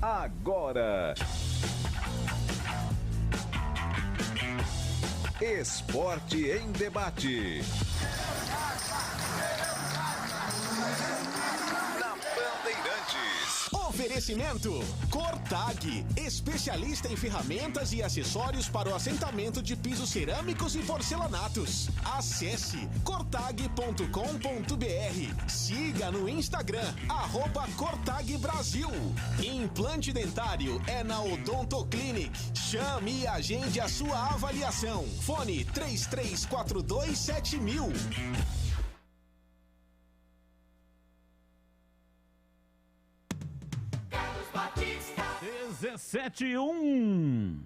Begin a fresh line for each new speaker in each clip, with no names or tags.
agora. Esporte em debate. Na Bandeirantes.
Oferecimento Cortag, especialista em ferramentas e acessórios para o assentamento de pisos cerâmicos e porcelanatos. Acesse cortag.com.br. Siga no Instagram, @CortagBrasil. Implante dentário é na Odontoclinic. Chame e agende a sua avaliação. Fone 33427000.
17:01.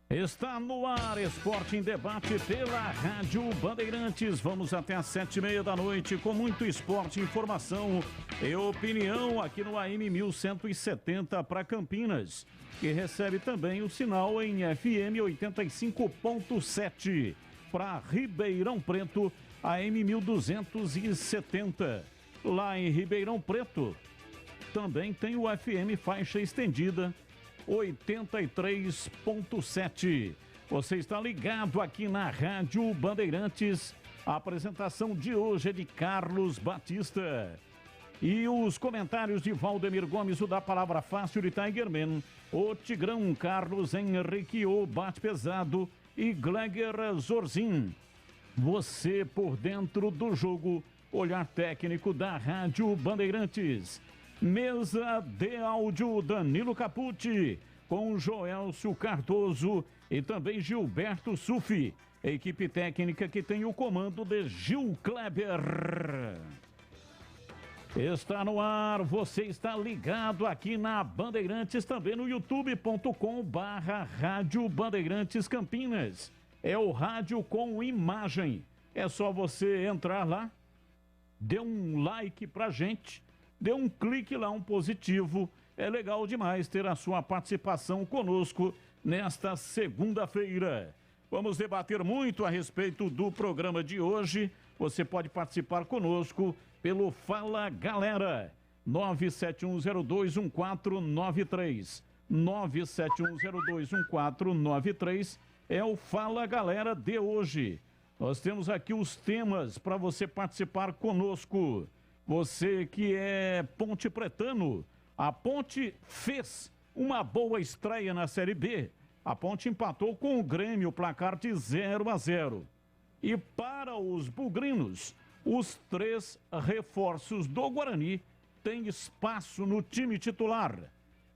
Está no ar, Esporte em Debate pela Rádio Bandeirantes. Vamos até às 7:30 da noite com muito esporte, informação e opinião aqui no AM 1170 para Campinas, que recebe também o sinal em FM 85.7 para Ribeirão Preto, AM 1270. Lá em Ribeirão Preto também tem o FM faixa estendida 83.7. Você está ligado aqui na Rádio Bandeirantes. A apresentação de hoje é de Carlos Batista. E os comentários de Valdemir Gomes, o da Palavra Fácil de Tigerman, o Tigrão Carlos Henrique, o Bate Pesado e Gleger Zorzin. Você por dentro do jogo, olhar técnico da Rádio Bandeirantes. Mesa de áudio Danilo Capucci, com Joelcio Cardoso e também Gilberto Sufi. Equipe técnica que tem o comando de Gil Kleber. Está no ar, você está ligado aqui na Bandeirantes, também no youtube.com/Rádio Bandeirantes Campinas. É o rádio com imagem. É só você entrar lá, dê um like pra gente. Dê um clique lá, um positivo. É legal demais ter a sua participação conosco nesta segunda-feira. Vamos debater muito a respeito do programa de hoje. Você pode participar conosco pelo Fala Galera. 971021493. 971021493 é o Fala Galera de hoje. Nós temos aqui os temas para você participar conosco. Você que é Ponte Pretano, a Ponte fez uma boa estreia na Série B. A Ponte empatou com o Grêmio, placar de 0-0. E para os bugrinos, os 3 reforços do Guarani têm espaço no time titular.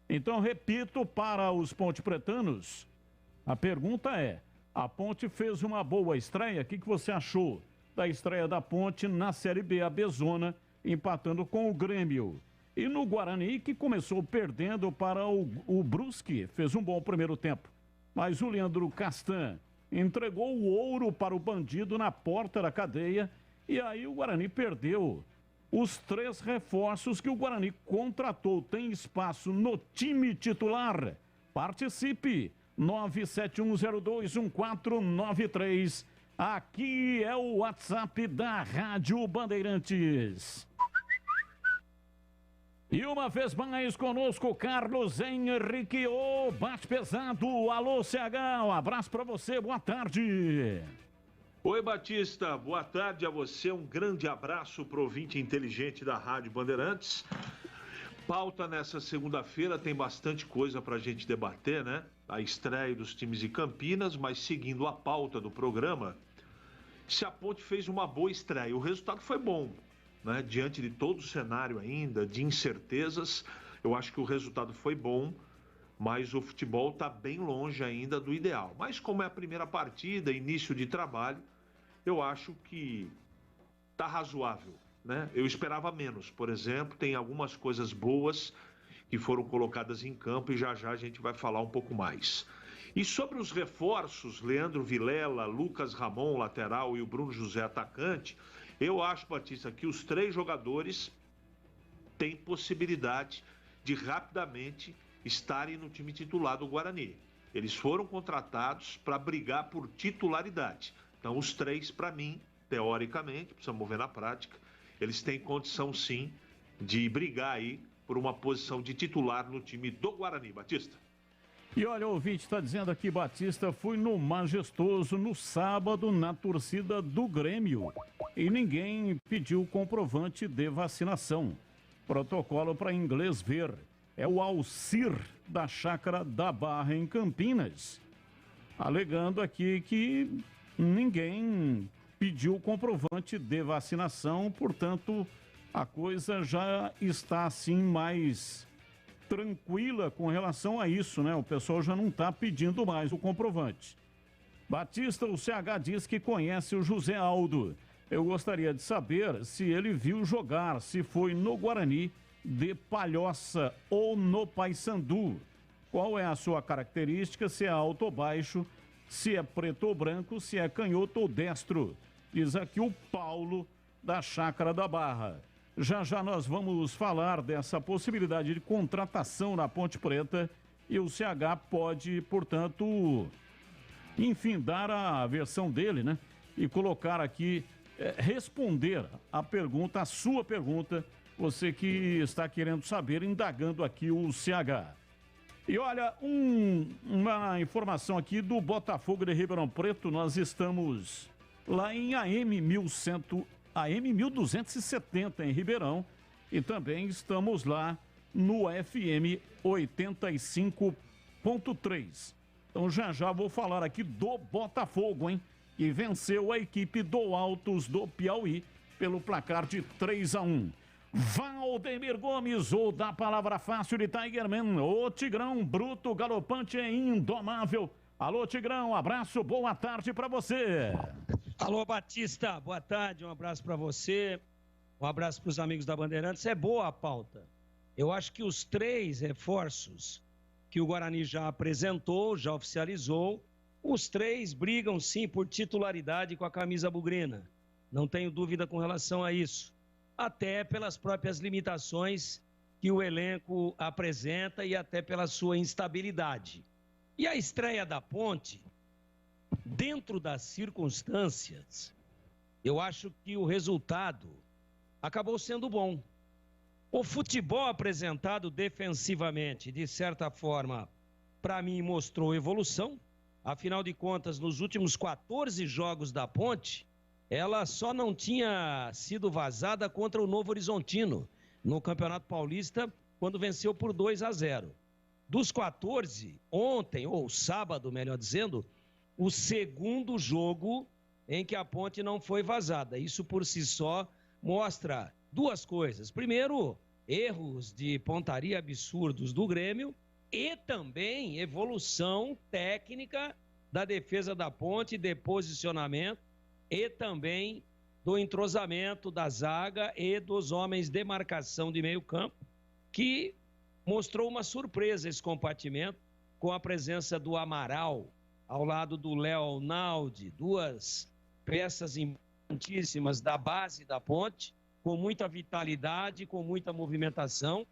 Então, repito, para os Ponte Pretanos, a pergunta é: a Ponte fez uma boa estreia? O que você achou da estreia da Ponte na Série B, a Bezona, empatando com o Grêmio? E no Guarani, que começou perdendo para o Brusque, fez um bom primeiro tempo. Mas o Leandro Castan entregou o ouro para o bandido na porta da cadeia e aí o Guarani perdeu. Os 3 reforços que o Guarani contratou têm espaço no time titular. Participe! 971021493. Aqui é o WhatsApp da Rádio Bandeirantes. E uma vez mais conosco, Carlos Henrique, o Bate Pesado. Alô, CH, um abraço para você, boa tarde.
Oi, Batista, boa tarde a você, um grande abraço pro ouvinte inteligente da Rádio Bandeirantes. Pauta nessa segunda-feira, tem bastante coisa pra gente debater, né? A estreia dos times de Campinas, mas seguindo a pauta do programa, se a Ponte fez uma boa estreia, o resultado foi bom. Né? Diante de todo o cenário ainda, de incertezas, eu acho que o resultado foi bom, mas o futebol está bem longe ainda do ideal. Mas como é a primeira partida, início de trabalho, eu acho que está razoável. Né? Eu esperava menos, por exemplo, tem algumas coisas boas que foram colocadas em campo e já já a gente vai falar um pouco mais. E sobre os reforços, Leandro Vilela, Lucas Ramon, lateral, e o Bruno José, atacante, eu acho, Batista, que os 3 jogadores têm possibilidade de rapidamente estarem no time titular do Guarani. Eles foram contratados para brigar por titularidade. Então, os 3, para mim, teoricamente, precisamos ver na prática, eles têm condição sim de brigar aí por uma posição de titular no time do Guarani. Batista.
E olha, o ouvinte está dizendo aqui, Batista, fui no Majestoso no sábado na torcida do Grêmio e ninguém pediu comprovante de vacinação. Protocolo para inglês ver. É o Alcir da Chácara da Barra em Campinas, alegando aqui que ninguém pediu comprovante de vacinação, portanto, a coisa já está assim mais tranquila com relação a isso, né? O pessoal já não está pedindo mais o comprovante. Batista, o CH diz que conhece o José Aldo. Eu gostaria de saber se ele viu jogar, se foi no Guarani de Palhoça ou no Paysandu. Qual é a sua característica, se é alto ou baixo, se é preto ou branco, se é canhoto ou destro. Diz aqui o Paulo da Chácara da Barra. Já já nós vamos falar dessa possibilidade de contratação na Ponte Preta e o CH pode, portanto, enfim, dar a versão dele, né? E colocar aqui, responder a pergunta, a sua pergunta, você que está querendo saber, indagando aqui o CH. E olha, uma informação aqui do Botafogo de Ribeirão Preto, nós estamos lá em AM 1270 em Ribeirão e também estamos lá no FM 85.3. Então já vou falar aqui do Botafogo, hein? Que venceu a equipe do Altos do Piauí pelo placar de 3-1. Valdemir Gomes, ou da palavra fácil de Tigerman, o Tigrão bruto, galopante e indomável. Alô, Tigrão, abraço, boa tarde para você.
Alô, Batista, boa tarde, um abraço para você, um abraço para os amigos da Bandeirantes. É boa a pauta. Eu acho que os 3 reforços que o Guarani já apresentou, já oficializou, os 3 brigam sim por titularidade com a camisa bugrina. Não tenho dúvida com relação a isso. Até pelas próprias limitações que o elenco apresenta e até pela sua instabilidade. E a estreia da Ponte, dentro das circunstâncias, eu acho que o resultado acabou sendo bom. O futebol apresentado defensivamente, de certa forma, para mim mostrou evolução. Afinal de contas, nos últimos 14 jogos da Ponte, ela só não tinha sido vazada contra o Novo Horizontino, no Campeonato Paulista, quando venceu por 2-0. Dos 14, ontem, ou sábado, melhor dizendo, o segundo jogo em que a Ponte não foi vazada. Isso por si só mostra 2 coisas. Primeiro, erros de pontaria absurdos do Grêmio e também evolução técnica da defesa da Ponte, de posicionamento e também do entrosamento da zaga e dos homens de marcação de meio campo, que mostrou uma surpresa esse compartimento com a presença do Amaral ao lado do Léo Naldi, 2 peças importantíssimas da base da Ponte, com muita vitalidade, com muita movimentação,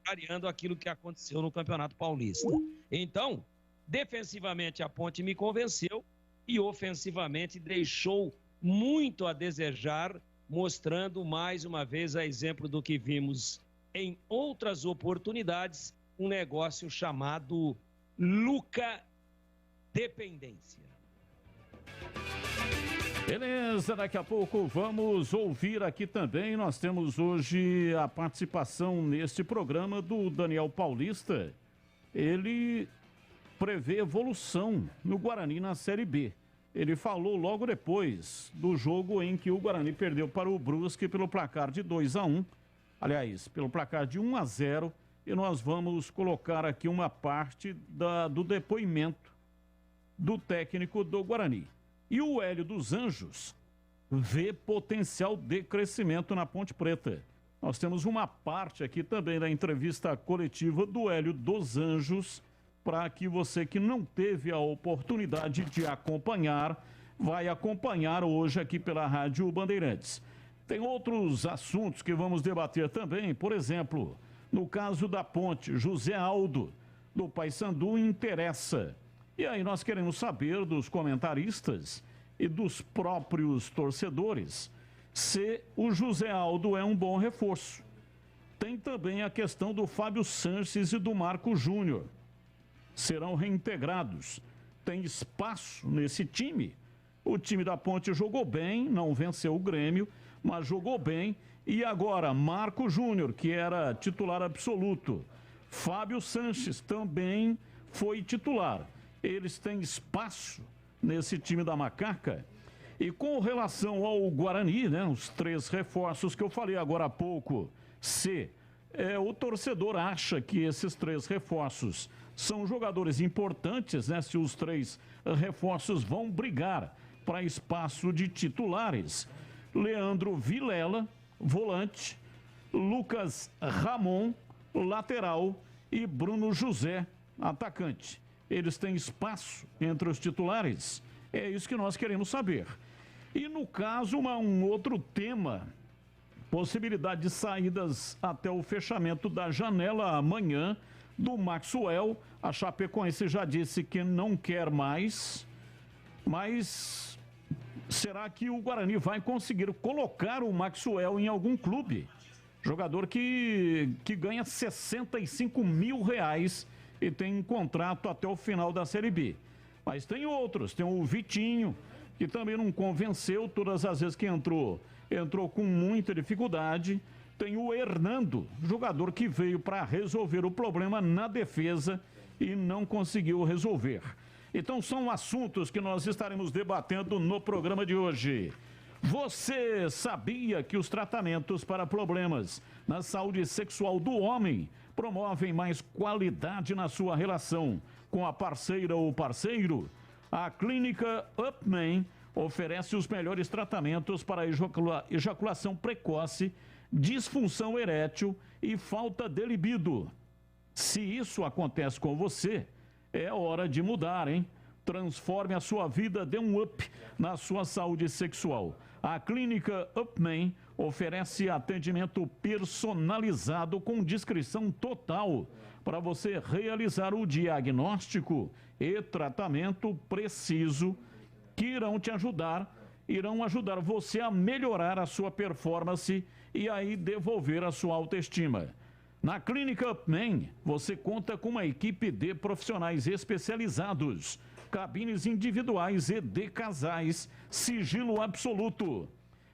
variando aquilo que aconteceu no Campeonato Paulista. Então, defensivamente a Ponte me convenceu e ofensivamente deixou muito a desejar, mostrando mais uma vez, a exemplo do que vimos em outras oportunidades, um negócio chamado Luca Dependência.
Beleza, daqui a pouco vamos ouvir aqui também, nós temos hoje a participação neste programa do Daniel Paulista. Ele prevê evolução no Guarani na Série B. Ele falou logo depois do jogo em que o Guarani perdeu para o Brusque pelo placar de 2-1, aliás, pelo placar de 1-0, e nós vamos colocar aqui uma parte do depoimento do técnico do Guarani. E o Hélio dos Anjos vê potencial de crescimento na Ponte Preta. Nós temos uma parte aqui também da entrevista coletiva do Hélio dos Anjos, para que você que não teve a oportunidade de acompanhar, vai acompanhar hoje aqui pela Rádio Bandeirantes. Tem outros assuntos que vamos debater também, por exemplo, no caso da Ponte, José Aldo, do Paysandu, interessa. E aí nós queremos saber dos comentaristas e dos próprios torcedores se o José Aldo é um bom reforço. Tem também a questão do Fábio Sanches e do Marco Júnior. Serão reintegrados. Tem espaço nesse time. O time da Ponte jogou bem, não venceu o Grêmio, mas jogou bem. E agora, Marco Júnior, que era titular absoluto. Fábio Sanches também foi titular. Eles têm espaço nesse time da Macaca. E com relação ao Guarani, né, os 3 reforços que eu falei agora há pouco, o torcedor acha que esses 3 reforços são jogadores importantes, né? Se os 3 reforços vão brigar para espaço de titulares. Leandro Vilela, volante, Lucas Ramon, lateral, e Bruno José, atacante. Eles têm espaço entre os titulares? É isso que nós queremos saber. E no caso, um outro tema, possibilidade de saídas até o fechamento da janela amanhã do Maxwell. A Chapecoense já disse que não quer mais, mas será que o Guarani vai conseguir colocar o Maxwell em algum clube? Jogador que ganha R$65 mil e tem contrato até o final da Série B. Mas tem outros, tem o Vitinho, que também não convenceu todas as vezes que entrou com muita dificuldade. Tem o Hernando, jogador que veio para resolver o problema na defesa e não conseguiu resolver. Então são assuntos que nós estaremos debatendo no programa de hoje. Você sabia que os tratamentos para problemas na saúde sexual do homem promovem mais qualidade na sua relação com a parceira ou parceiro? A clínica Upman oferece os melhores tratamentos para ejaculação precoce, disfunção erétil e falta de libido. Se isso acontece com você, é hora de mudar, hein? Transforme a sua vida, dê um up na sua saúde sexual. A clínica Upman oferece atendimento personalizado com descrição total para você realizar o diagnóstico e tratamento preciso que irão ajudar você a melhorar a sua performance e aí devolver a sua autoestima. Na Clínica Upman, você conta com uma equipe de profissionais especializados, cabines individuais e de casais, sigilo absoluto.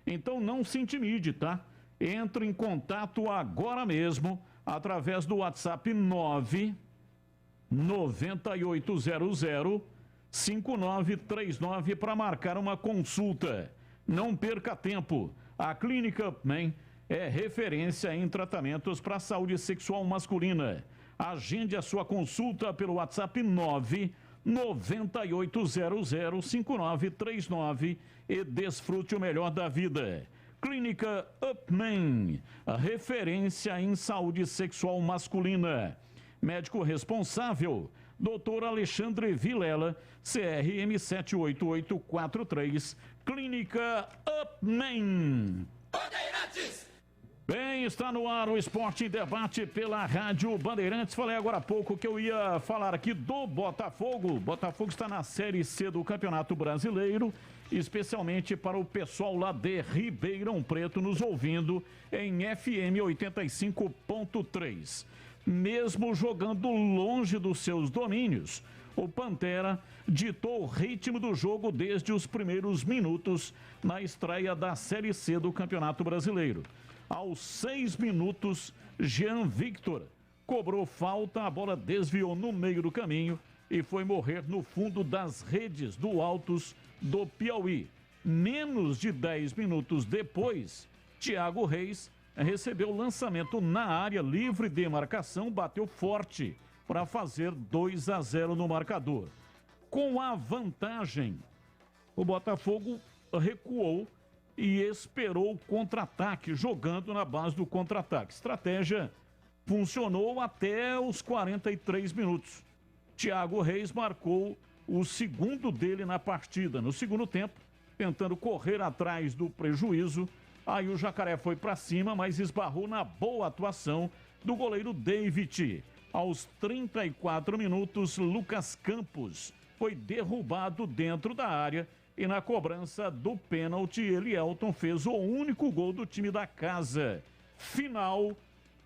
Então não se intimide, tá? Entre em contato agora mesmo através do WhatsApp 99800-5939 para marcar uma consulta. Não perca tempo. A Clínica Upman é referência em tratamentos para a saúde sexual masculina. Agende a sua consulta pelo WhatsApp 99800-5939 e desfrute o melhor da vida. Clínica Upman, a referência em saúde sexual masculina. Médico responsável, Dr. Alexandre Vilela, CRM 78843, Clínica Upman. Bem, está no ar o Esporte em Debate pela Rádio Bandeirantes. Falei agora há pouco que eu ia falar aqui do Botafogo. O Botafogo está na Série C do Campeonato Brasileiro, especialmente para o pessoal lá de Ribeirão Preto nos ouvindo em FM 85.3. Mesmo jogando longe dos seus domínios, o Pantera ditou o ritmo do jogo desde os primeiros minutos na estreia da Série C do Campeonato Brasileiro. Aos 6 minutos, Jean Victor cobrou falta, a bola desviou no meio do caminho e foi morrer no fundo das redes do Altos do Piauí. Menos de 10 minutos depois, Thiago Reis recebeu lançamento na área livre de marcação, bateu forte para fazer 2-0 no marcador. Com a vantagem, o Botafogo recuou e esperou o contra-ataque, jogando na base do contra-ataque. Estratégia funcionou até os 43 minutos. Thiago Reis marcou o segundo dele na partida. No segundo tempo, tentando correr atrás do prejuízo, aí o Jacaré foi para cima, mas esbarrou na boa atuação do goleiro David. Aos 34 minutos, Lucas Campos foi derrubado dentro da área e na cobrança do pênalti, Elielton fez o único gol do time da casa. Final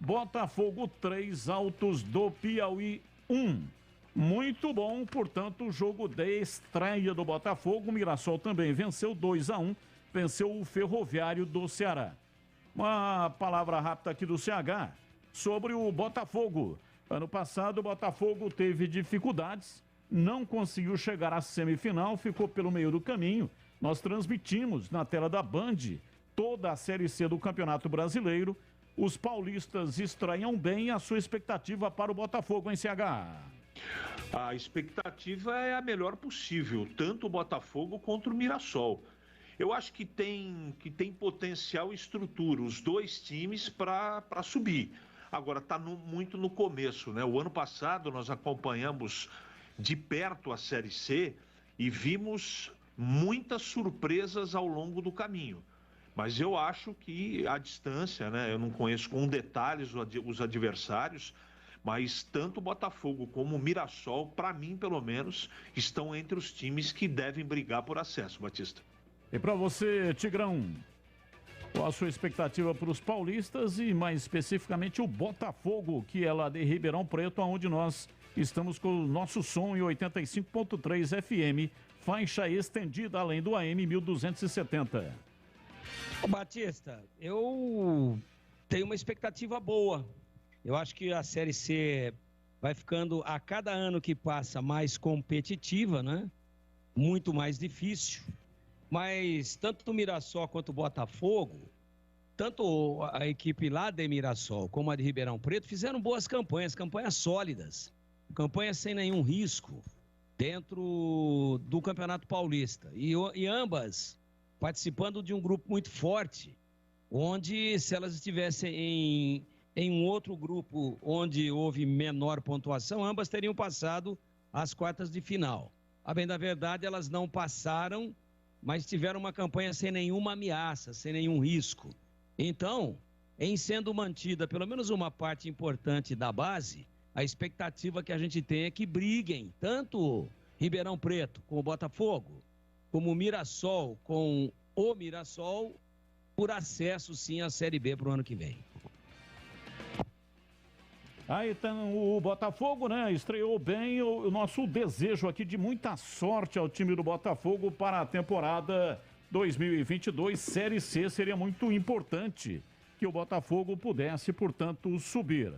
Botafogo 3, Altos do Piauí 1. Muito bom, portanto, o jogo de estreia do Botafogo. O Mirassol também venceu 2-1, venceu o Ferroviário do Ceará. Uma palavra rápida aqui do CH sobre o Botafogo. Ano passado o Botafogo teve dificuldades, não conseguiu chegar à semifinal, ficou pelo meio do caminho. Nós transmitimos na tela da Band toda a Série C do Campeonato Brasileiro. Os paulistas estranham bem a sua expectativa para o Botafogo em CH.
A expectativa é a melhor possível, tanto o Botafogo quanto o Mirassol. Eu acho que tem potencial e estrutura, os dois times para subir. Agora, está muito no começo, né? O ano passado nós acompanhamos de perto a Série C e vimos muitas surpresas ao longo do caminho. Mas eu acho que a distância, né? Eu não conheço com detalhes os adversários, mas tanto o Botafogo como o Mirassol, para mim pelo menos, estão entre os times que devem brigar por acesso, Batista.
E para você, Tigrão, qual a sua expectativa para os paulistas e mais especificamente o Botafogo, que é lá de Ribeirão Preto, onde nós estamos com o nosso som em 85.3 FM, faixa estendida além do AM 1270.
Ô Batista, eu tenho uma expectativa boa. Eu acho que a Série C vai ficando a cada ano que passa mais competitiva, né? Muito mais difícil. Mas tanto o Mirassol quanto o Botafogo, tanto a equipe lá de Mirassol como a de Ribeirão Preto, fizeram boas campanhas sólidas, campanhas sem nenhum risco dentro do Campeonato Paulista. E ambas participando de um grupo muito forte, onde se elas estivessem em um outro grupo onde houve menor pontuação, ambas teriam passado às quartas de final. A bem da verdade, elas não passaram, mas tiveram uma campanha sem nenhuma ameaça, sem nenhum risco. Então, em sendo mantida pelo menos uma parte importante da base, a expectativa que a gente tem é que briguem tanto Ribeirão Preto com o Botafogo, como o Mirassol com o Mirassol, por acesso sim à Série B para o ano que vem.
Aí então o Botafogo, né? Estreou bem. O nosso desejo aqui de muita sorte ao time do Botafogo para a temporada 2022 Série C. Seria muito importante que o Botafogo pudesse, portanto, subir.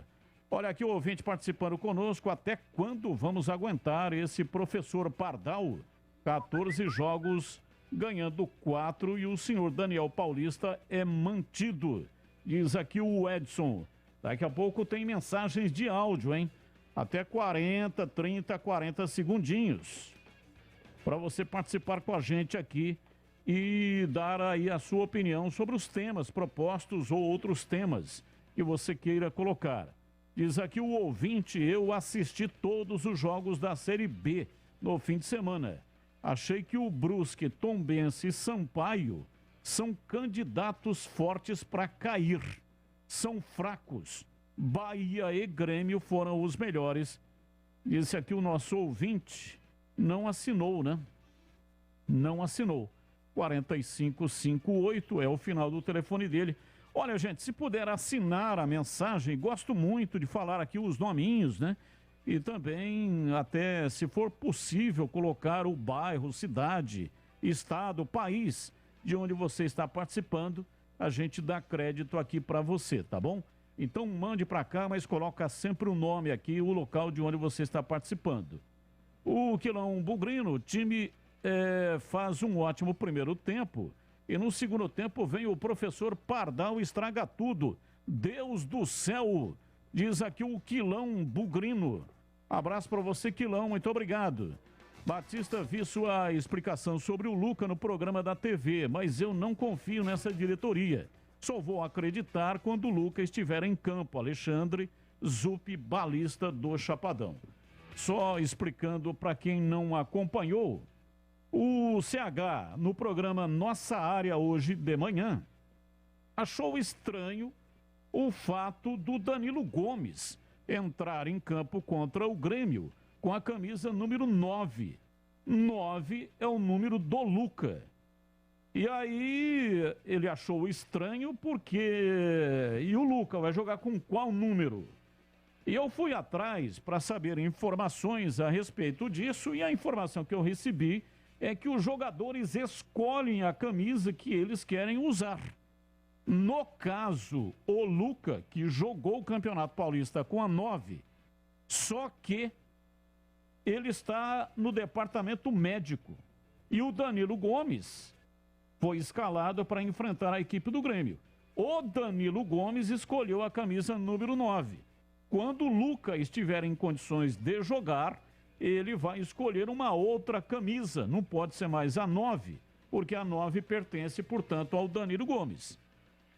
Olha aqui o ouvinte participando conosco. Até quando vamos aguentar esse professor Pardal? 14 jogos, ganhando 4 e o senhor Daniel Paulista é mantido. Diz aqui o Edson. Daqui a pouco tem mensagens de áudio, hein? Até 40, 30, 40 segundinhos. Para você participar com a gente aqui e dar aí a sua opinião sobre os temas propostos ou outros temas que você queira colocar. Diz aqui o ouvinte, eu assisti todos os jogos da Série B no fim de semana. Achei que o Brusque, Tombense e Sampaio são candidatos fortes para cair. São fracos. Bahia e Grêmio foram os melhores. Disse aqui o nosso ouvinte. Não assinou, né? Não assinou. 4558 é o final do telefone dele. Olha, gente, se puder assinar a mensagem, gosto muito de falar aqui os nominhos, né? E também, até se for possível, colocar o bairro, cidade, estado, país de onde você está participando. A gente dá crédito aqui para você, tá bom? Então mande para cá, mas coloca sempre o nome aqui, o local de onde você está participando. O Quilão Bugrino, o time faz um ótimo primeiro tempo e no segundo tempo vem o professor Pardal e estraga tudo. Deus do céu, diz aqui o Quilão Bugrino. Abraço para você, Quilão, muito obrigado. Batista, vi sua explicação sobre o Luca no programa da TV, mas eu não confio nessa diretoria. Só vou acreditar quando o Luca estiver em campo. Alexandre Zup, balista do Chapadão. Só explicando para quem não acompanhou, o CH, no programa Nossa Área hoje de manhã, achou estranho o fato do Danilo Gomes entrar em campo contra o Grêmio com a camisa número 9. 9 é o número do Luca. E aí ele achou estranho porque... E o Luca vai jogar com qual número? E eu fui atrás para saber informações a respeito disso, e a informação que eu recebi é que os jogadores escolhem a camisa que eles querem usar. No caso, o Luca, que jogou o Campeonato Paulista com a 9, só que ele está no departamento médico. E o Danilo Gomes foi escalado para enfrentar a equipe do Grêmio. O Danilo Gomes escolheu a camisa número 9. Quando o Luca estiver em condições de jogar, ele vai escolher uma outra camisa. Não pode ser mais a 9, porque a 9 pertence, portanto, ao Danilo Gomes.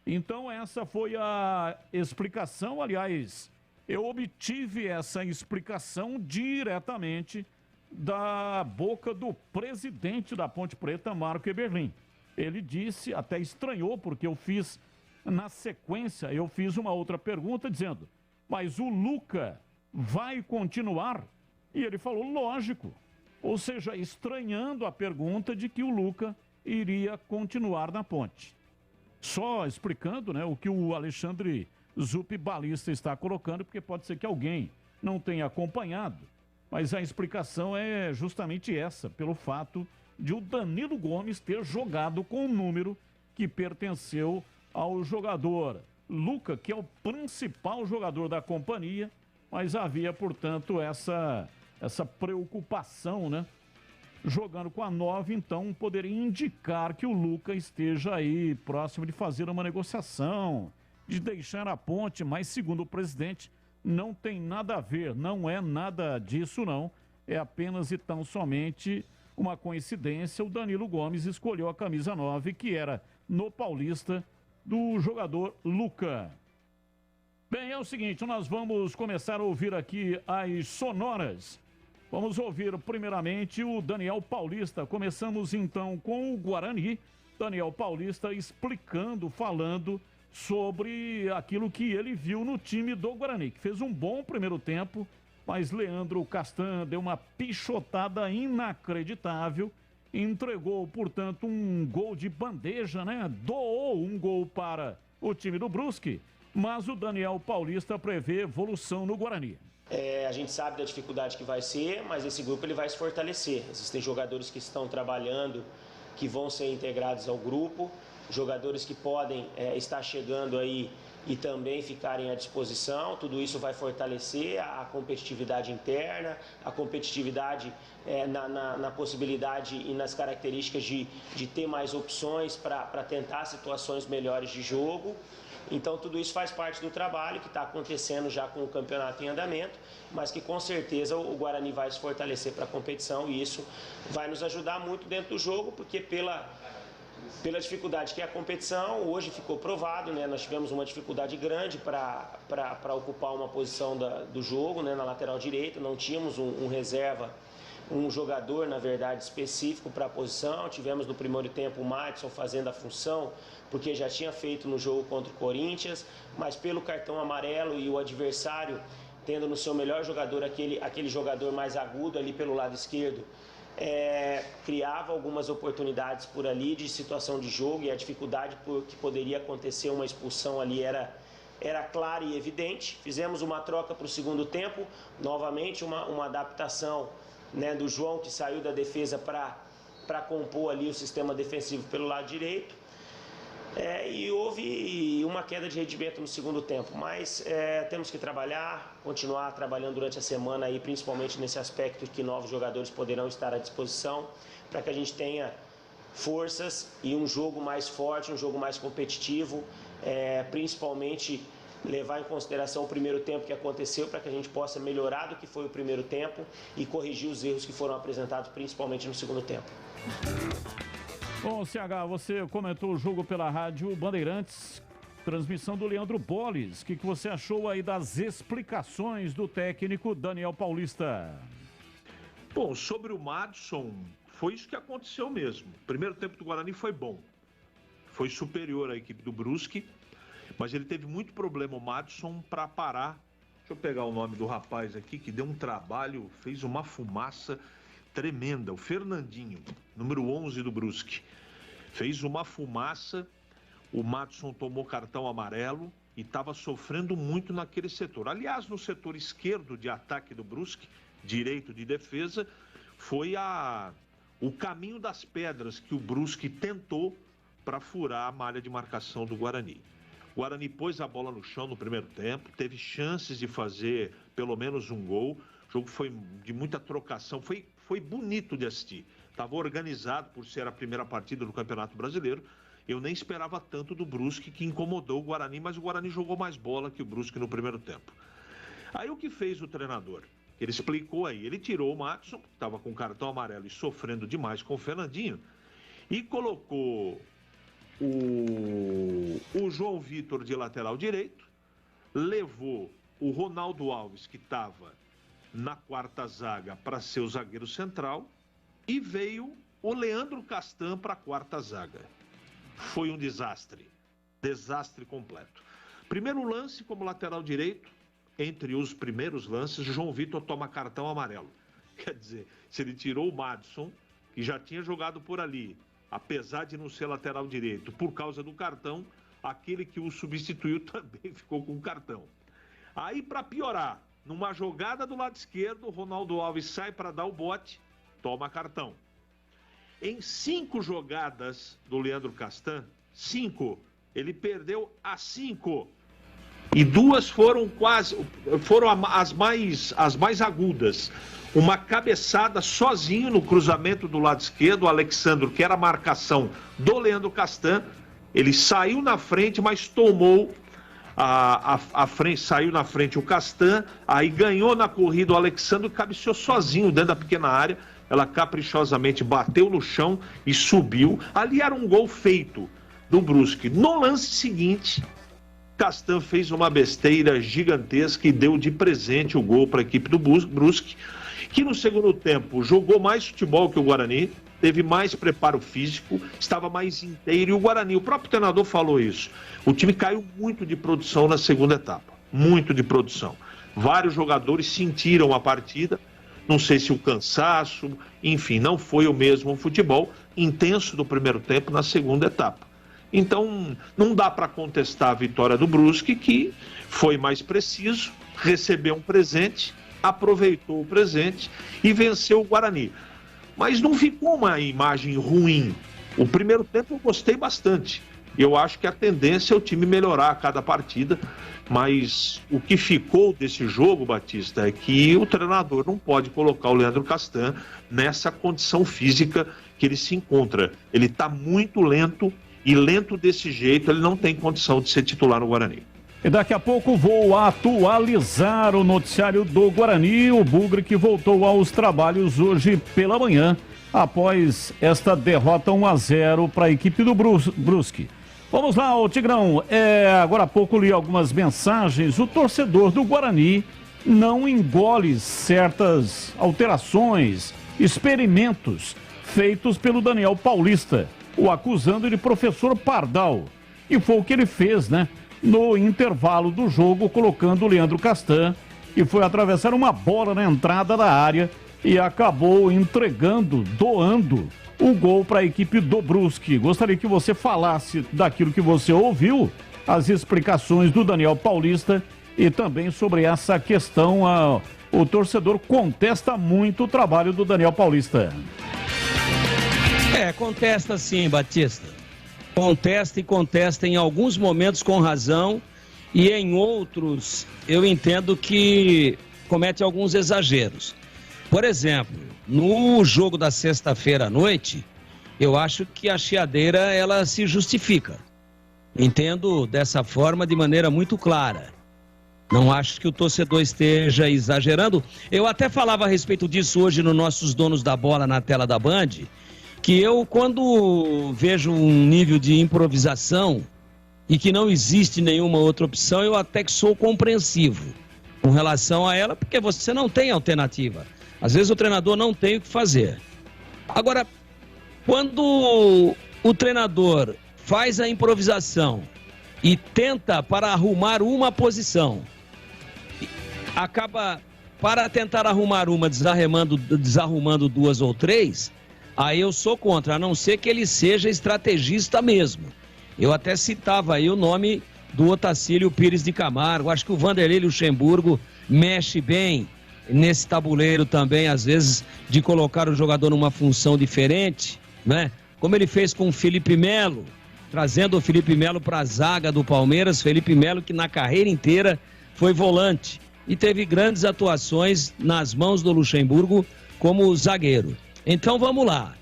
Então, essa foi a explicação. Aliás, eu obtive essa explicação diretamente da boca do presidente da Ponte Preta, Marco Eberlin. Ele disse, até estranhou, porque eu fiz, na sequência, eu fiz uma outra pergunta dizendo: mas o Luca vai continuar? E ele falou, lógico. Ou seja, estranhando a pergunta de que o Luca iria continuar na Ponte. Só explicando, né, o que o Alexandre Zup Balista está colocando, porque pode ser que alguém não tenha acompanhado. Mas a explicação é justamente essa, pelo fato de o Danilo Gomes ter jogado com o número que pertenceu ao jogador Luca, que é o principal jogador da companhia, mas havia, portanto, essa preocupação, né? Jogando com a 9, então, poderia indicar que o Luca esteja aí próximo de fazer uma negociação, de deixar a Ponte, mas, segundo o presidente, não tem nada a ver, não é nada disso, não. É apenas e tão somente uma coincidência. O Danilo Gomes escolheu a camisa 9, que era no Paulista, do jogador Luca. Bem, é o seguinte, nós vamos começar a ouvir aqui as sonoras. Vamos ouvir primeiramente o Daniel Paulista. Começamos então com o Guarani. Daniel Paulista explicando, falando sobre aquilo que ele viu no time do Guarani, que fez um bom primeiro tempo, mas Leandro Castan deu uma pichotada inacreditável, entregou, portanto, um gol de bandeja, né? Doou um gol para o time do Brusque, mas o Daniel Paulista prevê evolução no Guarani.
A gente sabe da dificuldade que vai ser, mas esse grupo ele vai se fortalecer. Existem jogadores que estão trabalhando, que vão ser integrados ao grupo, jogadores que podem estar chegando aí e também ficarem à disposição. Tudo isso vai fortalecer a competitividade interna, a competitividade na possibilidade e nas características de ter mais opções para tentar situações melhores de jogo. Então tudo isso faz parte do trabalho que está acontecendo já com o campeonato em andamento, mas que com certeza o Guarani vai se fortalecer para a competição, e isso vai nos ajudar muito dentro do jogo, porque pela dificuldade que é a competição, hoje ficou provado, né? Nós tivemos uma dificuldade grande para ocupar uma posição do jogo, né? Na lateral direita, não tínhamos um reserva, um jogador, na verdade, específico para a posição. Tivemos no primeiro tempo o Madison fazendo a função, porque já tinha feito no jogo contra o Corinthians, mas pelo cartão amarelo e o adversário tendo no seu melhor jogador aquele jogador mais agudo ali pelo lado esquerdo, criava algumas oportunidades por ali de situação de jogo, e a dificuldade que poderia acontecer uma expulsão ali era clara e evidente. Fizemos uma troca para o segundo tempo, novamente uma adaptação, né, do João, que saiu da defesa para compor ali o sistema defensivo pelo lado direito. E houve uma queda de rendimento no segundo tempo, mas temos que continuar trabalhando durante a semana, aí, principalmente nesse aspecto que novos jogadores poderão estar à disposição, para que a gente tenha forças e um jogo mais forte, um jogo mais competitivo, principalmente levar em consideração o primeiro tempo que aconteceu, para que a gente possa melhorar do que foi o primeiro tempo e corrigir os erros que foram apresentados principalmente no segundo tempo.
Bom, CH, você comentou o jogo pela Rádio Bandeirantes, transmissão do Leandro Boles. O que você achou aí das explicações do técnico Daniel Paulista?
Bom, sobre o Madison, foi isso que aconteceu mesmo. O primeiro tempo do Guarani foi bom, foi superior à equipe do Brusque, mas ele teve muito problema, o Madison, para parar. Deixa eu pegar o nome do rapaz aqui, que deu um trabalho, fez uma fumaça tremenda, o Fernandinho, número 11 do Brusque. Fez uma fumaça, o Madison tomou cartão amarelo e estava sofrendo muito naquele setor. Aliás, no setor esquerdo de ataque do Brusque, direito de defesa, foi o caminho das pedras que o Brusque tentou para furar a malha de marcação do Guarani. O Guarani pôs a bola no chão no primeiro tempo, teve chances de fazer pelo menos um gol. O jogo foi de muita trocação, foi bonito de assistir. Estava organizado por ser a primeira partida do Campeonato Brasileiro. Eu nem esperava tanto do Brusque, que incomodou o Guarani, mas o Guarani jogou mais bola que o Brusque no primeiro tempo. Aí o que fez o treinador? Ele explicou aí, ele tirou o Madison, que estava com cartão amarelo e sofrendo demais com o Fernandinho, e colocou o João Vitor de lateral direito, levou o Ronaldo Alves, que estava na quarta zaga, para ser o zagueiro central, e veio o Leandro Castan para a quarta zaga. Foi um desastre completo. Primeiro lance como lateral direito, entre os primeiros lances, João Vitor toma cartão amarelo. Quer dizer, se ele tirou o Madison, que já tinha jogado por ali, apesar de não ser lateral direito, por causa do cartão, aquele que o substituiu também ficou com cartão. Aí, para piorar, numa jogada do lado esquerdo, o Ronaldo Alves sai para dar o bote, toma cartão. Em 5 jogadas do Leandro Castan, 5, ele perdeu as 5. E 2 foram as mais agudas. Uma cabeçada sozinho no cruzamento do lado esquerdo, o Alexandro, que era a marcação do Leandro Castan, ele saiu na frente, mas tomou a frente, saiu na frente o Castan, aí ganhou na corrida o Alexandro, cabeceou sozinho dentro da pequena área. Ela caprichosamente bateu no chão e subiu. Ali era um gol feito do Brusque. No lance seguinte, Castan fez uma besteira gigantesca e deu de presente o gol para a equipe do Brusque, que no segundo tempo jogou mais futebol que o Guarani, teve mais preparo físico, estava mais inteiro. E o Guarani, o próprio treinador falou isso, o time caiu muito de produção na segunda etapa, muito de produção. Vários jogadores sentiram a partida, não sei se o cansaço, enfim, não foi o mesmo futebol intenso do primeiro tempo na segunda etapa. Então, não dá para contestar a vitória do Brusque, que foi mais preciso, recebeu um presente, aproveitou o presente e venceu o Guarani. Mas não ficou uma imagem ruim. O primeiro tempo eu gostei bastante. Eu acho que a tendência é o time melhorar a cada partida, mas o que ficou desse jogo, Batista, é que o treinador não pode colocar o Leandro Castan nessa condição física que ele se encontra. Ele está muito lento, e lento desse jeito ele não tem condição de ser titular no Guarani.
E daqui a pouco vou atualizar o noticiário do Guarani, o Bugre que voltou aos trabalhos hoje pela manhã, após esta derrota 1-0 para a equipe do Brusque. Vamos lá, ô Tigrão, agora há pouco li algumas mensagens, o torcedor do Guarani não engole certas alterações, experimentos feitos pelo Daniel Paulista, o acusando de professor Pardal. E foi o que ele fez, né? No intervalo do jogo, colocando o Leandro Castan, que foi atravessar uma bola na entrada da área e acabou doando o gol para a equipe do Brusque. Gostaria que você falasse daquilo que você ouviu, as explicações do Daniel Paulista e também sobre essa questão. O torcedor contesta muito o trabalho do Daniel Paulista.
Contesta sim, Batista. Contesta e contesta em alguns momentos com razão e em outros eu entendo que comete alguns exageros. Por exemplo, no jogo da sexta-feira à noite, eu acho que a chiadeira ela se justifica. Entendo dessa forma de maneira muito clara. Não acho que o torcedor esteja exagerando. Eu até falava a respeito disso hoje nos nossos donos da bola na tela da Band, que eu, quando vejo um nível de improvisação e que não existe nenhuma outra opção, eu até que sou compreensivo com relação a ela, porque você não tem alternativa. Às vezes o treinador não tem o que fazer. Agora, quando o treinador faz a improvisação e tenta para arrumar uma posição, acaba para tentar arrumar uma desarrumando 2 ou 3, aí eu sou contra, a não ser que ele seja estrategista mesmo. Eu até citava aí o nome do Otacílio Pires de Camargo. Acho que o Vanderlei Luxemburgo mexe bem nesse tabuleiro também, às vezes, de colocar o jogador numa função diferente, né? Como ele fez com o Felipe Melo, trazendo o Felipe Melo para a zaga do Palmeiras. Felipe Melo, que na carreira inteira foi volante e teve grandes atuações nas mãos do Luxemburgo como zagueiro. Então vamos lá.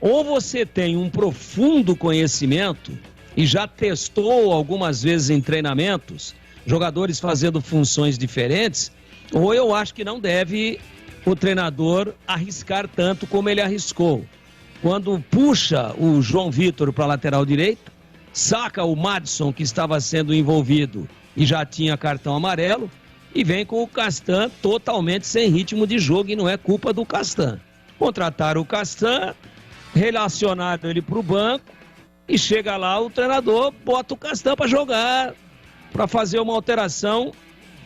Ou você tem um profundo conhecimento e já testou algumas vezes em treinamentos, jogadores fazendo funções diferentes, ou eu acho que não deve o treinador arriscar tanto como ele arriscou. Quando puxa o João Vitor para a lateral direita, saca o Madison, que estava sendo envolvido e já tinha cartão amarelo, e vem com o Castan totalmente sem ritmo de jogo, e não é culpa do Castan. Contrataram o Castan, relacionaram ele para o banco, e chega lá o treinador, bota o Castan para jogar, para fazer uma alteração,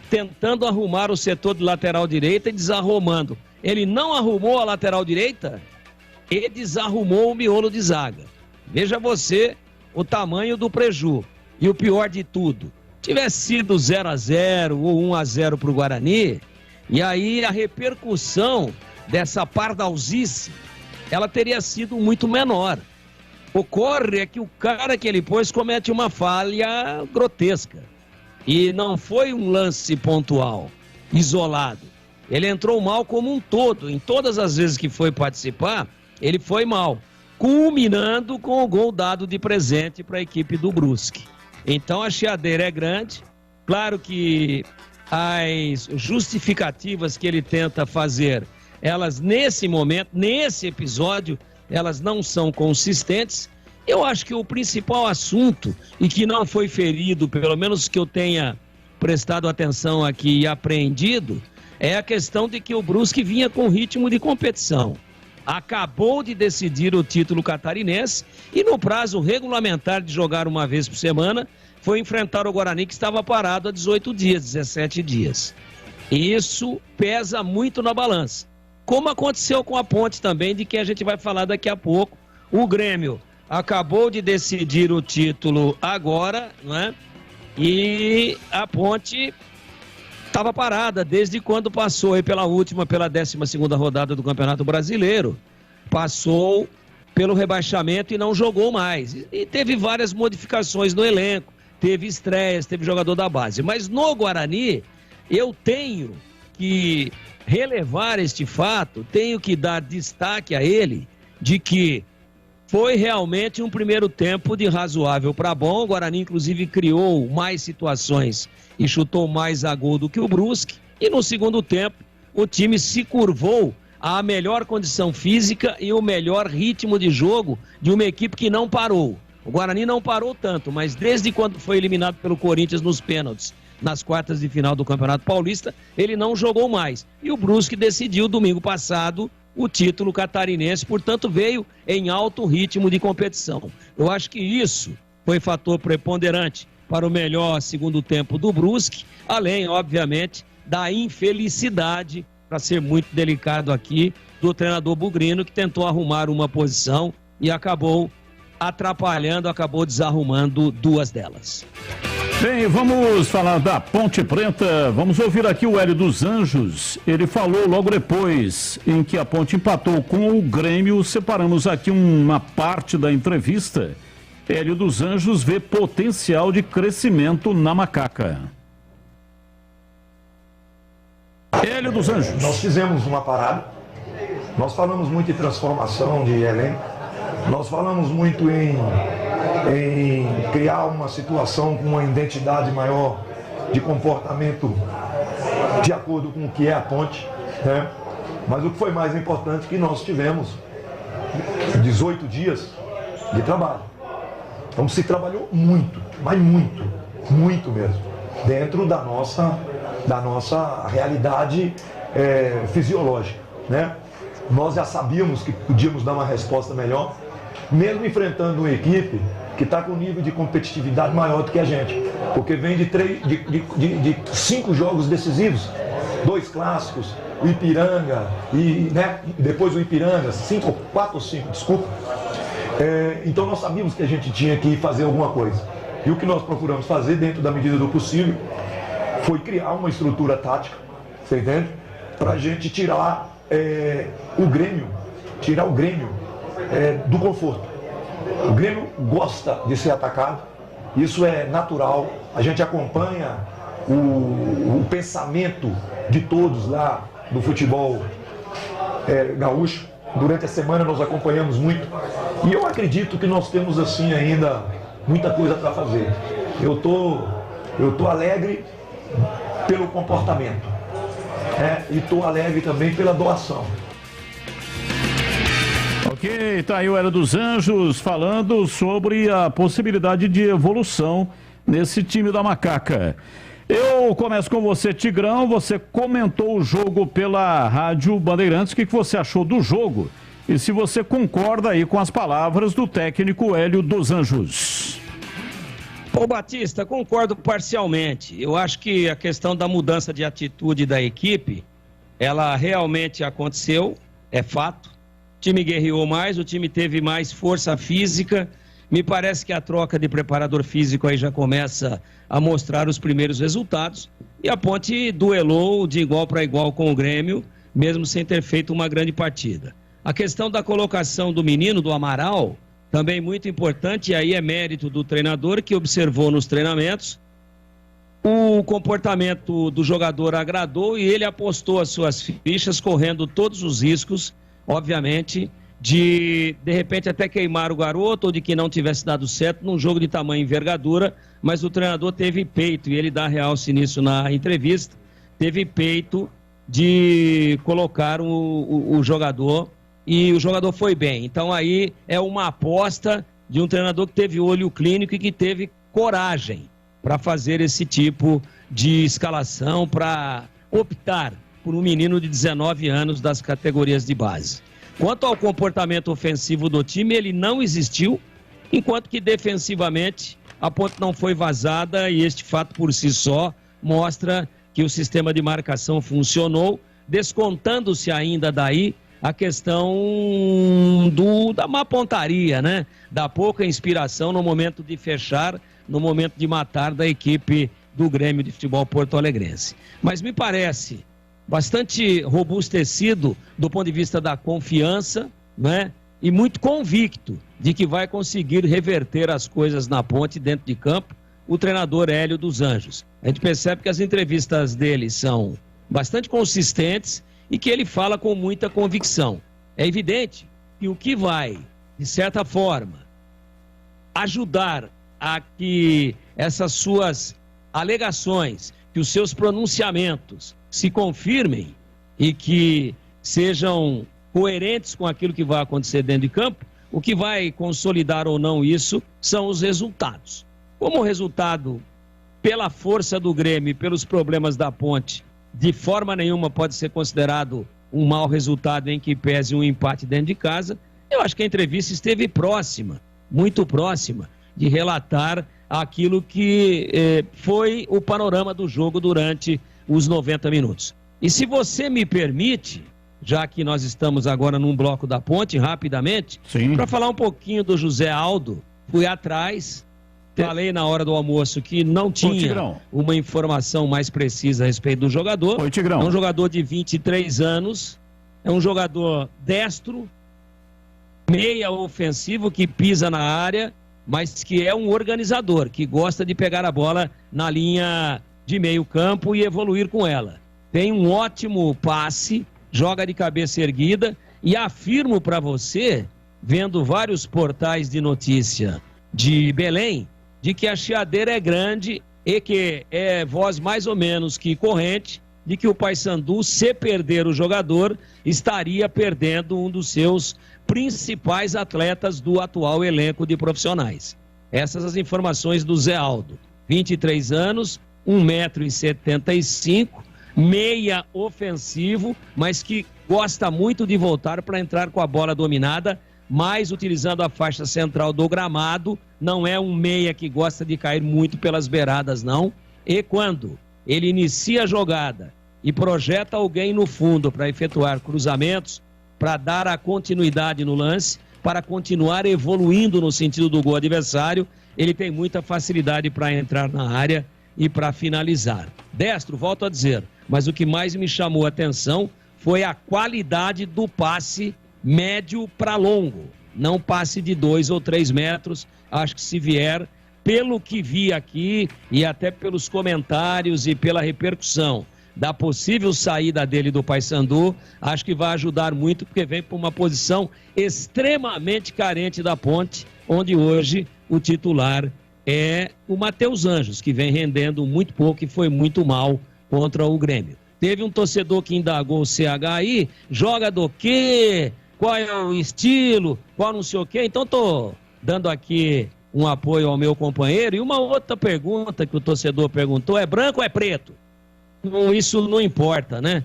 tentando arrumar o setor de lateral direita e desarrumando. Ele não arrumou a lateral direita e desarrumou o miolo de zaga. Veja você o tamanho do preju. E o pior de tudo, tivesse sido 0-0 ou 1-0 para o Guarani, e aí a repercussão dessa pardalzice, ela teria sido muito menor. Ocorre é que o cara que ele pôs comete uma falha grotesca. E não foi um lance pontual, isolado. Ele entrou mal como um todo. Em todas as vezes que foi participar, ele foi mal, culminando com o gol dado de presente para a equipe do Brusque. Então a chiadeira é grande. Claro que as justificativas que ele tenta fazer, elas nesse momento, nesse episódio, elas não são consistentes. Eu acho que o principal assunto, e que não foi ferido, pelo menos que eu tenha prestado atenção aqui e apreendido, é a questão de que o Brusque vinha com ritmo de competição. Acabou de decidir o título catarinense e no prazo regulamentar de jogar uma vez por semana, foi enfrentar o Guarani, que estava parado há 18 dias, 17 dias. E isso pesa muito na balança. Como aconteceu com a Ponte também, de que a gente vai falar daqui a pouco. O Grêmio acabou de decidir o título agora, né? E a Ponte estava parada desde quando passou aí pela 12ª rodada do Campeonato Brasileiro. Passou pelo rebaixamento e não jogou mais. E teve várias modificações no elenco, teve estreias, teve jogador da base. Mas no Guarani, eu tenho que relevar este fato, tenho que dar destaque a ele, de que foi realmente um primeiro tempo de razoável para bom. O Guarani, inclusive, criou mais situações e chutou mais a gol do que o Brusque. E no segundo tempo, o time se curvou à melhor condição física e o melhor ritmo de jogo de uma equipe que não parou. O Guarani não parou tanto, mas desde quando foi eliminado pelo Corinthians nos pênaltis, nas quartas de final do Campeonato Paulista, ele não jogou mais. E o Brusque decidiu domingo passado o título catarinense, portanto veio em alto ritmo de competição. Eu acho que isso foi fator preponderante para o melhor segundo tempo do Brusque, além, obviamente, da infelicidade, para ser muito delicado aqui, do treinador Bugrino, que tentou arrumar uma posição e acabou atrapalhando, acabou desarrumando duas delas.
Bem, vamos falar da Ponte Preta. Vamos ouvir aqui o Hélio dos Anjos. Ele falou logo depois em que a Ponte empatou com o Grêmio. Separamos aqui uma parte da entrevista. Hélio dos Anjos vê potencial de crescimento na Macaca. Hélio dos Anjos.
Nós fizemos uma parada. Nós falamos muito em transformação de elenco. Nós falamos muito em criar uma situação com uma identidade maior de comportamento de acordo com o que é a Ponte, né? Mas o que foi mais importante é que nós tivemos 18 dias de trabalho. Então se trabalhou muito, mas muito mesmo, dentro da nossa realidade fisiológica, né? Nós já sabíamos que podíamos dar uma resposta melhor, mesmo enfrentando uma equipe que está com um nível de competitividade maior do que a gente, porque vem de 5 jogos decisivos, 2 clássicos, o Ipiranga, e né, depois o Ipiranga, 4 ou 5, desculpa. Então nós sabíamos que a gente tinha que fazer alguma coisa. E o que nós procuramos fazer, dentro da medida do possível, foi criar uma estrutura tática, você entende? Para a gente tirar o Grêmio do conforto. O Grêmio gosta de ser atacado, isso é natural. A gente acompanha o pensamento de todos lá do futebol gaúcho. Durante a semana nós acompanhamos muito. E eu acredito que nós temos assim ainda muita coisa para fazer. Eu tô alegre pelo comportamento. E estou alegre também pela doação.
Ok, tá aí o Hélio dos Anjos falando sobre a possibilidade de evolução nesse time da Macaca. Eu começo com você, Tigrão. Você comentou o jogo pela Rádio Bandeirantes. O que você achou do jogo? E se você concorda aí com as palavras do técnico Hélio dos Anjos.
Ô Batista, concordo parcialmente. Eu acho que a questão da mudança de atitude da equipe, ela realmente aconteceu, é fato. O time guerreou mais, o time teve mais força física. Me parece que a troca de preparador físico aí já começa a mostrar os primeiros resultados. E a Ponte duelou de igual para igual com o Grêmio, mesmo sem ter feito uma grande partida. A questão da colocação do menino, do Amaral, também muito importante, e aí é mérito do treinador que observou nos treinamentos. O comportamento do jogador agradou e ele apostou as suas fichas, correndo todos os riscos, obviamente, de repente até queimar o garoto ou de que não tivesse dado certo num jogo de tamanho e envergadura, mas o treinador teve peito, e ele dá realce nisso na entrevista, teve peito de colocar o jogador, e o jogador foi bem. Então aí é uma aposta de um treinador que teve olho clínico e que teve coragem para fazer esse tipo de escalação, para optar por um menino de 19 anos das categorias de base. Quanto ao comportamento ofensivo do time, ele não existiu, enquanto que defensivamente a Ponte não foi vazada, e este fato por si só mostra que o sistema de marcação funcionou, descontando-se ainda daí a questão da má pontaria, né? Da pouca inspiração no momento de fechar, no momento de matar da equipe do Grêmio de Futebol Porto-Alegrense. Mas me parece bastante robustecido do ponto de vista da confiança, né? E muito convicto de que vai conseguir reverter as coisas na Ponte, dentro de campo, o treinador Hélio dos Anjos. A gente percebe que as entrevistas dele são bastante consistentes e que ele fala com muita convicção. É evidente que o que vai, de certa forma, ajudar a que essas suas alegações, que os seus pronunciamentos se confirmem e que sejam coerentes com aquilo que vai acontecer dentro de campo, o que vai consolidar ou não isso são os resultados. Como o resultado, pela força do Grêmio e pelos problemas da Ponte, de forma nenhuma pode ser considerado um mau resultado em que pese um empate dentro de casa, eu acho que a entrevista esteve próxima, muito próxima, de relatar aquilo que foi o panorama do jogo durante os 90 minutos. E se você me permite, já que nós estamos agora num bloco da Ponte, rapidamente, para falar um pouquinho do José Aldo, fui atrás, falei na hora do almoço que não tinha uma informação mais precisa a respeito do jogador. É um jogador de 23 anos, é um jogador destro, meia ofensivo, que pisa na área, mas que é um organizador, que gosta de pegar a bola na linha de meio campo e evoluir com ela. Tem um ótimo passe, joga de cabeça erguida, e afirmo para você, vendo vários portais de notícia de Belém, de que a chiadeira é grande e que é voz mais ou menos que corrente de que o Paysandu, se perder o jogador, estaria perdendo um dos seus principais atletas do atual elenco de profissionais. Essas as informações do Zé Aldo. 23 anos, 1,75 m, meia ofensivo, mas que gosta muito de voltar para entrar com a bola dominada, mais utilizando a faixa central do gramado. Não é um meia que gosta de cair muito pelas beiradas, não. E quando ele inicia a jogada e projeta alguém no fundo para efetuar cruzamentos, para dar a continuidade no lance, para continuar evoluindo no sentido do gol adversário, ele tem muita facilidade para entrar na área e para finalizar. Destro, volto a dizer, mas o que mais me chamou a atenção foi a qualidade do passe médio para longo, não passe de 2 ou 3 metros. Acho que se vier, pelo que vi aqui e até pelos comentários e pela repercussão da possível saída dele do Paysandu, acho que vai ajudar muito, porque vem para uma posição extremamente carente da Ponte, onde hoje o titular é o Matheus Anjos, que vem rendendo muito pouco e foi muito mal contra o Grêmio. Teve um torcedor que indagou o CH aí, joga do quê? Qual é o estilo? Qual não sei o quê? Então tô dando aqui um apoio ao meu companheiro. E uma outra pergunta que o torcedor perguntou, é branco ou é preto? Isso não importa, né?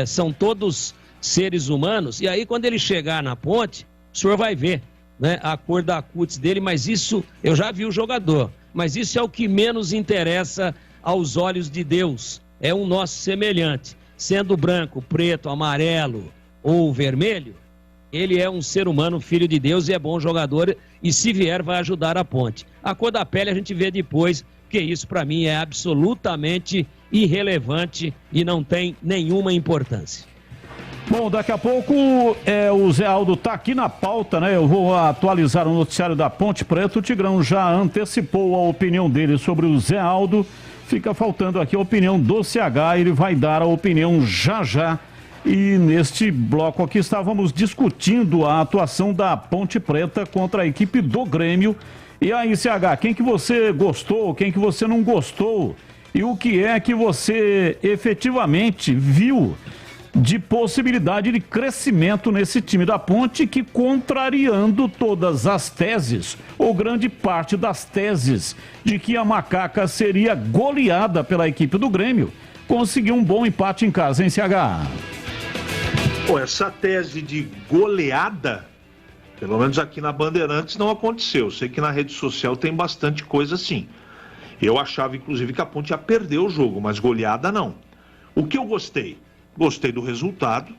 São todos seres humanos. E aí, quando ele chegar na Ponte, o senhor vai ver, né, a cor da cutis dele. Mas isso, eu já vi o jogador, mas isso é o que menos interessa aos olhos de Deus. É um nosso semelhante. Sendo branco, preto, amarelo ou vermelho, ele é um ser humano, filho de Deus, e é bom jogador. E se vier, vai ajudar a Ponte. A cor da pele a gente vê depois, porque isso para mim é absolutamente irrelevante e não tem nenhuma importância.
Bom, daqui a pouco o Zé Aldo está aqui na pauta, né? Eu vou atualizar o noticiário da Ponte Preta. O Tigrão já antecipou a opinião dele sobre o Zé Aldo. Fica faltando aqui a opinião do CH, ele vai dar a opinião já já. E neste bloco aqui estávamos discutindo a atuação da Ponte Preta contra a equipe do Grêmio. E aí, CH, quem que você gostou, quem que você não gostou? E o que é que você efetivamente viu de possibilidade de crescimento nesse time da Ponte, que, contrariando todas as teses, ou grande parte das teses, de que a Macaca seria goleada pela equipe do Grêmio, conseguiu um bom empate em casa, hein, CH?
Pô, essa tese de goleada, pelo menos aqui na Bandeirantes, não aconteceu. Sei que na rede social tem bastante coisa assim. Eu achava, inclusive, que a Ponte ia perder o jogo, mas goleada não. O que eu gostei? Gostei do resultado,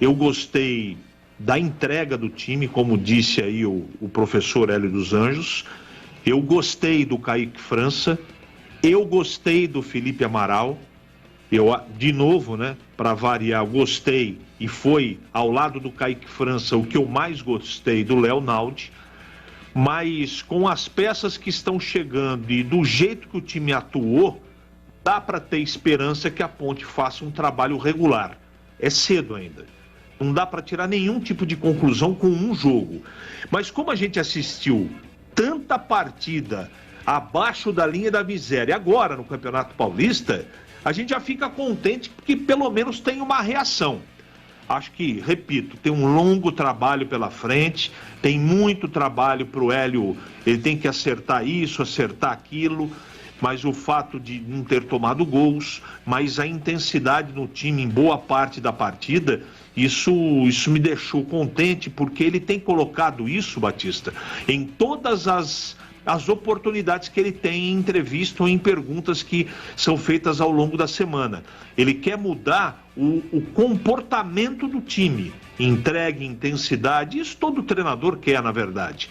eu gostei da entrega do time, como disse aí o professor Hélio dos Anjos, eu gostei do Kaique França, eu gostei do Felipe Amaral, eu, de novo, né, para variar, gostei, e foi ao lado do Kaique França o que eu mais gostei do Léo Naldi, mas com as peças que estão chegando e do jeito que o time atuou, dá para ter esperança que a Ponte faça um trabalho regular. É cedo ainda. Não dá para tirar nenhum tipo de conclusão com um jogo. Mas como a gente assistiu tanta partida abaixo da linha da miséria agora no Campeonato Paulista, a gente já fica contente porque pelo menos tem uma reação. Acho que, repito, tem um longo trabalho pela frente, tem muito trabalho para o Hélio, ele tem que acertar isso, acertar aquilo, mas o fato de não ter tomado gols, mas a intensidade no time em boa parte da partida, isso me deixou contente, porque ele tem colocado isso, Batista, em todas as oportunidades que ele tem em entrevista ou em perguntas que são feitas ao longo da semana. Ele quer mudar o comportamento do time, entrega, intensidade, isso todo treinador quer, na verdade,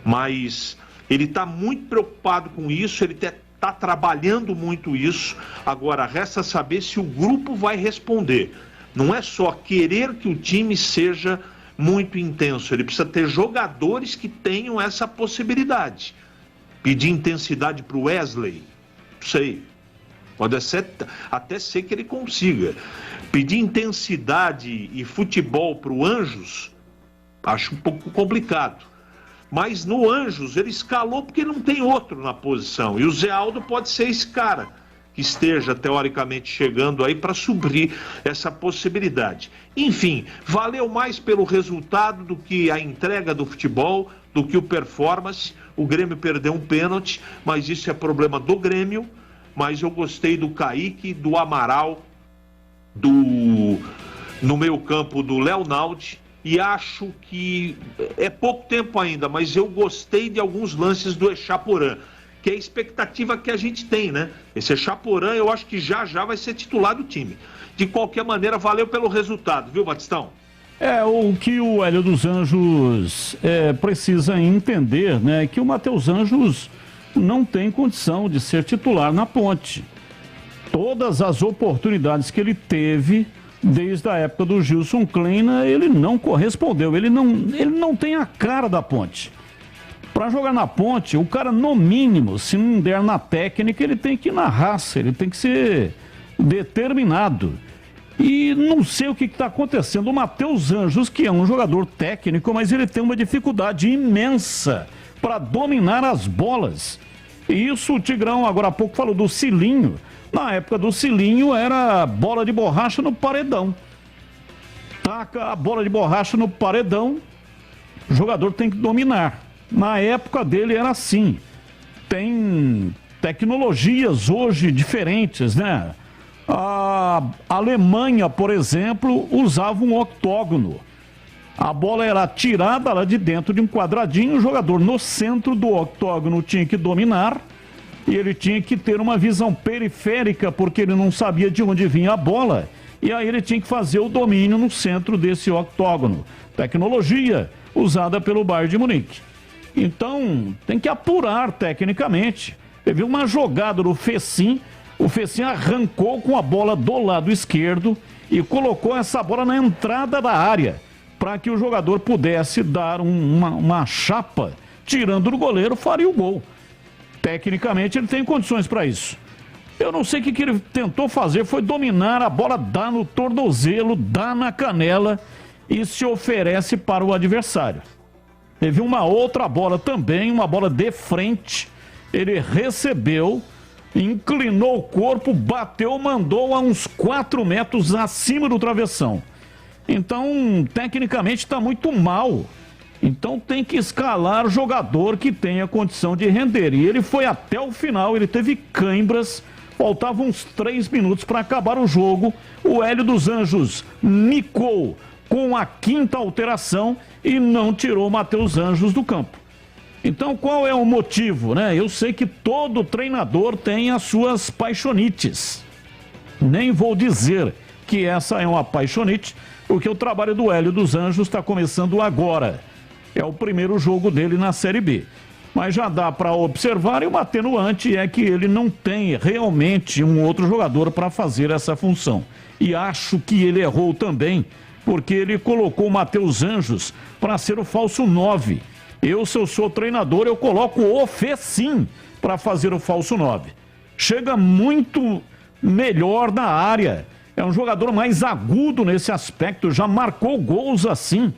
mas ele está muito preocupado com isso, ele está trabalhando muito isso. Agora, resta saber se o grupo vai responder. Não é só querer que o time seja muito intenso, ele precisa ter jogadores que tenham essa possibilidade. Pedir intensidade para o Wesley, não sei, pode até ser que ele consiga. Pedir intensidade e futebol para o Anjos, acho um pouco complicado. Mas no Anjos ele escalou porque não tem outro na posição. E o Zé Aldo pode ser esse cara que esteja teoricamente chegando aí para suprir essa possibilidade. Enfim, valeu mais pelo resultado do que a entrega do futebol, do que o performance. O Grêmio perdeu um pênalti, mas isso é problema do Grêmio. Mas eu gostei do Kaique, do Amaral, no meio campo do Léo Naldi. E acho que é pouco tempo ainda, mas eu gostei de alguns lances do Echaporã. que é a expectativa que a gente tem, né? Esse Chaporã, eu acho que já vai ser titular do time. De qualquer maneira, valeu pelo resultado, viu, Batistão?
O que o Hélio dos Anjos precisa entender, né, é que o Matheus Anjos não tem condição de ser titular na Ponte. Todas as oportunidades que ele teve, desde a época do Gilson Kleina, ele não correspondeu, ele não tem a cara da Ponte. Para jogar na Ponte, o cara, no mínimo, se não der na técnica, ele tem que ir na raça, ele tem que ser determinado. E não sei o que está acontecendo. O Matheus Anjos, que é um jogador técnico, mas ele tem uma dificuldade imensa para dominar as bolas. E isso o Tigrão, agora há pouco, falou do Cilinho. Na época do Cilinho, era bola de borracha no paredão. Taca a bola de borracha no paredão, o jogador tem que dominar. Na época dele era assim. Tem tecnologias hoje diferentes, né? A Alemanha, por exemplo, usava um octógono. A bola era tirada lá de dentro de um quadradinho, o jogador no centro do octógono tinha que dominar e ele tinha que ter uma visão periférica porque ele não sabia de onde vinha a bola e aí ele tinha que fazer o domínio no centro desse octógono. Tecnologia usada pelo Bayern de Munique. Então, tem que apurar tecnicamente. Teve uma jogada do Fecim, o Fecim arrancou com a bola do lado esquerdo e colocou essa bola na entrada da área para que o jogador pudesse dar uma chapa, tirando do goleiro, faria o gol. Tecnicamente, ele tem condições para isso. Eu não sei o que ele tentou fazer, foi dominar a bola, dá no tornozelo, dá na canela e se oferece para o adversário. Teve uma outra bola também, uma bola de frente. Ele recebeu, inclinou o corpo, bateu, mandou a uns 4 metros acima do travessão. Então, tecnicamente, está muito mal. Então, tem que escalar jogador que tenha condição de render. E ele foi até o final, ele teve cãibras. Faltavam uns 3 minutos para acabar o jogo. O Hélio dos Anjos micou com a 5ª alteração e não tirou o Matheus Anjos do campo. Então, qual é o motivo, né? Eu sei que todo treinador tem as suas paixonites. Nem vou dizer que essa é uma paixonite, porque o trabalho do Hélio dos Anjos está começando agora. É o primeiro jogo dele na Série B. Mas já dá para observar, e uma atenuante é que ele não tem realmente um outro jogador para fazer essa função. E acho que ele errou também, porque ele colocou o Matheus Anjos para ser o falso 9. Se eu sou treinador, eu coloco o Fecim para fazer o falso 9. Chega muito melhor na área. É um jogador mais agudo nesse aspecto, já marcou gols assim.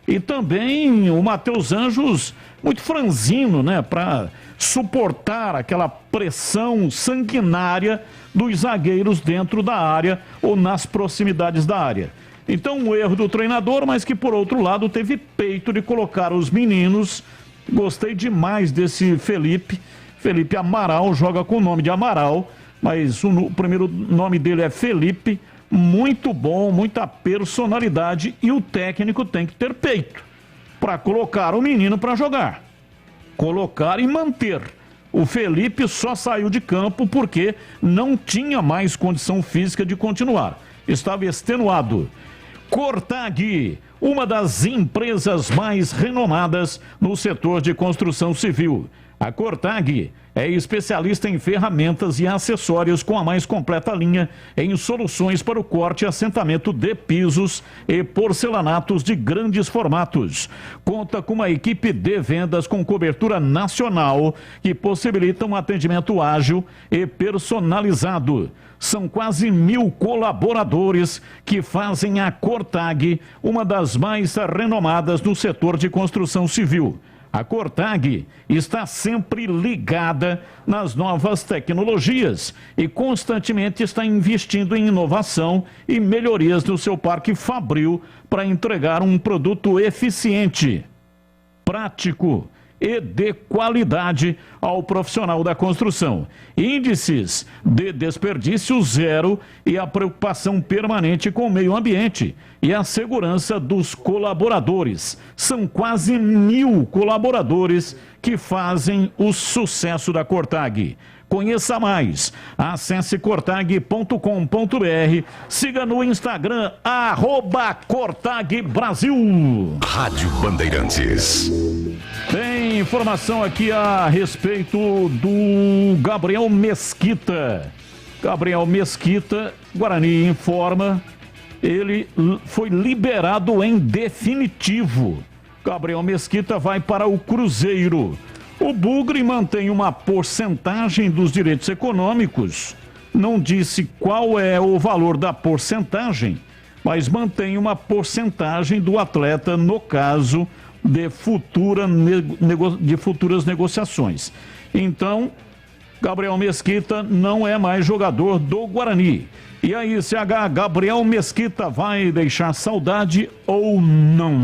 E também o Matheus Anjos, muito franzino, né? Para suportar aquela pressão sanguinária dos zagueiros dentro da área ou nas proximidades da área. Então, um erro do treinador, mas que, por outro lado, teve peito de colocar os meninos. Gostei demais desse Felipe. Felipe Amaral, joga com o nome de Amaral, mas o primeiro nome dele é Felipe. Muito bom, muita personalidade e o técnico tem que ter peito para colocar o menino para jogar. Colocar e manter. O Felipe só saiu de campo porque não tinha mais condição física de continuar. Estava extenuado. Cortag, uma das empresas mais renomadas no setor de construção civil. A Cortag é especialista em ferramentas e acessórios com a mais completa linha em soluções para o corte e assentamento de pisos e porcelanatos de grandes formatos. Conta com uma equipe de vendas com cobertura nacional que possibilita um atendimento ágil e personalizado. São quase 1.000 colaboradores que fazem a Cortag uma das mais renomadas no setor de construção civil. A Cortag está sempre ligada nas novas tecnologias e constantemente está investindo em inovação e melhorias no seu parque fabril para entregar um produto eficiente, prático e dê qualidade ao profissional da construção. Índices de desperdício zero e a preocupação permanente com o meio ambiente e a segurança dos colaboradores. São quase 1.000 colaboradores que fazem o sucesso da Cortag. Conheça mais. Acesse cortag.com.br. Siga no Instagram, @CortagBrasil.
Rádio Bandeirantes.
Tem informação aqui a respeito do Gabriel Mesquita. Gabriel Mesquita, Guarani informa, ele foi liberado em definitivo. Gabriel Mesquita vai para o Cruzeiro. O Bugre mantém uma porcentagem dos direitos econômicos. Não disse qual é o valor da porcentagem, mas mantém uma porcentagem do atleta no caso de futuras negociações. Então, Gabriel Mesquita não é mais jogador do Guarani. E aí, CH, Gabriel Mesquita vai deixar saudade ou não?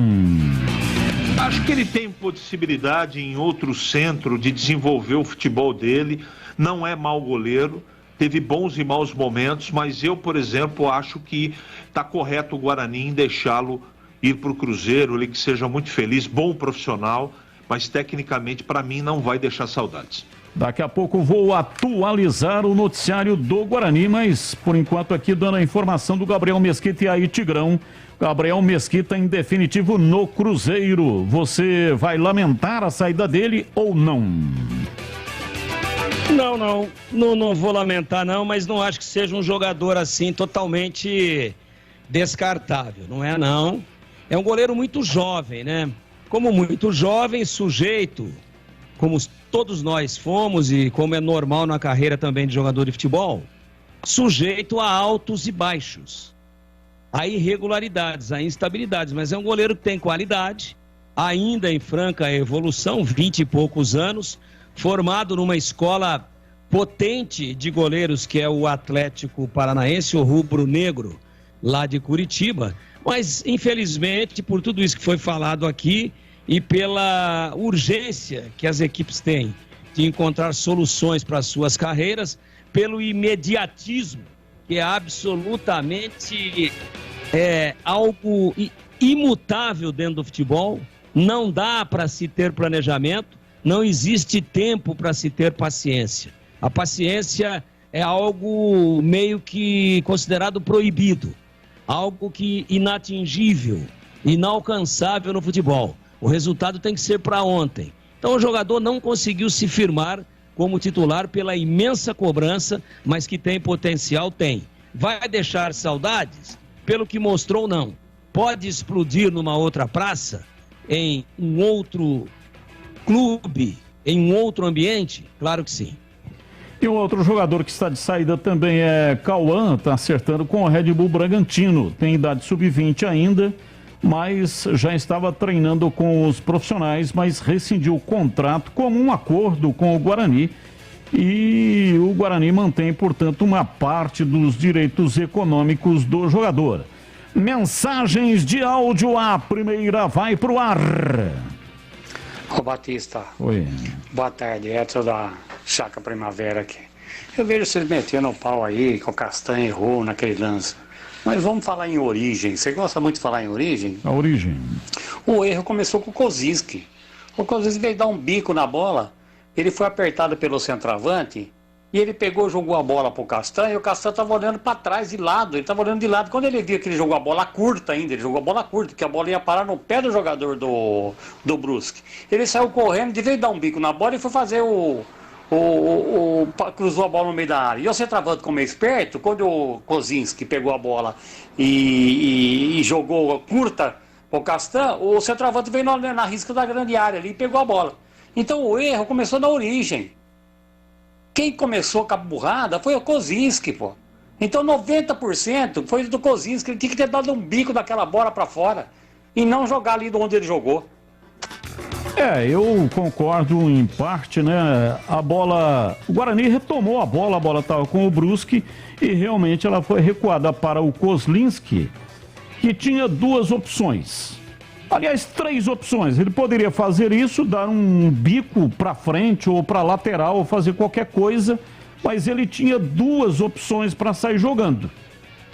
Acho que ele tem possibilidade em outro centro de desenvolver o futebol dele. Não é mau goleiro, teve bons e maus momentos, mas eu, por exemplo, acho que está correto o Guarani em deixá-lo ir para o Cruzeiro, ele que seja muito feliz, bom profissional, mas tecnicamente para mim não vai deixar saudades.
Daqui a pouco vou atualizar o noticiário do Guarani, mas por enquanto aqui dando a informação do Gabriel Mesquita. E aí, Tigrão, Gabriel Mesquita em definitivo no Cruzeiro. Você vai lamentar a saída dele ou não?
Não vou lamentar não, mas não acho que seja um jogador assim totalmente descartável, não é não. É um goleiro muito jovem, né? Como muito jovem, sujeito, como todos nós fomos e como é normal na carreira também de jogador de futebol, sujeito a altos e baixos, a irregularidades, a instabilidades, mas é um goleiro que tem qualidade, ainda em franca evolução, 20 e poucos anos, formado numa escola potente de goleiros que é o Atlético Paranaense, o Rubro Negro, lá de Curitiba, mas infelizmente por tudo isso que foi falado aqui e pela urgência que as equipes têm de encontrar soluções para suas carreiras, pelo imediatismo que é absolutamente algo imutável dentro do futebol, não dá para se ter planejamento, não existe tempo para se ter paciência. A paciência é algo meio que considerado proibido, algo que inatingível, inalcançável no futebol. O resultado tem que ser para ontem. Então o jogador não conseguiu se firmar como titular pela imensa cobrança, mas que tem potencial, tem. Vai deixar saudades? Pelo que mostrou, não. Pode explodir numa outra praça, em um outro clube, em um outro ambiente? Claro que sim.
E um outro jogador que está de saída também é Cauã, está acertando com o Red Bull Bragantino. Tem idade sub-20 ainda, mas já estava treinando com os profissionais, mas rescindiu o contrato como um acordo com o Guarani. E o Guarani mantém, portanto, uma parte dos direitos econômicos do jogador. Mensagens de áudio, a primeira vai pro ar.
Ô Batista.
Oi.
Boa tarde, Edson da Chácara Primavera aqui. Eu vejo vocês metendo o pau aí, que o Castanha errou naquele lance. Mas vamos falar em origem. Você gosta muito de falar em origem?
A origem.
O erro começou com o Kozinski. O Kozinski veio dar um bico na bola, ele foi apertado pelo centroavante, e ele pegou e jogou a bola pro Castanha, e o Castanha estava olhando para trás, de lado, ele estava olhando de lado. Quando ele viu que ele jogou a bola curta ainda, ele jogou a bola curta, que a bola ia parar no pé do jogador do Brusque. Ele saiu correndo, de vez de dar um bico na bola, e foi fazer cruzou a bola no meio da área. E o centroavante, como é esperto, quando o Kozinski pegou a bola e jogou curta pro Castanha, o centroavante veio na risca da grande área ali e pegou a bola. Então o erro começou na origem. Quem começou com a burrada foi o Kozinski, pô. Então 90% foi do Kozinski, ele tinha que ter dado um bico daquela bola para fora e não jogar ali de onde ele jogou.
Eu concordo em parte, né? A bola, o Guarani retomou a bola estava com o Brusque e realmente ela foi recuada para o Kozlinski, que tinha duas opções. Aliás, 3 opções. Ele poderia fazer isso, dar um bico para frente ou para lateral, ou fazer qualquer coisa, mas ele tinha 2 opções para sair jogando.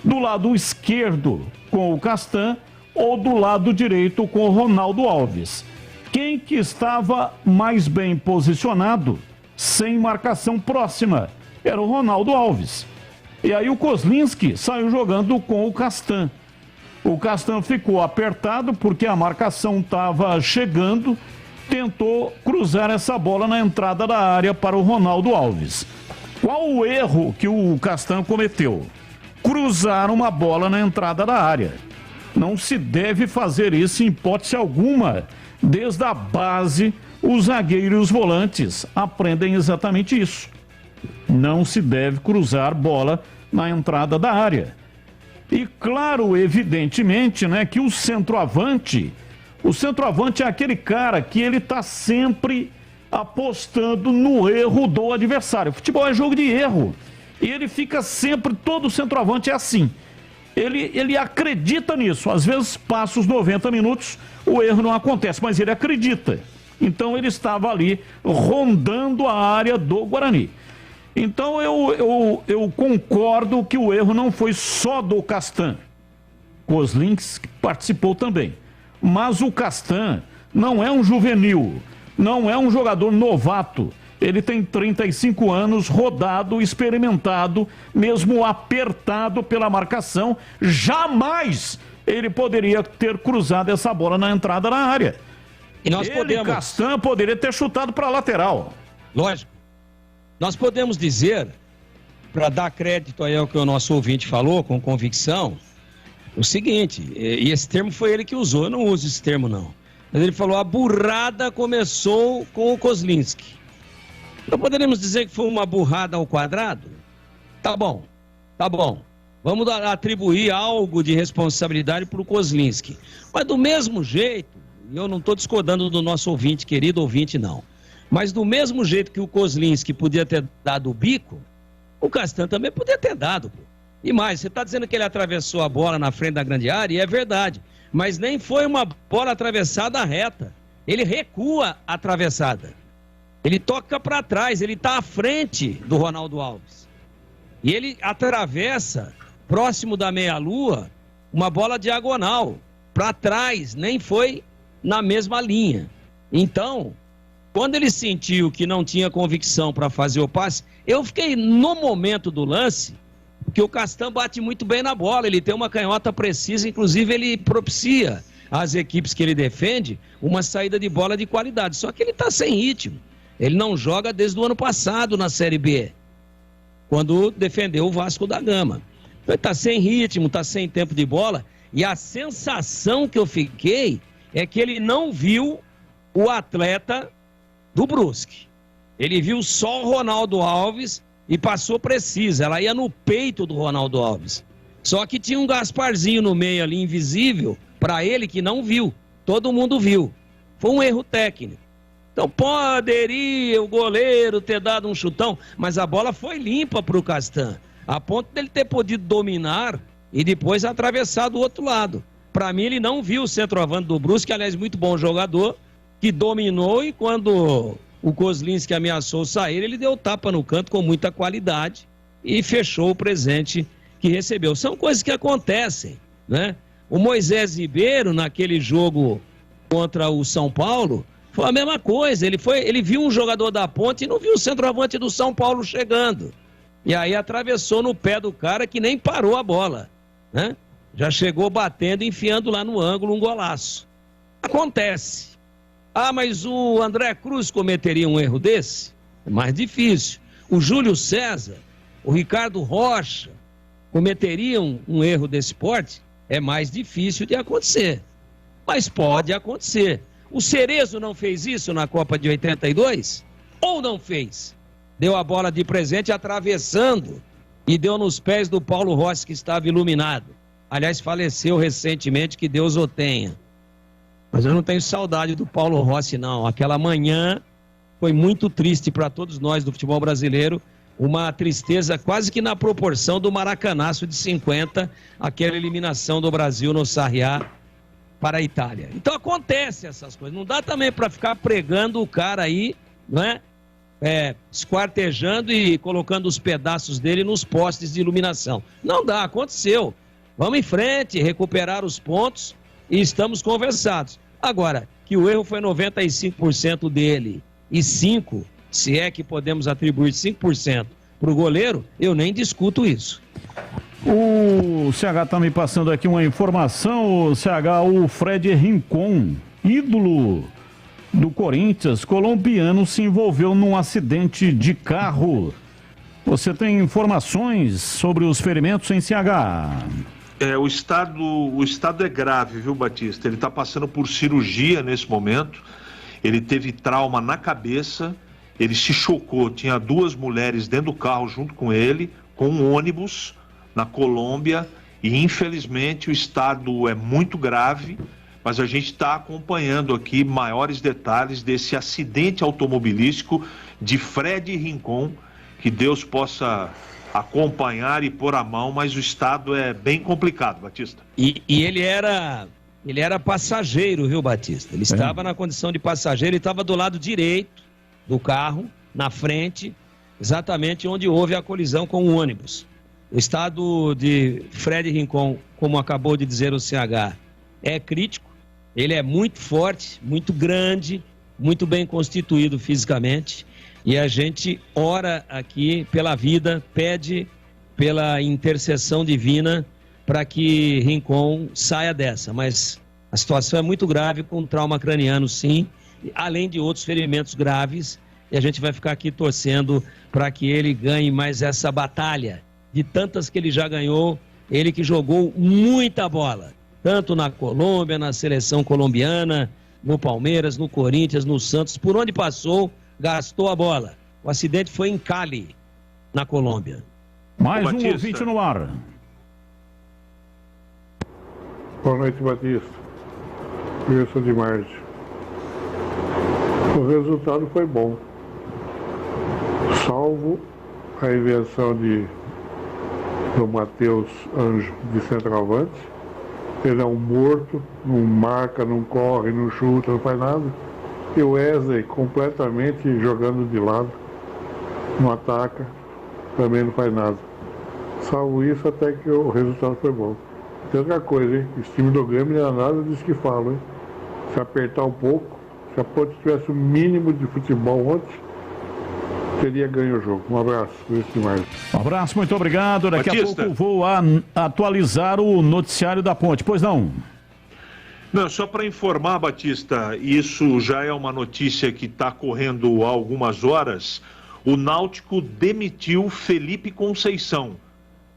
Do lado esquerdo com o Castan ou do lado direito com o Ronaldo Alves. Quem que estava mais bem posicionado, sem marcação próxima, era o Ronaldo Alves. E aí o Kozlinski saiu jogando com o Castan. O Castan ficou apertado porque a marcação estava chegando, tentou cruzar essa bola na entrada da área para o Ronaldo Alves. Qual o erro que o Castan cometeu? Cruzar uma bola na entrada da área. Não se deve fazer isso em hipótese alguma. Desde a base, os zagueiros e os volantes aprendem exatamente isso. Não se deve cruzar bola na entrada da área. E claro, evidentemente, né, que o centroavante é aquele cara que ele está sempre apostando no erro do adversário. Futebol é jogo de erro. E ele fica sempre, todo centroavante é assim. Ele acredita nisso. Às vezes passa os 90 minutos, o erro não acontece, mas ele acredita. Então ele estava ali rondando a área do Guarani. Então eu concordo que o erro não foi só do Castan. Kozlinski participou também. Mas o Castan não é um juvenil, não é um jogador novato. Ele tem 35 anos, rodado, experimentado, mesmo apertado pela marcação. Jamais ele poderia ter cruzado essa bola na entrada da área.
E nós podemos...
Castan, poderia ter chutado para a lateral.
Lógico. Nós podemos dizer, para dar crédito aí ao que o nosso ouvinte falou, com convicção, o seguinte, e esse termo foi ele que usou, eu não uso esse termo não, mas ele falou, a burrada começou com o Kozlinski. Então poderíamos dizer que foi uma burrada ao quadrado? Tá bom. Vamos atribuir algo de responsabilidade para o Kozlinski. Mas do mesmo jeito, e eu não estou discordando do nosso ouvinte, querido ouvinte, não. Mas do mesmo jeito que o Kozlinski podia ter dado o bico, o Castan também podia ter dado. E mais, você está dizendo que ele atravessou a bola na frente da grande área, e é verdade. Mas nem foi uma bola atravessada reta. Ele recua a atravessada. Ele toca para trás, ele está à frente do Ronaldo Alves. E ele atravessa, próximo da meia-lua, uma bola diagonal, para trás, nem foi na mesma linha. Então... quando ele sentiu que não tinha convicção para fazer o passe, eu fiquei no momento do lance, porque o Castan bate muito bem na bola, ele tem uma canhota precisa, inclusive ele propicia às equipes que ele defende uma saída de bola de qualidade, só que ele está sem ritmo, ele não joga desde o ano passado na Série B, quando defendeu o Vasco da Gama. Então ele está sem ritmo, está sem tempo de bola, e a sensação que eu fiquei é que ele não viu o atleta do Brusque. Ele viu só o Ronaldo Alves e passou precisa. Ela ia no peito do Ronaldo Alves. Só que tinha um Gasparzinho no meio ali, invisível, para ele que não viu. Todo mundo viu. Foi um erro técnico. Então poderia o goleiro ter dado um chutão, mas a bola foi limpa para o Castan, a ponto dele ter podido dominar e depois atravessar do outro lado. Para mim ele não viu o centroavante do Brusque, aliás, muito bom jogador, que dominou, e quando o Kozlinski ameaçou sair, ele deu tapa no canto com muita qualidade e fechou o presente que recebeu. São coisas que acontecem, né? O Moisés Ribeiro, naquele jogo contra o São Paulo, foi a mesma coisa. Ele viu um jogador da Ponte e não viu o centroavante do São Paulo chegando. E aí atravessou no pé do cara que nem parou a bola, né? Já chegou batendo, enfiando lá no ângulo um golaço. Acontece. Ah, mas o André Cruz cometeria um erro desse? É mais difícil. O Júlio César, o Ricardo Rocha cometeriam um erro desse porte? É mais difícil de acontecer. Mas pode acontecer. O Cerezo não fez isso na Copa de 82? Ou não fez? Deu a bola de presente atravessando e deu nos pés do Paulo Rossi, que estava iluminado. Aliás, faleceu recentemente, que Deus o tenha. Mas eu não tenho saudade do Paulo Rossi, não. Aquela manhã foi muito triste para todos nós do futebol brasileiro. Uma tristeza quase que na proporção do Maracanaço de 50, aquela eliminação do Brasil no Sarriá para a Itália. Então acontece essas coisas. Não dá também para ficar pregando o cara aí, não é? Esquartejando e colocando os pedaços dele nos postes de iluminação. Não dá, aconteceu. Vamos em frente, recuperar os pontos e estamos conversados. Agora, que o erro foi 95% dele e 5%, se é que podemos atribuir 5% para o goleiro, eu nem discuto isso.
O CH está me passando aqui uma informação, CH, o Fred Rincon, ídolo do Corinthians, colombiano, se envolveu num acidente de carro. Você tem informações sobre os ferimentos em CH?
O estado é grave, viu, Batista? Ele está passando por cirurgia nesse momento, ele teve trauma na cabeça, ele se chocou, tinha 2 mulheres dentro do carro junto com ele, com um ônibus na Colômbia, e infelizmente o estado é muito grave, mas a gente está acompanhando aqui maiores detalhes desse acidente automobilístico de Fred Rincon, que Deus possa acompanhar e pôr a mão, mas o estado é bem complicado, Batista.
E ele era passageiro, viu, Batista? Ele estava na condição de passageiro, ele estava do lado direito do carro, na frente, exatamente onde houve a colisão com o ônibus. O estado de Fred Rincon, como acabou de dizer o CH, é crítico. Ele é muito forte, muito grande, muito bem constituído fisicamente. E a gente ora aqui pela vida, pede pela intercessão divina para que Rincon saia dessa. Mas a situação é muito grave, com trauma craniano, sim, além de outros ferimentos graves. E a gente vai ficar aqui torcendo para que ele ganhe mais essa batalha, de tantas que ele já ganhou, ele que jogou muita bola, tanto na Colômbia, na seleção colombiana, no Palmeiras, no Corinthians, no Santos, por onde passou, gastou a bola. O acidente foi em Cali, na Colômbia.
Mais um ouvinte no ar.
Boa noite, Batista. Wilson de Marte. O resultado foi bom, salvo a invenção do Matheus Anjo de centroavante. Ele é um morto, não marca, não corre, não chuta, não faz nada. E o Wesley completamente jogando de lado, não ataca, também não faz nada. Salvo isso, até que o resultado foi bom. Tem outra coisa, hein? Esse time do Grêmio não é nada disso que falo, hein? Se apertar um pouco, se a Ponte tivesse o mínimo de futebol ontem, teria ganho o jogo. Um abraço, demais.
Um abraço, muito obrigado. Daqui Batista, a pouco vou atualizar o noticiário da Ponte. Pois não?
Não, só para informar, Batista, isso já é uma notícia que está correndo há algumas horas. O Náutico demitiu Felipe Conceição.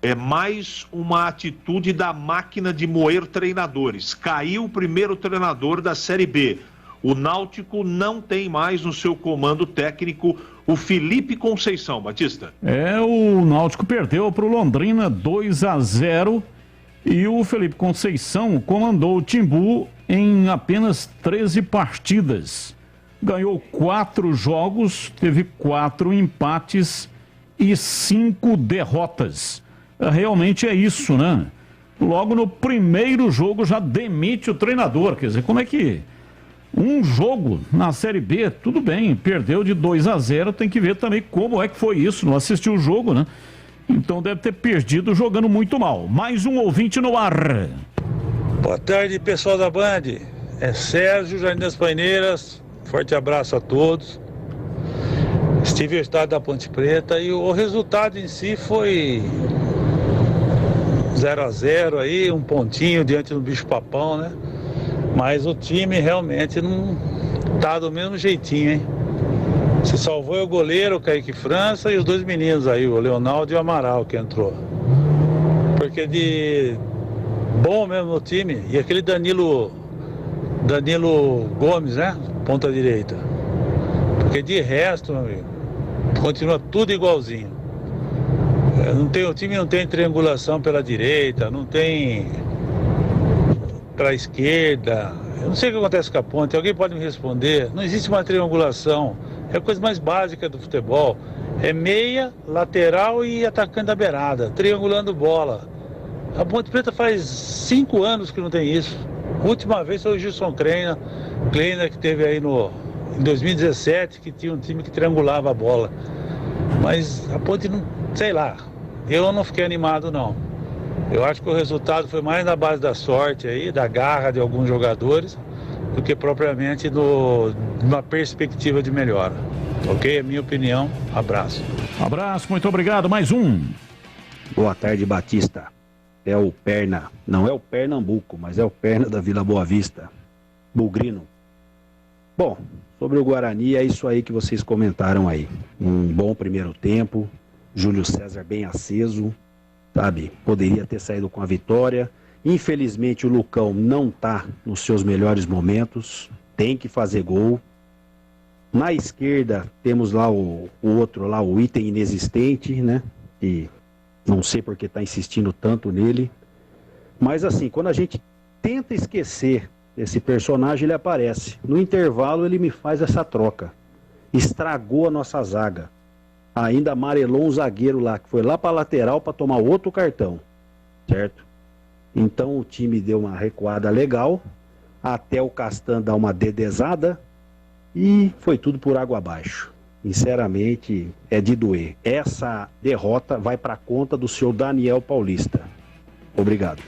É mais uma atitude da máquina de moer treinadores. Caiu o primeiro treinador da Série B. O Náutico não tem mais no seu comando técnico o Felipe Conceição, Batista.
O Náutico perdeu para o Londrina 2-0 e o Felipe Conceição comandou o Timbu em apenas 13 partidas. Ganhou 4 jogos, teve 4 empates e 5 derrotas. Realmente é isso, né? Logo no primeiro jogo já demite o treinador. Quer dizer, como é que um jogo na Série B, tudo bem, perdeu de 2-0, tem que ver também como é que foi isso, não assistiu o jogo, né? Então deve ter perdido jogando muito mal. Mais um ouvinte no ar.
Boa tarde, pessoal da Band. É Sérgio, Jardim das Paineiras. Forte abraço a todos. Estive no estado da Ponte Preta e o resultado em si foi 0-0 aí, um pontinho diante do Bicho Papão, né? Mas o time realmente não tá do mesmo jeitinho, hein? Se salvou é o goleiro, o Kaique França, e os 2 meninos aí, o Leonardo e o Amaral, que entrou. Porque de bom mesmo no time, e aquele Danilo Gomes, né? Ponta direita. Porque de resto, meu amigo, continua tudo igualzinho. O time não tem triangulação pela direita, não tem para a esquerda. Eu não sei o que acontece com a Ponte, alguém pode me responder? Não existe uma triangulação, é a coisa mais básica do futebol. É meia, lateral e atacante da beirada, triangulando bola. A Ponte Preta faz 5 anos que não tem isso. Última vez foi o Gilson Kleiner que teve aí em 2017, que tinha um time que triangulava a bola. Mas a Ponte, não, sei lá, eu não fiquei animado não. Eu acho que o resultado foi mais na base da sorte aí, da garra de alguns jogadores, do que propriamente numa perspectiva de melhora. Ok? É minha opinião. Abraço.
Abraço, muito obrigado. Mais um.
Boa tarde, Batista. É o Perna, não é o Pernambuco, mas é o Perna da Vila Boa Vista. Bugrino. Bom, sobre o Guarani, é isso aí que vocês comentaram aí. Um bom primeiro tempo, Júlio César bem aceso, sabe? Poderia ter saído com a vitória. Infelizmente o Lucão não tá nos seus melhores momentos, tem que fazer gol. Na esquerda temos lá o outro lá, o item inexistente, né? E não sei porque tá insistindo tanto nele. Mas assim, quando a gente tenta esquecer esse personagem, ele aparece. No intervalo ele me faz essa troca. Estragou a nossa zaga. Ainda amarelou um zagueiro lá, que foi lá para lateral para tomar outro cartão. Certo? Então o time deu uma recuada legal, até o Castan dar uma dedezada e foi tudo por água abaixo. Sinceramente, é de doer. Essa derrota vai para conta do senhor Daniel Paulista. Obrigado.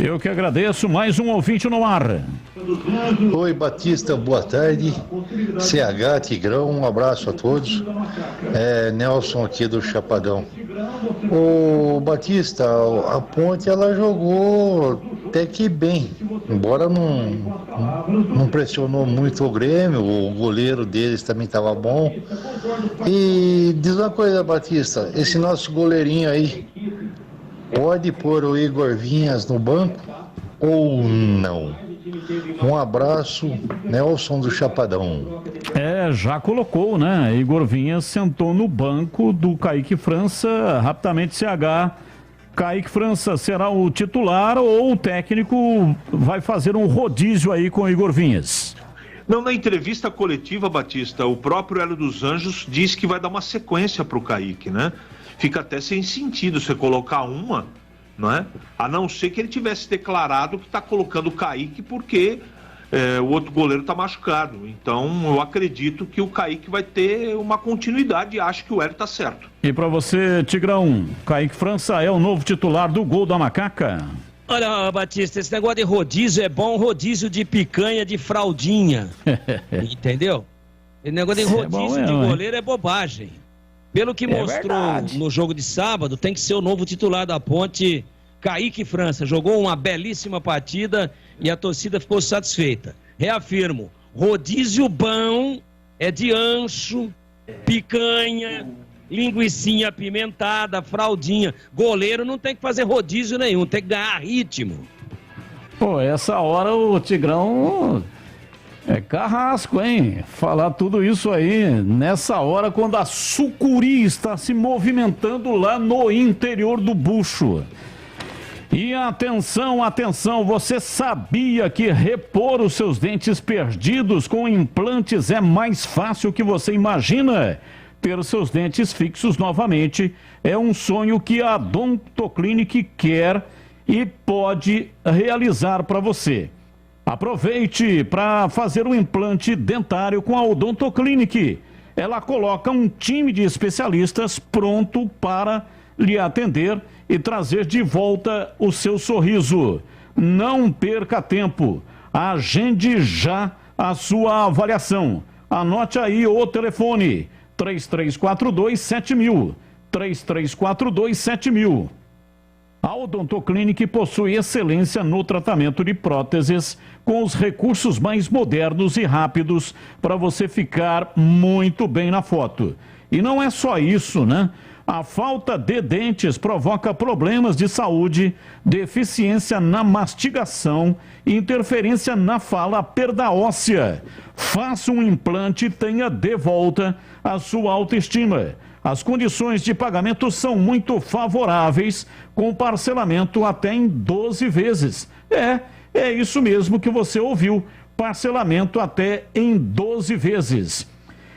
Eu que agradeço. Mais um ouvinte no ar.
Oi, Batista, boa tarde. CH, Tigrão, um abraço a todos. Nelson aqui do Chapadão. O Batista, a Ponte, ela jogou até que bem, embora não pressionou muito o Grêmio, o goleiro deles também estava bom. E diz uma coisa, Batista, esse nosso goleirinho aí, pode pôr o Igor Vinhas no banco ou não? Um abraço, Nelson do Chapadão.
Já colocou, né? Igor Vinhas sentou no banco do Kaique França, rapidamente CH. Kaique França será o titular ou o técnico vai fazer um rodízio aí com o Igor Vinhas?
Não, na entrevista coletiva, Batista, o próprio Hélio dos Anjos disse que vai dar uma sequência para o Kaique, né? Fica até sem sentido você colocar uma, não é? A não ser que ele tivesse declarado que está colocando o Kaique porque o outro goleiro está machucado. Então, eu acredito que o Kaique vai ter uma continuidade e acho que o Hélio está certo.
E para você, Tigrão, Kaique França é o novo titular do Gol da Macaca?
Olha, Batista, esse negócio de rodízio é bom, rodízio de picanha de fraldinha. Entendeu? Esse negócio de rodízio de goleiro é bobagem. Pelo que mostrou no jogo de sábado, tem que ser o novo titular da Ponte, Kaique França. Jogou uma belíssima partida e a torcida ficou satisfeita. Reafirmo, rodízio bom é de ancho, picanha, linguicinha apimentada, fraldinha. Goleiro não tem que fazer rodízio nenhum, tem que ganhar ritmo.
Pô, essa hora o Tigrão... É carrasco, hein? Falar tudo isso aí nessa hora quando a sucuri está se movimentando lá no interior do bucho. E atenção, atenção, você sabia que repor os seus dentes perdidos com implantes é mais fácil que você imagina? Ter seus dentes fixos novamente é um sonho que a Odontoclinic quer e pode realizar para você. Aproveite para fazer um implante dentário com a Odontoclinic. Ela coloca um time de especialistas pronto para lhe atender e trazer de volta o seu sorriso. Não perca tempo. Agende já a sua avaliação. Anote aí o telefone: 3342-7000. 3342-7000. A Odontoclinic possui excelência no tratamento de próteses com os recursos mais modernos e rápidos para você ficar muito bem na foto. E não é só isso, né? A falta de dentes provoca problemas de saúde, deficiência na mastigação, interferência na fala, perda óssea. Faça um implante e tenha de volta a sua autoestima. As condições de pagamento são muito favoráveis, com parcelamento até em 12 vezes. É isso mesmo que você ouviu, parcelamento até em 12 vezes.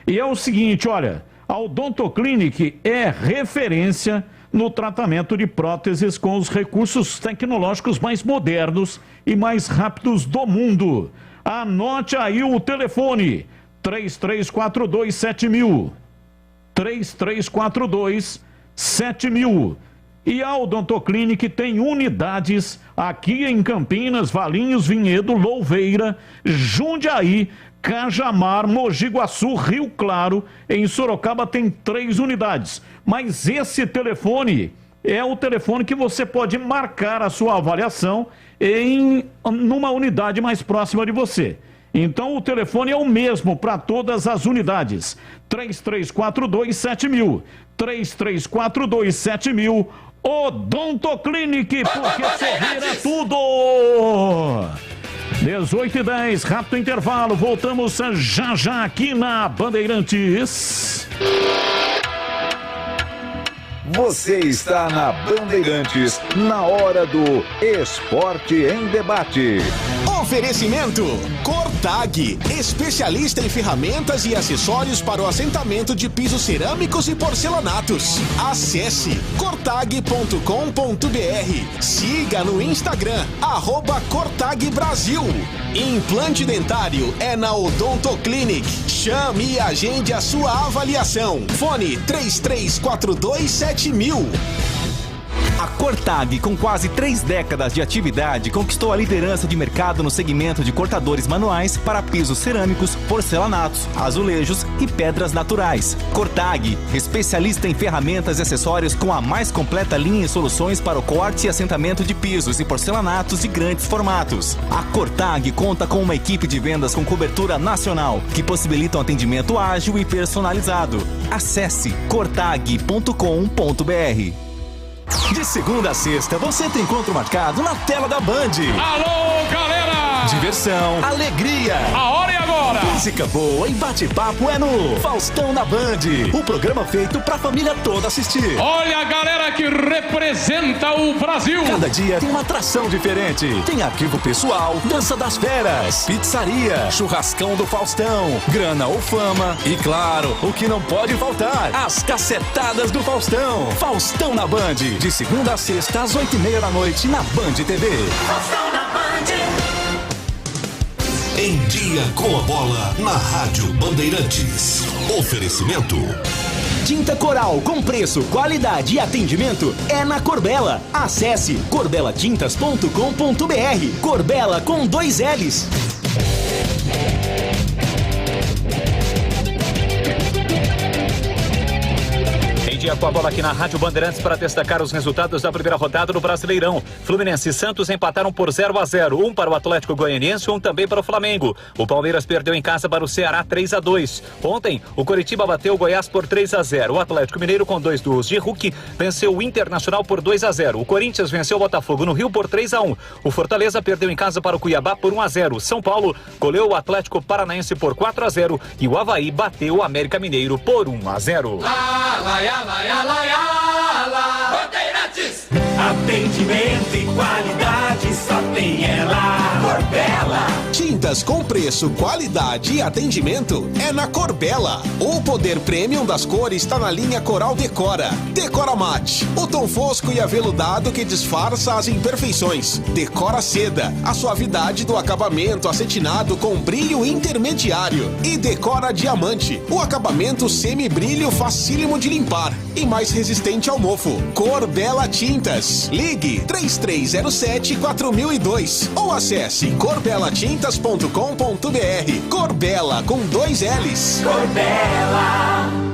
E é o seguinte, olha, a Odontoclinic é referência no tratamento de próteses com os recursos tecnológicos mais modernos e mais rápidos do mundo. Anote aí o telefone, 3342-7000. 3342-7000. E a Odontoclinic tem unidades aqui em Campinas, Valinhos, Vinhedo, Louveira, Jundiaí, Cajamar, Mogi Guaçu, Rio Claro. Em Sorocaba tem 3 unidades. Mas esse telefone é o telefone que você pode marcar a sua avaliação numa unidade mais próxima de você. Então o telefone é o mesmo para todas as unidades. 3342-7000. 3342-7000. Odontoclinic, porque sorrir é tudo! 18h10, rápido intervalo, voltamos já aqui na Bandeirantes.
Você está na Bandeirantes, na hora do Esporte em Debate.
Oferecimento Cortag, especialista em ferramentas e acessórios para o assentamento de pisos cerâmicos e porcelanatos. Acesse cortag.com.br. Siga no Instagram, @Cortag Brasil. Implante dentário é na Odontoclinic. Chame e agende a sua avaliação. Fone 3342-7000.
A Cortag, com quase 3 décadas de atividade, conquistou a liderança de mercado no segmento de cortadores manuais para pisos cerâmicos, porcelanatos, azulejos e pedras naturais. Cortag, especialista em ferramentas e acessórios com a mais completa linha e soluções para o corte e assentamento de pisos e porcelanatos de grandes formatos. A Cortag conta com uma equipe de vendas com cobertura nacional, que possibilita um atendimento ágil e personalizado. Acesse cortag.com.br. De segunda a sexta, você tem encontro marcado na tela da Band.
Alô, galera!
Diversão, alegria.
A hora é agora!
Música boa e bate-papo é no Faustão na Band. O programa feito pra família toda assistir.
Olha a galera que representa o Brasil.
Cada dia tem uma atração diferente. Tem arquivo pessoal, dança das feras, pizzaria, churrascão do Faustão, grana ou fama. E claro, o que não pode faltar, as cacetadas do Faustão. Faustão na Band. De segunda a sexta, às 8h30 da noite, na Band TV.
Faustão na Band.
Em dia com a bola, na Rádio Bandeirantes. Oferecimento.
Tinta Coral com preço, qualidade e atendimento é na Corbella. Acesse corbelatintas.com.br. Corbella com 2 L's.
Dia com a bola aqui na Rádio Bandeirantes para destacar os resultados da primeira rodada do Brasileirão. Fluminense e Santos empataram por 0-0, um para o Atlético Goianiense, um também para o Flamengo. O Palmeiras perdeu em casa para o Ceará 3-2. Ontem, o Coritiba bateu o Goiás por 3-0. O Atlético Mineiro, com 2 gols de Hulk, venceu o Internacional por 2-0. O Corinthians venceu o Botafogo no Rio por 3-1. O Fortaleza perdeu em casa para o Cuiabá por 1-0. São Paulo goleou o Atlético Paranaense por 4-0 e o Avaí bateu o América Mineiro por 1-0.
Bandeirantes. Atendimento e qualidade só tem ela. Corbella. Tintas com preço, qualidade e atendimento é na Corbella. O poder premium das cores está na linha Coral Decora. Decora Mate, o tom fosco e aveludado que disfarça as imperfeições. Decora Seda, a suavidade do acabamento acetinado com brilho intermediário. E Decora Diamante, o acabamento semi-brilho facílimo de limpar e mais resistente ao mofo. Corbella Tintas. Ligue 3307-4002 ou acesse corbelatintas.com.br. Corbella com 2 L's. Corbella.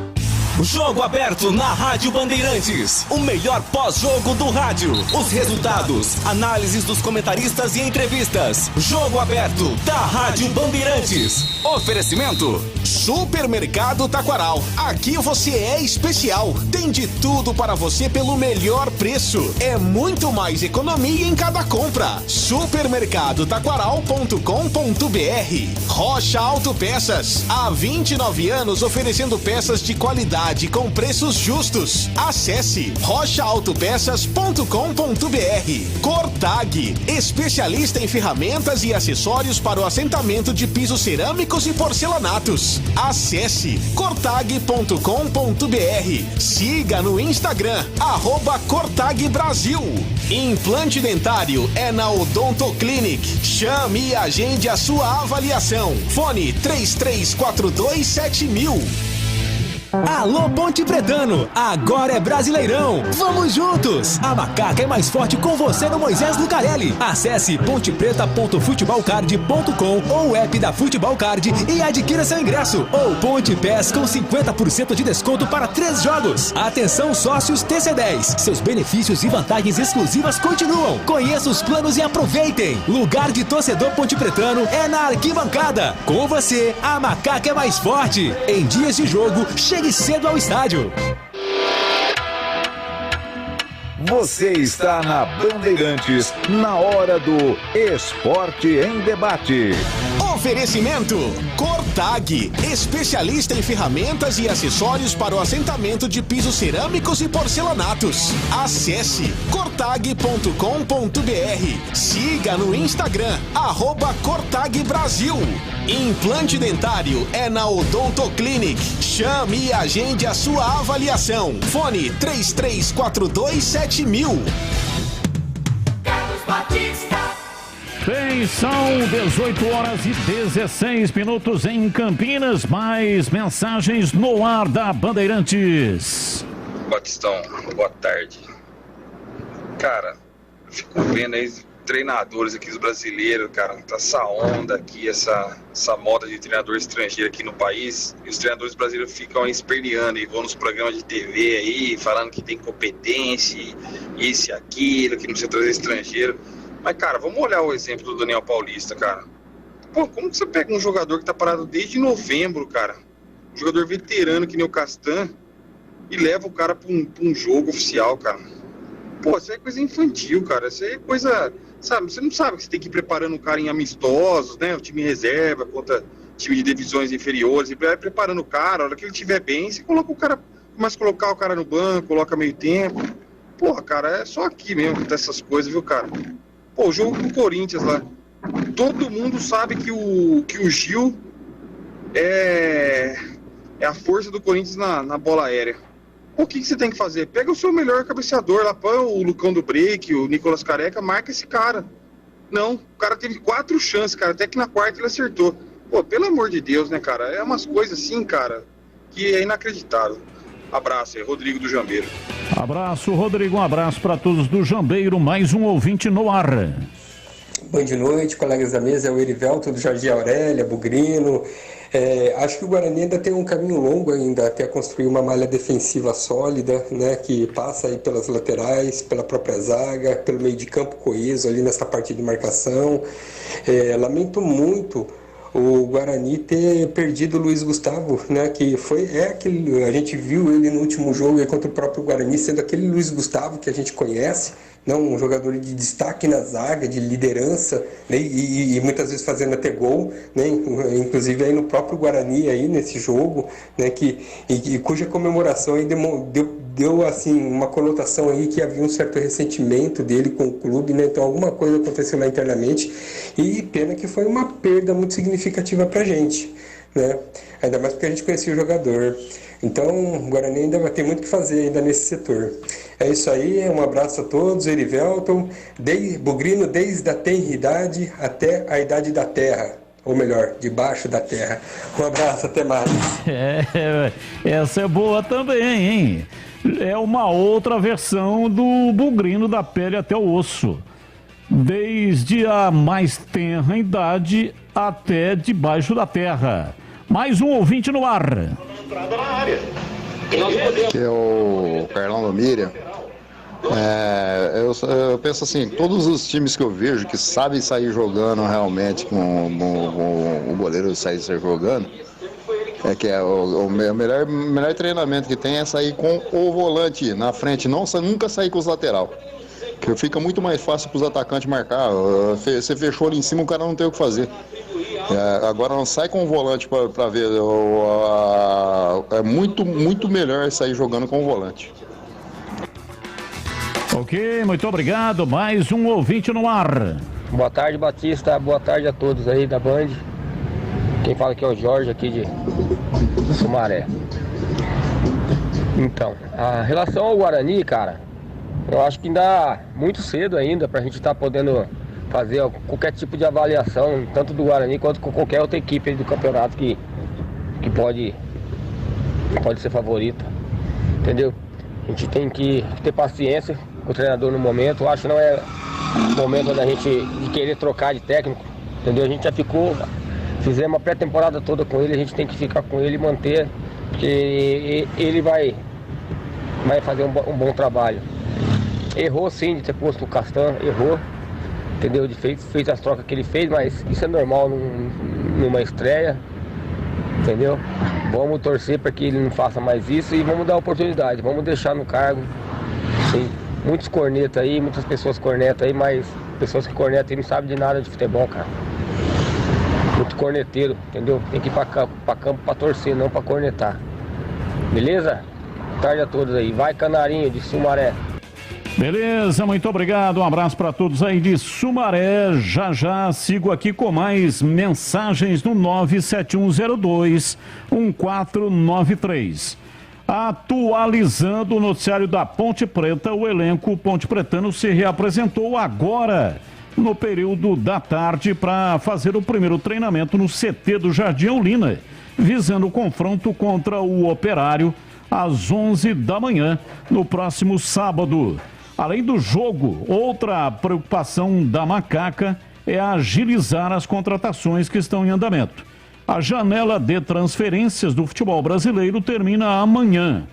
Jogo aberto na Rádio Bandeirantes. O melhor pós-jogo do rádio. Os resultados, análises dos comentaristas e entrevistas. Jogo aberto da Rádio Bandeirantes. Oferecimento
Supermercado Taquaral. Aqui você é especial. Tem de tudo para você pelo melhor preço. É muito mais economia em cada compra. Supermercadotaquaral.com.br. Rocha Autopeças. Há 29 anos oferecendo peças de qualidade qualidade com preços justos. Acesse rochaautopeças.com.br. Cortag, especialista em ferramentas e acessórios para o assentamento de pisos cerâmicos e porcelanatos. Acesse cortag.com.br. Siga no Instagram, @Cortag Brasil. Implante dentário é na Odontoclinic. Chame e agende a sua avaliação. Fone 33427000.
Alô Ponte Pretano, agora é Brasileirão, vamos juntos! A Macaca é mais forte com você no Moisés Lucarelli. Acesse pontepreta.futebolcard.com ou o app da Futebol Card e adquira seu ingresso. Ou Ponte Pass com 50% de desconto para 3 jogos. Atenção sócios TC10, seus benefícios e vantagens exclusivas continuam. Conheça os planos e aproveitem. Lugar de torcedor Ponte Pretano é na arquibancada. Com você, a Macaca é mais forte. Em dias de jogo, chegue cedo ao estádio.
Você está na Bandeirantes, na hora do Esporte em Debate.
Oferecimento Cortag, especialista em ferramentas e acessórios para o assentamento de pisos cerâmicos e porcelanatos. Acesse cortag.com.br. Siga no Instagram, @Cortag Brasil. Implante dentário é na Odontoclinic. Chame e agende a sua avaliação. Fone 33427000.
Carlos Batista.
Bem, são 18h16 em Campinas. Mais mensagens no ar da Bandeirantes.
Batistão, boa tarde. Cara, eu fico vendo aí treinadores aqui, os brasileiros, cara, tá essa onda aqui, essa moda de treinador estrangeiro aqui no país, e os treinadores brasileiros ficam esperneando e vão nos programas de TV aí, falando que tem competência, isso e aquilo, que não precisa trazer estrangeiro. Mas, cara, vamos olhar o exemplo do Daniel Paulista, cara. Pô, como que você pega um jogador que tá parado desde novembro, cara, um jogador veterano que nem o Castan, e leva o cara pra um jogo oficial, cara? Pô, isso é coisa infantil, cara, isso é coisa... Sabe, você não sabe que você tem que ir preparando o cara em amistosos, né? O time reserva contra time de divisões inferiores, e vai preparando o cara, a hora que ele estiver bem, você coloca o cara, começa a colocar o cara no banco, coloca meio tempo. Porra, cara, é só aqui mesmo que tá essas coisas, viu, cara? Pô, o jogo do Corinthians lá, todo mundo sabe que o Gil é a força do Corinthians na bola aérea. O que você tem que fazer? Pega o seu melhor cabeceador lá, põe o Lucão do Break, o Nicolas Careca, marca esse cara. Não, o cara teve 4 chances, cara, até que na quarta ele acertou. Pô, pelo amor de Deus, né, cara? É umas coisas assim, cara, que é inacreditável. Abraço aí, Rodrigo do Jambeiro.
Abraço, Rodrigo, um abraço para todos do Jambeiro, mais um ouvinte no ar.
Boa noite, colegas da mesa, é o Erivelto do Jardim Aurélia, Bugrino. Acho que o Guarani ainda tem um caminho longo ainda até construir uma malha defensiva sólida, né, que passa aí pelas laterais, pela própria zaga, pelo meio de campo coeso ali nessa parte de marcação. Lamento muito o Guarani ter perdido o Luiz Gustavo, né, que aquele, a gente viu ele no último jogo contra o próprio Guarani, sendo aquele Luiz Gustavo que a gente conhece, não, um jogador de destaque na zaga, de liderança, né, e muitas vezes fazendo até gol, né, inclusive aí no próprio Guarani aí nesse jogo, né, cuja comemoração aí deu assim uma conotação aí que havia um certo ressentimento dele com o clube, né, então alguma coisa aconteceu lá internamente, e pena que foi uma perda muito significativa pra gente, né, ainda mais porque a gente conhecia o jogador. Então, o Guarani ainda vai ter muito o que fazer ainda nesse setor. É isso aí, um abraço a todos, Erivelton, Bugrino desde a tenridade até a idade da terra, ou melhor, debaixo da terra. Um abraço, até mais.
Essa é boa também, hein? É uma outra versão do Bugrino da pele até o osso. Desde a mais tenra idade até debaixo da terra. Mais um ouvinte no ar.
Que é o Carlão da Miriam. Eu penso assim, todos os times que eu vejo que sabem sair jogando realmente com o goleiro sair jogando, o melhor treinamento que tem é sair com o volante na frente, nunca sair com os lateral. Que fica muito mais fácil para os atacantes marcar. Você fechou ali em cima, o cara não tem o que fazer. Agora não sai com o volante para ver. É muito melhor sair jogando com o volante.
Ok, muito obrigado. Mais um ouvinte no ar.
Boa tarde, Batista. Boa tarde a todos aí da Band. Quem fala aqui é o Jorge, aqui de Sumaré. Então, a relação ao Guarani, cara, eu acho que ainda muito cedo ainda pra gente estar podendo fazer qualquer tipo de avaliação, tanto do Guarani quanto com qualquer outra equipe do campeonato que pode ser favorita. Entendeu? A gente tem que ter paciência com o treinador no momento. Eu acho que não é momento da gente de querer trocar de técnico. Entendeu? A gente já fizemos uma pré-temporada toda com ele, a gente tem que ficar com ele e manter, porque ele vai fazer um bom trabalho. Errou sim de ter posto o Castan, errou, entendeu? Fez as trocas que ele fez, mas isso é normal numa estreia, entendeu? Vamos torcer para que ele não faça mais isso e vamos dar oportunidade, vamos deixar no cargo. Tem muitos cornetas aí, muitas pessoas cornetam aí, mas pessoas que cornetam aí não sabem de nada de futebol, cara. Muito corneteiro, entendeu? Tem que ir pra campo pra torcer, não pra cornetar. Beleza? Boa tarde a todos aí. Vai, Canarinho, de Sumaré.
Beleza, muito obrigado. Um abraço para todos aí de Sumaré. Já sigo aqui com mais mensagens no 97102-1493. Atualizando o noticiário da Ponte Preta, o elenco ponte pretano se reapresentou agora, no período da tarde, para fazer o primeiro treinamento no CT do Jardim Olinda, visando o confronto contra o Operário às 11 da manhã, no próximo sábado. Além do jogo, outra preocupação da Macaca é agilizar as contratações que estão em andamento. A janela de transferências do futebol brasileiro termina amanhã.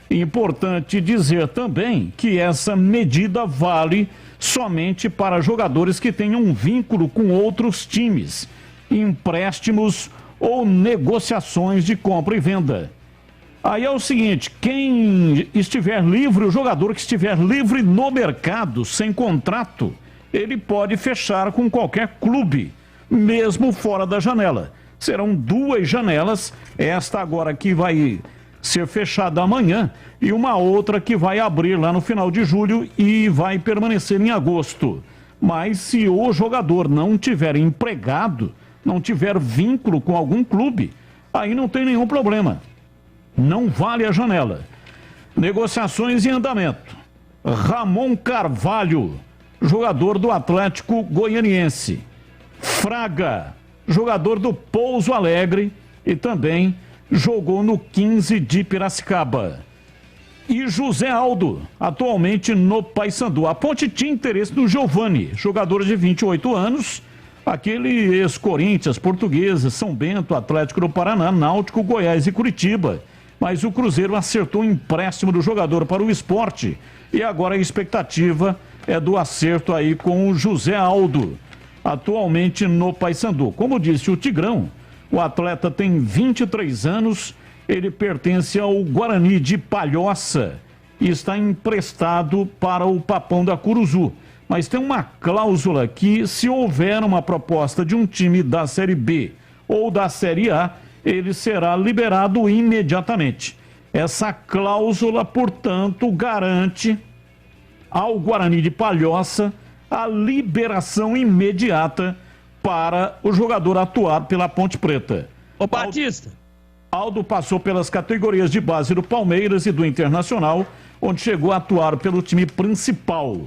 Importante dizer também que essa medida vale somente para jogadores que tenham um vínculo com outros times, empréstimos ou negociações de compra e venda. Aí é o seguinte, quem estiver livre, o jogador que estiver livre no mercado, sem contrato, ele pode fechar com qualquer clube, mesmo fora da janela. Serão 2 janelas, esta agora que vai ser fechada amanhã e uma outra que vai abrir lá no final de julho e vai permanecer em agosto. Mas se o jogador não tiver empregado, não tiver vínculo com algum clube, aí não tem nenhum problema. Não vale a janela. Negociações em andamento. Ramon Carvalho, jogador do Atlético Goianiense. Fraga, jogador do Pouso Alegre e também jogou no 15 de Piracicaba. E José Aldo, atualmente no Paysandu. A Ponte tinha interesse no Giovani, jogador de 28 anos, aquele ex-Corinthians, Portuguesa, São Bento, Atlético do Paraná, Náutico, Goiás e Curitiba. Mas o Cruzeiro acertou o empréstimo do jogador para o Sport e agora a expectativa é do acerto aí com o José Aldo, atualmente no Paysandu. Como disse o Tigrão, o atleta tem 23 anos, ele pertence ao Guarani de Palhoça e está emprestado para o Papão da Curuzu. Mas tem uma cláusula que, se houver uma proposta de um time da Série B ou da Série A, ele será liberado imediatamente. Essa cláusula, portanto, garante ao Guarani de Palhoça a liberação imediata para o jogador atuar pela Ponte Preta.
Ô Batista!
Aldo passou pelas categorias de base do Palmeiras e do Internacional, onde chegou a atuar pelo time principal.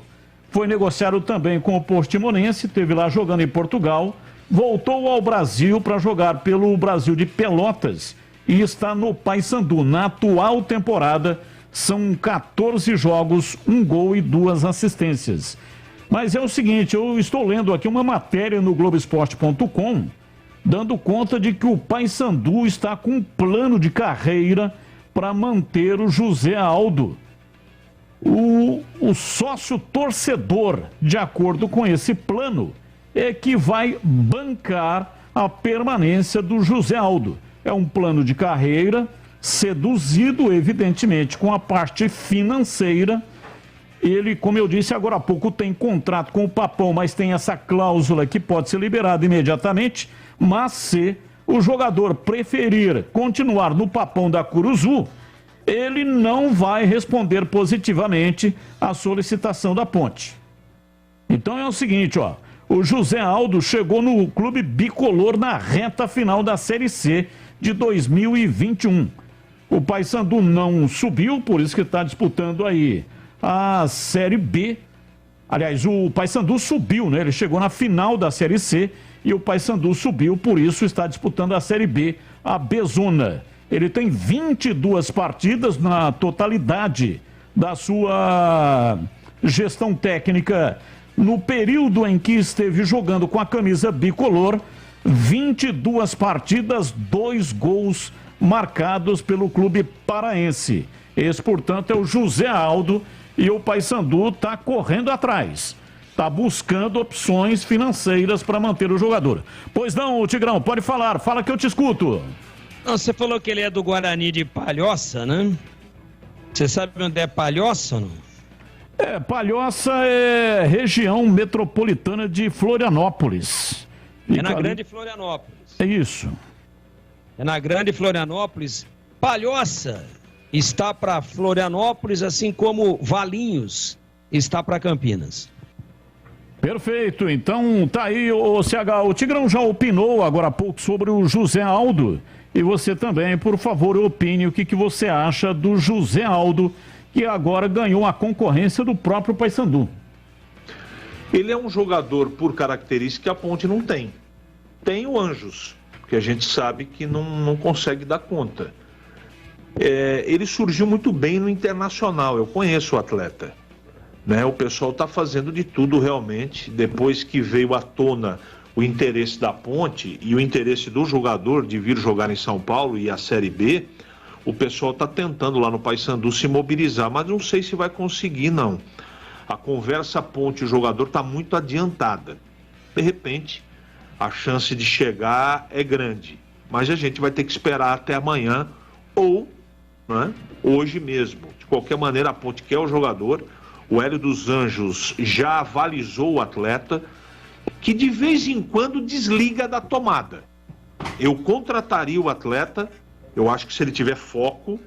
Foi negociado também com o Portimonense, esteve lá jogando em Portugal, voltou ao Brasil para jogar pelo Brasil de Pelotas e está no Paysandu. Na atual temporada, são 14 jogos, 1 gol e 2 assistências. Mas é o seguinte, eu estou lendo aqui uma matéria no Globoesporte.com, dando conta de que o Paysandu está com um plano de carreira para manter o José Aldo. O sócio torcedor, de acordo com esse plano, é que vai bancar a permanência do José Aldo. É um plano de carreira seduzido, evidentemente, com a parte financeira, Ele, como eu disse agora há pouco, tem contrato com o Papão, mas tem essa cláusula que pode ser liberada imediatamente, mas se o jogador preferir continuar no Papão da Curuzu, ele não vai responder positivamente à solicitação da Ponte. Então é o seguinte, ó, o José Aldo chegou no clube bicolor na reta final da Série C de 2021. O Paysandu não subiu, por isso que está disputando aí a Série B. Aliás, o Paysandu subiu, né? Ele chegou na final da Série C e o Paysandu subiu, por isso está disputando a Série B, a B-Zona. Ele tem 22 partidas na totalidade da sua gestão técnica. No período em que esteve jogando com a camisa bicolor, 22 partidas, 2 gols marcados pelo clube paraense. Esse, portanto, é o José Aldo e o Paysandu está correndo atrás. Está buscando opções financeiras para manter o jogador. Pois não, Tigrão, pode falar. Fala que eu te escuto.
Não, você falou que ele é do Guarani de Palhoça, né? Você sabe onde é Palhoça ou não?
Palhoça é região metropolitana de Florianópolis.
É na Grande Florianópolis.
É isso.
É na Grande Florianópolis. Palhoça está para Florianópolis, assim como Valinhos está para Campinas.
Perfeito, então tá aí o CH. O Tigrão já opinou agora há pouco sobre o José Aldo. E você também, por favor, opine o que você acha do José Aldo, que agora ganhou a concorrência do próprio Paysandu.
Ele é um jogador, por característica, que a Ponte não tem. Tem o Anjos, que a gente sabe que não consegue dar conta. Ele surgiu muito bem no Internacional, eu conheço o atleta. Né? O pessoal está fazendo de tudo realmente, depois que veio à tona o interesse da Ponte e o interesse do jogador de vir jogar em São Paulo e a Série B, o pessoal está tentando lá no Paysandu se mobilizar, mas não sei se vai conseguir, não. A conversa Ponte e o jogador está muito adiantada. De repente, a chance de chegar é grande, mas a gente vai ter que esperar até amanhã ou, né, hoje mesmo. De qualquer maneira, a Ponte quer o jogador. O Hélio dos Anjos já avalizou o atleta, que de vez em quando desliga da tomada. Eu contrataria o atleta, eu acho que se ele tiver foco,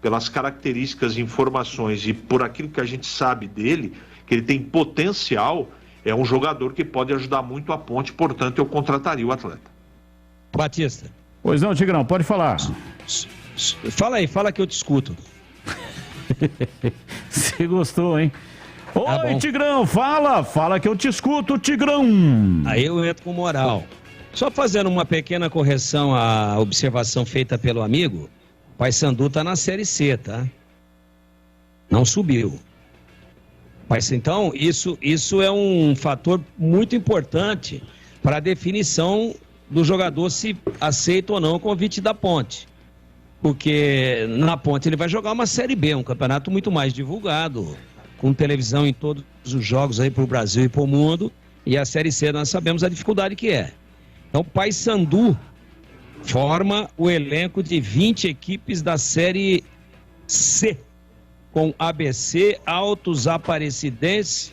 pelas características, informações e por aquilo que a gente sabe dele, que ele tem potencial, é um jogador que pode ajudar muito a Ponte, portanto eu contrataria o atleta.
Batista.
Pois não, Tigrão, pode falar.
Fala aí, fala que eu te escuto.
Você gostou, hein? Oi, Tigrão, fala que eu te escuto, Tigrão.
Aí eu entro com moral. Só fazendo uma pequena correção à observação feita pelo amigo, o Paysandu tá na Série C, tá? Não subiu. Mas então, isso é um fator muito importante para a definição do jogador se aceita ou não o convite da Ponte. Porque na Ponte ele vai jogar uma Série B, um campeonato muito mais divulgado, com televisão em todos os jogos aí para o Brasil e para o mundo, e a Série C nós sabemos a dificuldade que é. Então, Paysandu forma o elenco de 20 equipes da Série C, com ABC, Altos Aparecidense,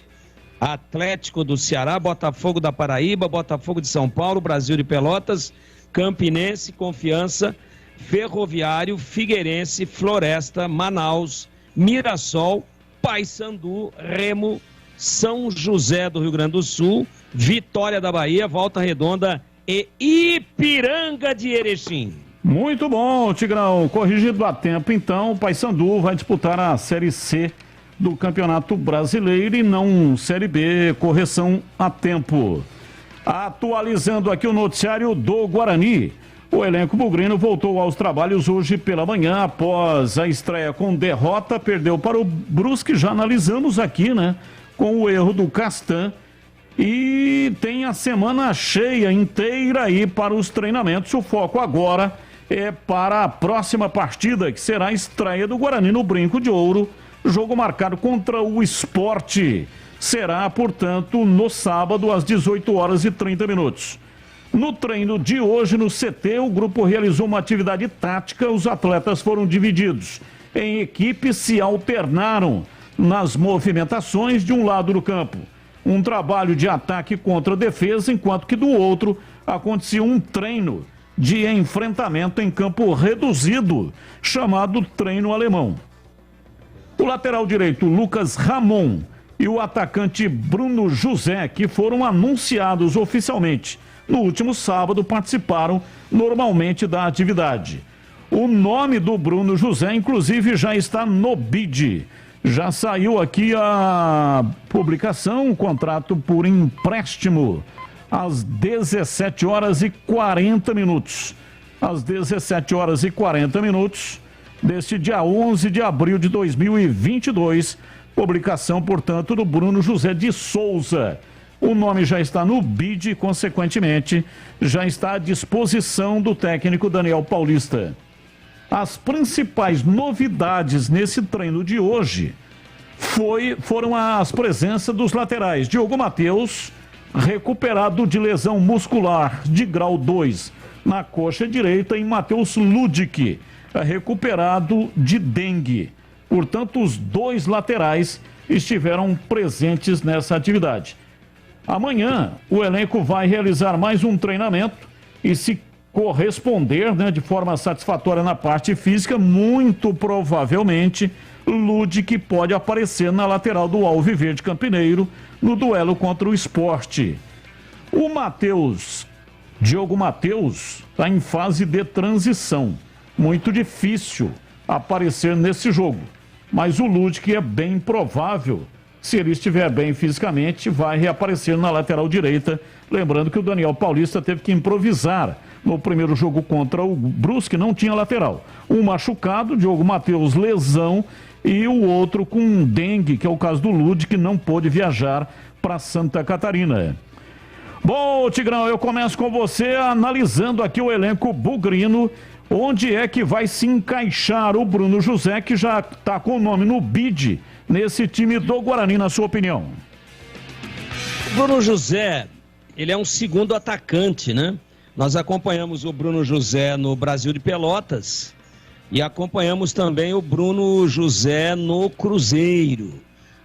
Atlético do Ceará, Botafogo da Paraíba, Botafogo de São Paulo, Brasil de Pelotas, Campinense, Confiança, Ferroviário, Figueirense, Floresta, Manaus, Mirassol, Paysandu, Remo, São José do Rio Grande do Sul, Vitória da Bahia, Volta Redonda e Ipiranga de Erechim.
Muito bom, Tigrão. Corrigido a tempo, então, o Paysandu vai disputar a Série C do Campeonato Brasileiro e não Série B, correção a tempo. Atualizando aqui o noticiário do Guarani. O elenco bugrino voltou aos trabalhos hoje pela manhã, após a estreia com derrota, perdeu para o Brusque, já analisamos aqui, né, com o erro do Castan, e tem a semana cheia inteira aí para os treinamentos. O foco agora é para a próxima partida, que será a estreia do Guarani no Brinco de Ouro, jogo marcado contra o Sport. Será, portanto, no sábado, às 18h30. No treino de hoje no CT, o grupo realizou uma atividade tática. Os atletas foram divididos em equipes, se alternaram. nas movimentações de um lado do campo. Um trabalho de ataque contra a defesa, enquanto que do outro acontecia um treino de enfrentamento em campo reduzido, chamado treino alemão. O lateral direito Lucas Ramon e o atacante Bruno José, que foram anunciados oficialmente no último sábado, participaram normalmente da atividade. O nome do Bruno José, inclusive, já está no BID. Já saiu aqui a publicação, o contrato por empréstimo, às 17 horas e 40 minutos. Às 17 horas e 40 minutos deste dia 11 de abril de 2022, publicação, portanto, do Bruno José de Souza. O nome já está no BID e, consequentemente, já está à disposição do técnico Daniel Paulista. As principais novidades nesse treino de hoje foram as presenças dos laterais Diogo Matheus, recuperado de lesão muscular de grau 2 na coxa direita, e Matheus Ludic, recuperado de dengue. Portanto, os dois laterais estiveram presentes nessa atividade. Amanhã, o elenco vai realizar mais um treinamento e, se corresponder, de forma satisfatória na parte física, muito provavelmente Ludic pode aparecer na lateral do Alviverde Campineiro no duelo contra o Sport. O Diogo Matheus, está em fase de transição. Muito difícil aparecer nesse jogo. Mas o Ludic é bem provável, se ele estiver bem fisicamente, vai reaparecer na lateral direita. Lembrando que o Daniel Paulista teve que improvisar no primeiro jogo contra o Brusque, não tinha lateral. Um machucado, Diogo Matheus, lesão, e o outro com dengue, que é o caso do Ludic, que não pôde viajar para Santa Catarina. Bom, Tigrão, eu começo com você analisando aqui o elenco bugrino. Onde é que vai se encaixar o Bruno José, que já está com o nome no BID, nesse time do Guarani, na sua opinião?
O Bruno José, ele é um segundo atacante, né? Nós acompanhamos o Bruno José no Brasil de Pelotas e acompanhamos também o Bruno José no Cruzeiro.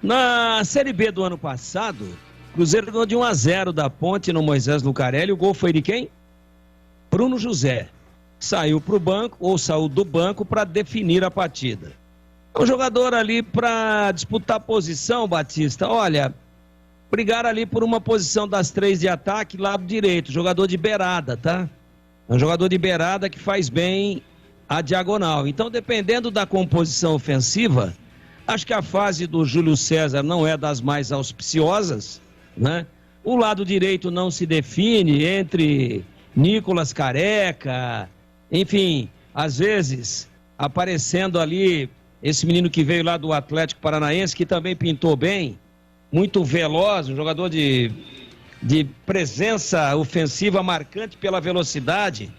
Na Série B do ano passado, o Cruzeiro ganhou de 1-0 da Ponte no Moisés Lucarelli. O gol foi de quem? Bruno José. Saiu para o banco, ou saiu do banco, para definir a partida. O jogador ali para disputar posição, Batista, olha, brigar ali por uma posição das 3 de ataque, lado direito, jogador de beirada, tá? É um jogador de beirada que faz bem a diagonal. Então, dependendo da composição ofensiva, acho que a fase do Júlio César não é das mais auspiciosas, né? O lado direito não se define entre Nicolas Careca, enfim, às vezes aparecendo ali esse menino que veio lá do Atlético Paranaense, que também pintou bem, muito veloz, um jogador de presença ofensiva marcante pela velocidade,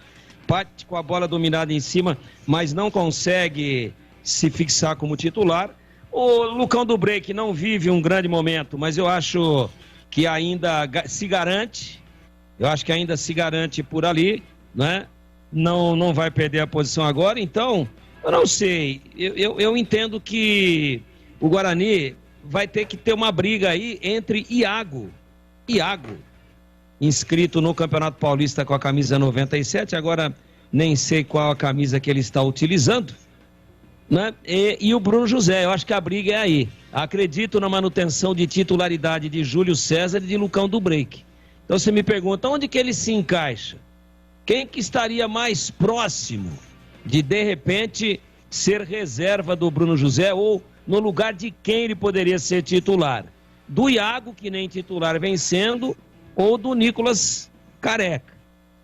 parte com a bola dominada em cima, mas não consegue se fixar como titular. O Lucão do Break não vive um grande momento, mas eu acho que ainda se garante, por ali, né? Não vai perder a posição agora, então, eu não sei, eu entendo que o Guarani vai ter que ter uma briga aí entre Iago, inscrito no Campeonato Paulista com a camisa 97, agora nem sei qual a camisa que ele está utilizando, né? E o Bruno José, eu acho que a briga é aí. Acredito na manutenção de titularidade de Júlio César e de Lucão do Break. Então você me pergunta, onde que ele se encaixa? Quem que estaria mais próximo de repente, ser reserva do Bruno José, ou no lugar de quem ele poderia ser titular? Do Iago, que nem titular vem sendo, ou do Nicolas Careca,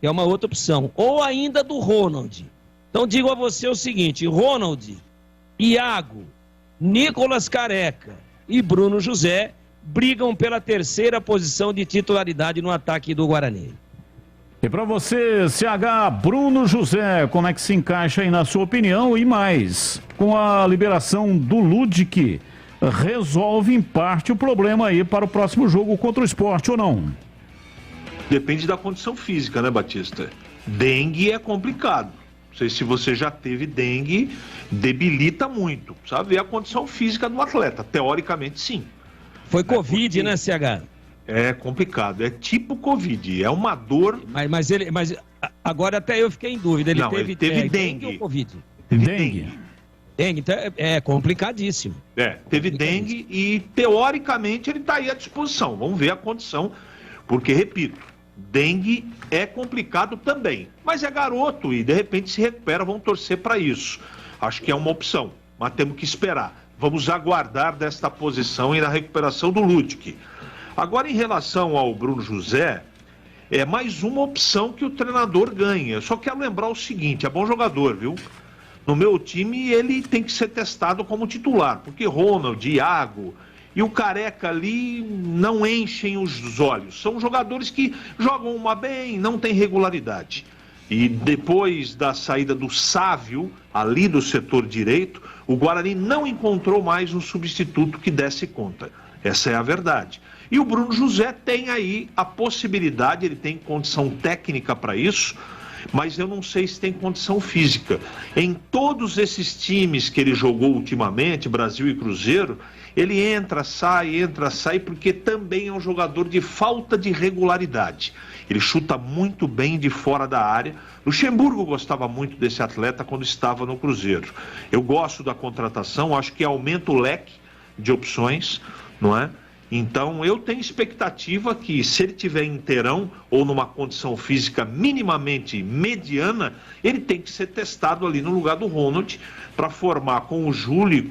que é uma outra opção, ou ainda do Ronald. Então digo a você o seguinte: Ronald, Iago, Nicolas Careca e Bruno José brigam pela terceira posição de titularidade no ataque do Guarani.
E para você, CH, Bruno José, como é que se encaixa aí na sua opinião? E mais, com a liberação do Ludic, resolve em parte o problema aí para o próximo jogo contra o Sport ou não?
Depende da condição física, né, Batista? Dengue é complicado. sei se você já teve dengue, debilita muito. Precisa ver a condição física do atleta. Teoricamente, sim.
Foi Covid, né, CH?
É complicado. É tipo Covid. É uma dor...
Mas agora até eu fiquei em dúvida. Ele teve dengue ou Covid?
Dengue.
Dengue, então é complicadíssimo.
Teve dengue e, teoricamente, ele está aí à disposição. Vamos ver a condição, porque, repito, dengue é complicado também. Mas é garoto e, de repente, se recupera. Vamos torcer para isso. Acho que é uma opção, mas temos que esperar. Vamos aguardar desta posição e da recuperação do Ludic. Agora, em relação ao Bruno José, é mais uma opção que o treinador ganha. Eu só quero lembrar o seguinte, é bom jogador, viu? No meu time, ele tem que ser testado como titular, porque Ronald, Iago e o Careca ali não enchem os olhos. São jogadores que jogam uma bem, não tem regularidade. E depois da saída do Sávio, ali do setor direito, o Guarani não encontrou mais um substituto que desse conta. Essa é a verdade. E o Bruno José tem aí a possibilidade, ele tem condição técnica para isso, mas eu não sei se tem condição física. Em todos esses times que ele jogou ultimamente, Brasil e Cruzeiro, ele entra, sai, porque também é um jogador de falta de regularidade. Ele chuta muito bem de fora da área. Luxemburgo gostava muito desse atleta quando estava no Cruzeiro. Eu gosto da contratação, acho que aumenta o leque de opções, não é? Então, eu tenho expectativa que, se ele tiver inteirão ou numa condição física minimamente mediana, ele tem que ser testado ali no lugar do Ronald para formar com o Júlio,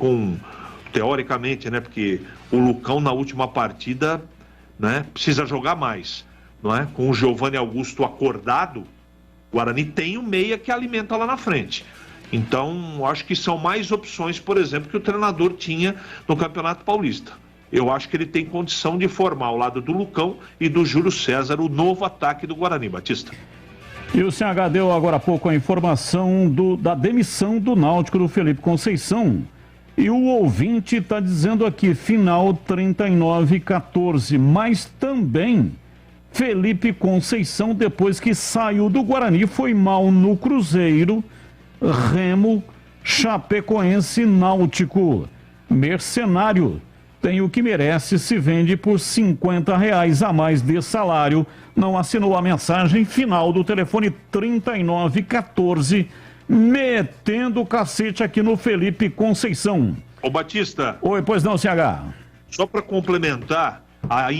teoricamente, né? Porque o Lucão na última partida, né, precisa jogar mais, não é? Com o Giovanni Augusto acordado, o Guarani tem um meia que alimenta lá na frente. Então, acho que são mais opções, por exemplo, que o treinador tinha no Campeonato Paulista. Eu acho que ele tem condição de formar ao lado do Lucão e do Júlio César o novo ataque do Guarani, Batista.
E o CH deu agora há pouco a informação da demissão do Náutico do Felipe Conceição. E o ouvinte está dizendo aqui, final 39-14, mas também Felipe Conceição, depois que saiu do Guarani, foi mal no Cruzeiro, Remo, Chapecoense, Náutico. Mercenário. Tem o que merece, se vende por R$50 a mais de salário. Não assinou a mensagem final do telefone 3914, metendo o cacete aqui no Felipe Conceição.
Ô Batista.
Oi, pois não, CH.
Só para complementar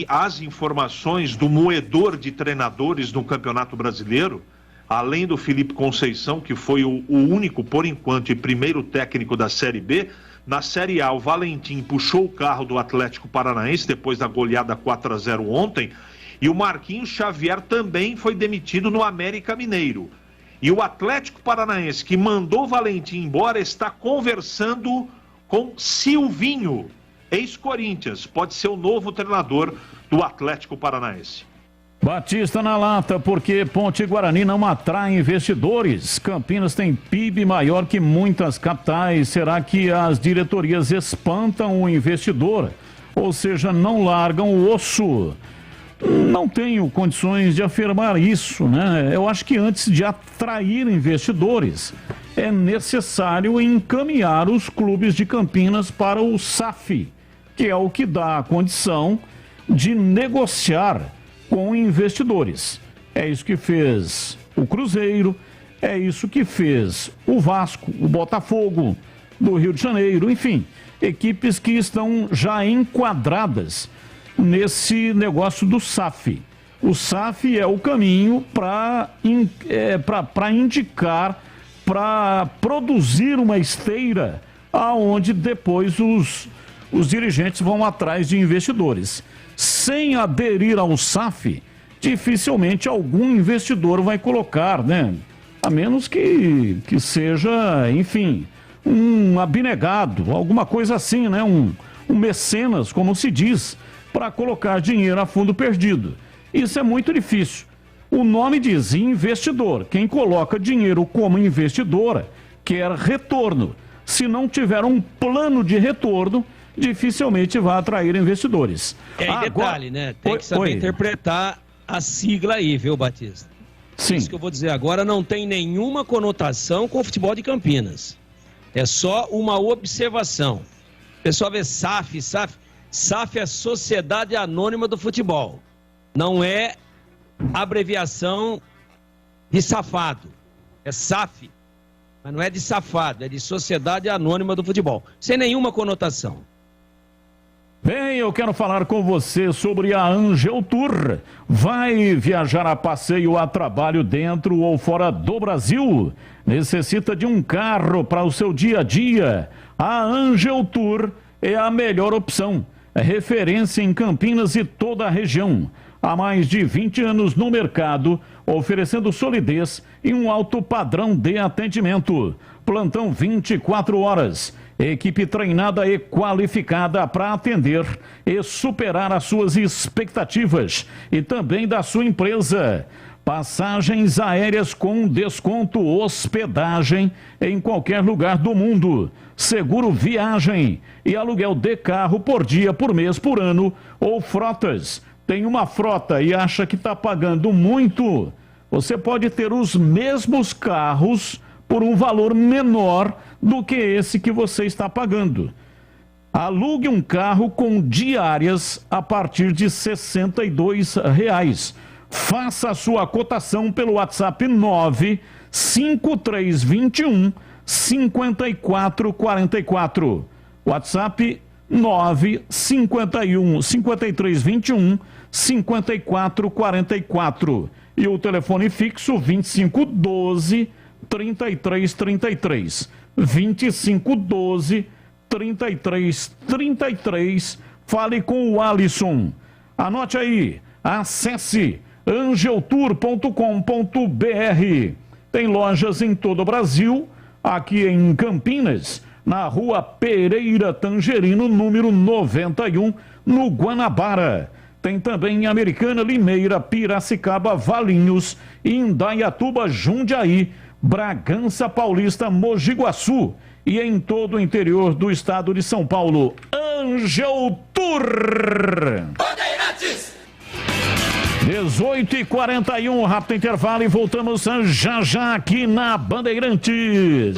as informações do moedor de treinadores no Campeonato Brasileiro, além do Felipe Conceição, que foi o único, por enquanto, e primeiro técnico da Série B, na Série A, o Valentim puxou o carro do Atlético Paranaense depois da goleada 4-0 ontem, e o Marquinhos Xavier também foi demitido no América Mineiro. E o Atlético Paranaense, que mandou o Valentim embora, está conversando com Silvinho, ex-Corinthians, pode ser o novo treinador do Atlético Paranaense.
Batista na lata, porque Ponte Guarani não atrai investidores. Campinas tem PIB maior que muitas capitais. Será que as diretorias espantam o investidor? Ou seja, não largam o osso? Não tenho condições de afirmar isso, né? Eu acho que antes de atrair investidores, é necessário encaminhar os clubes de Campinas para o SAF, que é o que dá a condição de negociar com investidores. É isso que fez o Cruzeiro, é isso que fez o Vasco, o Botafogo do Rio de Janeiro, enfim, equipes que estão já enquadradas nesse negócio do SAF. O SAF é o caminho para indicar, para produzir uma esteira aonde depois os dirigentes vão atrás de investidores. Sem aderir ao SAF, dificilmente algum investidor vai colocar, né? A menos que seja, enfim, um abnegado, alguma coisa assim, né? Um mecenas, como se diz, para colocar dinheiro a fundo perdido. Isso é muito difícil. O nome diz investidor. Quem coloca dinheiro como investidora quer retorno. Se não tiver um plano de retorno, dificilmente vai atrair investidores.
E aí, detalhe, né? Tem que saber interpretar a sigla aí, viu, Batista?
Sim.
Isso que eu vou dizer agora não tem nenhuma conotação com o futebol de Campinas. É só uma observação. O pessoal vê SAF é Sociedade Anônima do Futebol. Não é abreviação de safado. É SAF. Mas não é de safado, é de Sociedade Anônima do Futebol. Sem nenhuma conotação.
Bem, eu quero falar com você sobre a Angel Tour. Vai viajar a passeio, a trabalho dentro ou fora do Brasil? Necessita de um carro para o seu dia a dia? A Angel Tour é a melhor opção. É referência em Campinas e toda a região. Há mais de 20 anos no mercado, oferecendo solidez e um alto padrão de atendimento. Plantão 24 horas. Equipe treinada e qualificada para atender e superar as suas expectativas e também da sua empresa. Passagens aéreas com desconto, hospedagem em qualquer lugar do mundo. Seguro viagem e aluguel de carro por dia, por mês, por ano ou frotas. Tem uma frota e acha que está pagando muito? Você pode ter os mesmos carros por um valor menor do que esse que você está pagando. Alugue um carro com diárias a partir de R$ 62. Faça a sua cotação pelo WhatsApp 95321 5444. WhatsApp 95321 5444. E o telefone fixo 2512 3333. 2512-3333. Fale com o Alisson. Anote aí. Acesse angeltour.com.br. Tem lojas em todo o Brasil. Aqui em Campinas, na Rua Pereira Tangerino, número 91, no Guanabara. Tem também em Americana, Limeira, Piracicaba, Valinhos, Indaiatuba, Jundiaí, Bragança Paulista, Mogi Guaçu e em todo o interior do estado de São Paulo. Angel Tour.
Bandeirantes.
18h41, rápido intervalo e voltamos já já aqui na Bandeirantes.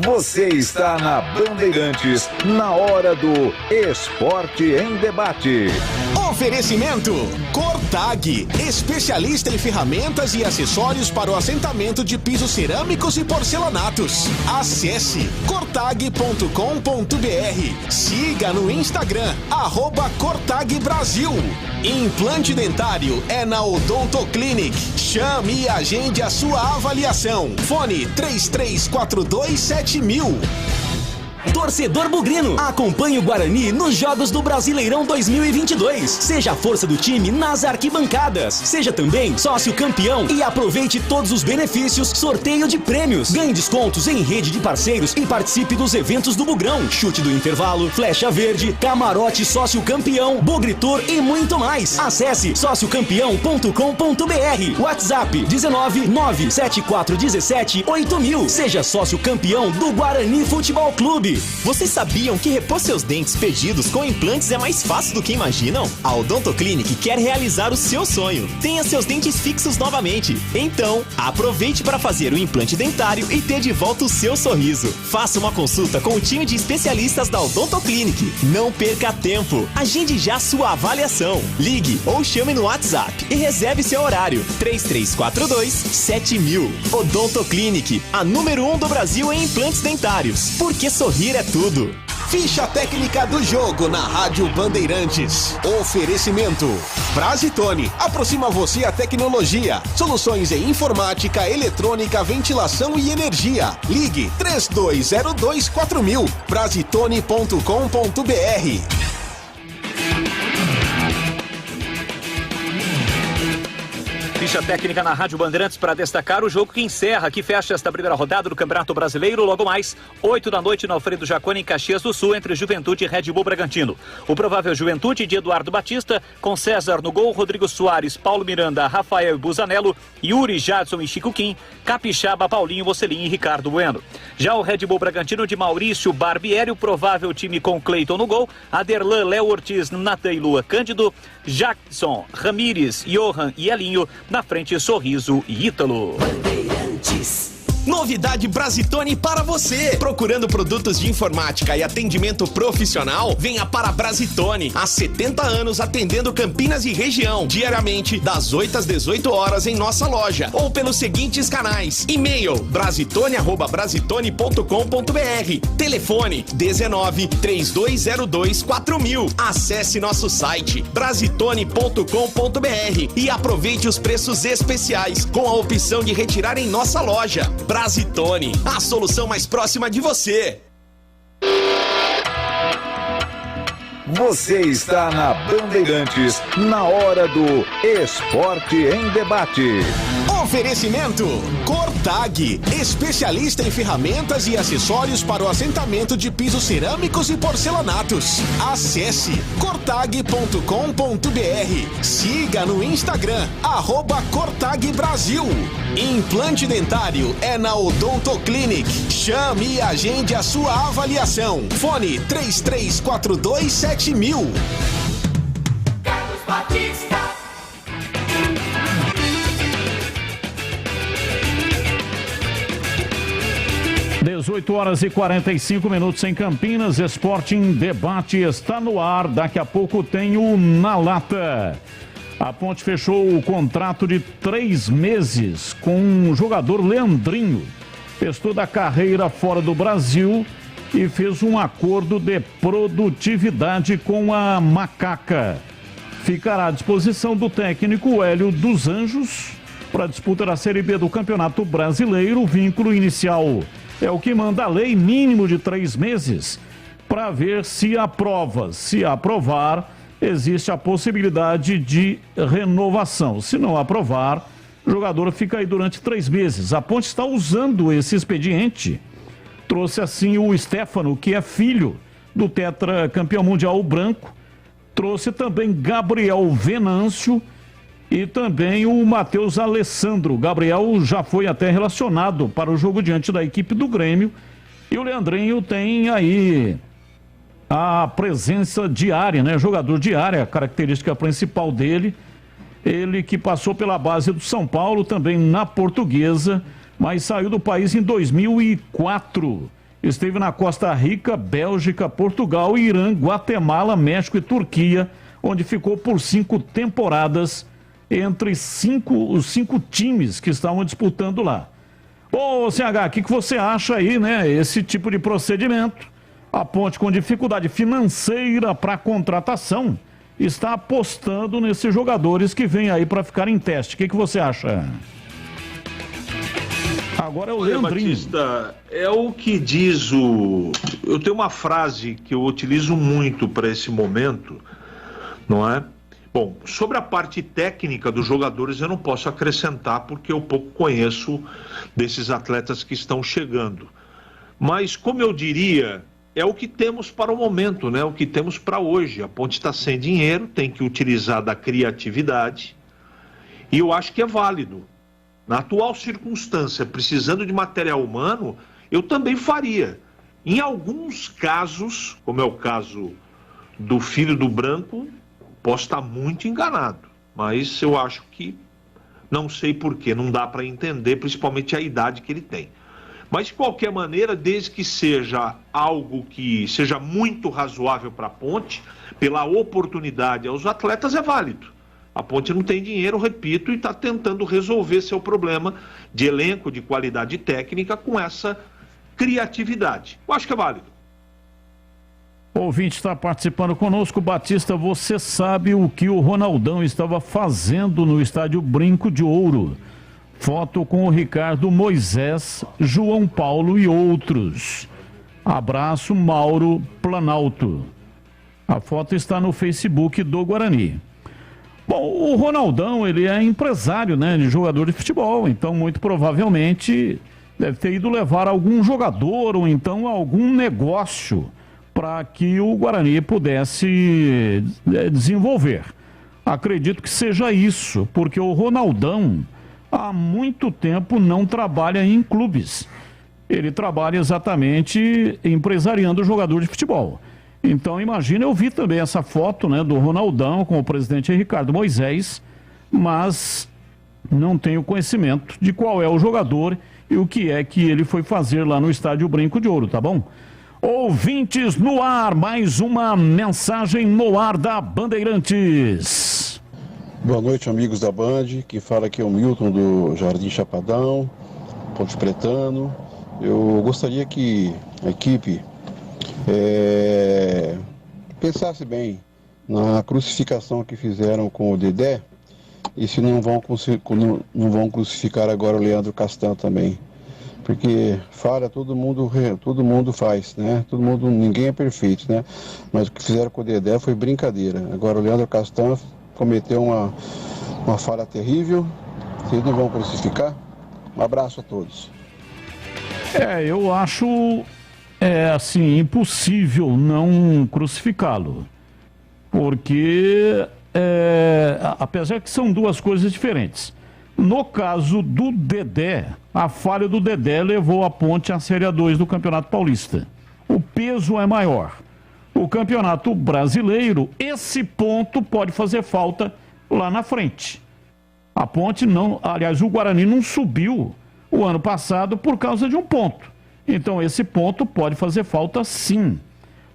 Você está na Bandeirantes, na hora do Esporte em Debate.
Oferecimento Cortag, especialista em ferramentas e acessórios para o assentamento de pisos cerâmicos e porcelanatos. Acesse cortag.com.br. Siga no Instagram, @CortagBrasil. Implante dentário é na Odonto Clinic. Chame e agende a sua avaliação. Fone 33427000.
Torcedor bugrino, acompanhe o Guarani nos Jogos do Brasileirão 2022. Seja a força do time nas arquibancadas. Seja também sócio campeão e aproveite todos os benefícios, sorteio de prêmios. Ganhe descontos em rede de parceiros e participe dos eventos do Bugrão. Chute do intervalo, flecha verde, camarote sócio campeão, Bugritor e muito mais. Acesse sociocampeão.com.br. WhatsApp 19974178000. Seja sócio campeão do Guarani Futebol Clube.
Vocês sabiam que repor seus dentes perdidos com implantes é mais fácil do que imaginam? A Odonto Clinic quer realizar o seu sonho. Tenha seus dentes fixos novamente. Então, aproveite para fazer o implante dentário e ter de volta o seu sorriso. Faça uma consulta com o time de especialistas da Odonto Clinic. Não perca tempo. Agende já sua avaliação. Ligue ou chame no WhatsApp e reserve seu horário. 33427000. Odonto Clinic, a número 1 do Brasil em implantes dentários. Porque sorrir é tudo.
Ficha técnica do jogo na Rádio Bandeirantes. Oferecimento Brasitone, aproxima você a tecnologia. Soluções em informática, eletrônica, ventilação e energia. Ligue 32024000. Brasitone.com.br.
Ficha técnica na Rádio Bandeirantes para destacar o jogo que fecha esta primeira rodada do Campeonato Brasileiro, logo mais, 8h no Alfredo Jaconi, em Caxias do Sul, entre Juventude e Red Bull Bragantino. O provável Juventude de Eduardo Batista, com César no gol, Rodrigo Soares, Paulo Miranda, Rafael Busanello, Yuri, Jadson e Chico Kim, Capixaba, Paulinho, Mocelin e Ricardo Bueno. Já o Red Bull Bragantino de Maurício Barbieri, o provável time com Cleiton no gol, Aderlan, Léo Ortiz, Natan e Lua Cândido, Jackson, Ramires, Johan e Elinho, na frente Sorriso e Ítalo.
Novidade Brasitone para você. Procurando produtos de informática e atendimento profissional? Venha para a Brasitone. Há 70 anos atendendo Campinas e região. Diariamente, das 8 às 18 horas em nossa loja. Ou pelos seguintes canais. E-mail brasitone@brasitone.com.br. Telefone 19 3202 4000. Acesse nosso site brasitone.com.br e aproveite os preços especiais com a opção de retirar em nossa loja. Brasitone, a solução mais próxima de você.
Você está na Bandeirantes, na hora do Esporte em Debate.
Oferecimento Cortag, especialista em ferramentas e acessórios para o assentamento de pisos cerâmicos e porcelanatos. Acesse cortag.com.br. Siga no Instagram, @Cortag Brasil. Implante dentário é na Odonto Clinic. Chame e agende a sua avaliação. Fone 33427000.
Carlos Batista.
Dezoito horas e 45 minutos em Campinas. Esporte em Debate está no ar. Daqui a pouco tem o Na Lata. A Ponte fechou o contrato de 3 meses com o jogador Leandrinho. Fez toda a carreira fora do Brasil e fez um acordo de produtividade com a Macaca. Ficará à disposição do técnico Hélio dos Anjos para a disputa da Série B do Campeonato Brasileiro. O vínculo inicial é o que manda a lei, mínimo de 3 meses, para ver se aprova. Se aprovar, existe a possibilidade de renovação. Se não aprovar, o jogador fica aí durante 3 meses. A Ponte está usando esse expediente. Trouxe assim o Stefano, que é filho do tetracampeão mundial branco. Trouxe também Gabriel Venâncio e também o Matheus Alessandro. Gabriel já foi até relacionado para o jogo diante da equipe do Grêmio. E o Leandrinho tem aí a presença diária, né? Jogador de área, a característica principal dele. Ele que passou pela base do São Paulo, também na Portuguesa, mas saiu do país em 2004. Esteve na Costa Rica, Bélgica, Portugal, Irã, Guatemala, México e Turquia, onde ficou por 5 temporadas entre os 5 times que estavam disputando lá. Ô, CH, o que você acha aí, né? Esse tipo de procedimento? A Ponte, com dificuldade financeira para contratação, está apostando nesses jogadores que vêm aí para ficar em teste. O que você acha? Agora é o Leandrinho.
Batista, é o que diz o... Eu tenho uma frase que eu utilizo muito para esse momento, não é? Bom, sobre a parte técnica dos jogadores eu não posso acrescentar porque eu pouco conheço desses atletas que estão chegando. Mas, como eu diria, é o que temos para o momento, né? O que temos para hoje. A Ponte está sem dinheiro, tem que utilizar da criatividade e eu acho que é válido. Na atual circunstância, precisando de material humano, eu também faria. Em alguns casos, como é o caso do filho do Branco, posso estar muito enganado, mas eu acho que não sei porquê, não dá para entender, principalmente a idade que ele tem. Mas, de qualquer maneira, desde que seja algo que seja muito razoável para a Ponte, pela oportunidade aos atletas, é válido. A Ponte não tem dinheiro, repito, e está tentando resolver seu problema de elenco, de qualidade técnica, com essa criatividade. Eu acho que é válido.
O ouvinte está participando conosco. Batista, você sabe o que o Ronaldão estava fazendo no estádio Brinco de Ouro? Foto com o Ricardo Moisés, João Paulo e outros. Abraço, Mauro Planalto. A foto está no Facebook do Guarani. Bom, o Ronaldão, ele é empresário, né, de jogador de futebol, então muito provavelmente deve ter ido levar algum jogador ou então algum negócio para que o Guarani pudesse desenvolver. Acredito que seja isso, porque o Ronaldão há muito tempo não trabalha em clubes. Ele trabalha exatamente empresariando jogador de futebol. Então, imagina, eu vi também essa foto, né, do Ronaldão com o presidente Ricardo Moisés, mas não tenho conhecimento de qual é o jogador e o que é que ele foi fazer lá no estádio Brinco de Ouro, tá bom? Ouvintes no ar, mais uma mensagem no ar da Bandeirantes.
Boa noite, amigos da Band. Quem fala aqui é o Milton do Jardim Chapadão, Ponte Pretano. Eu gostaria que a equipe pensasse bem na crucificação que fizeram com o Dedé e se não vão crucificar agora o Leandro Castan também. Porque falha todo mundo faz, né? Ninguém é perfeito, né? Mas o que fizeram com o Dedé foi brincadeira. Agora o Leandro Castan cometeu uma falha terrível. Vocês não vão crucificar? Um abraço a todos.
Eu acho assim, impossível não crucificá-lo. Porque apesar que são duas coisas diferentes. No caso do Dedé, a falha do Dedé levou a Ponte à Série A2 do Campeonato Paulista. O peso é maior. O Campeonato Brasileiro, esse ponto pode fazer falta lá na frente. A Ponte não, aliás, o Guarani não subiu o ano passado por causa de um ponto. Então esse ponto pode fazer falta sim.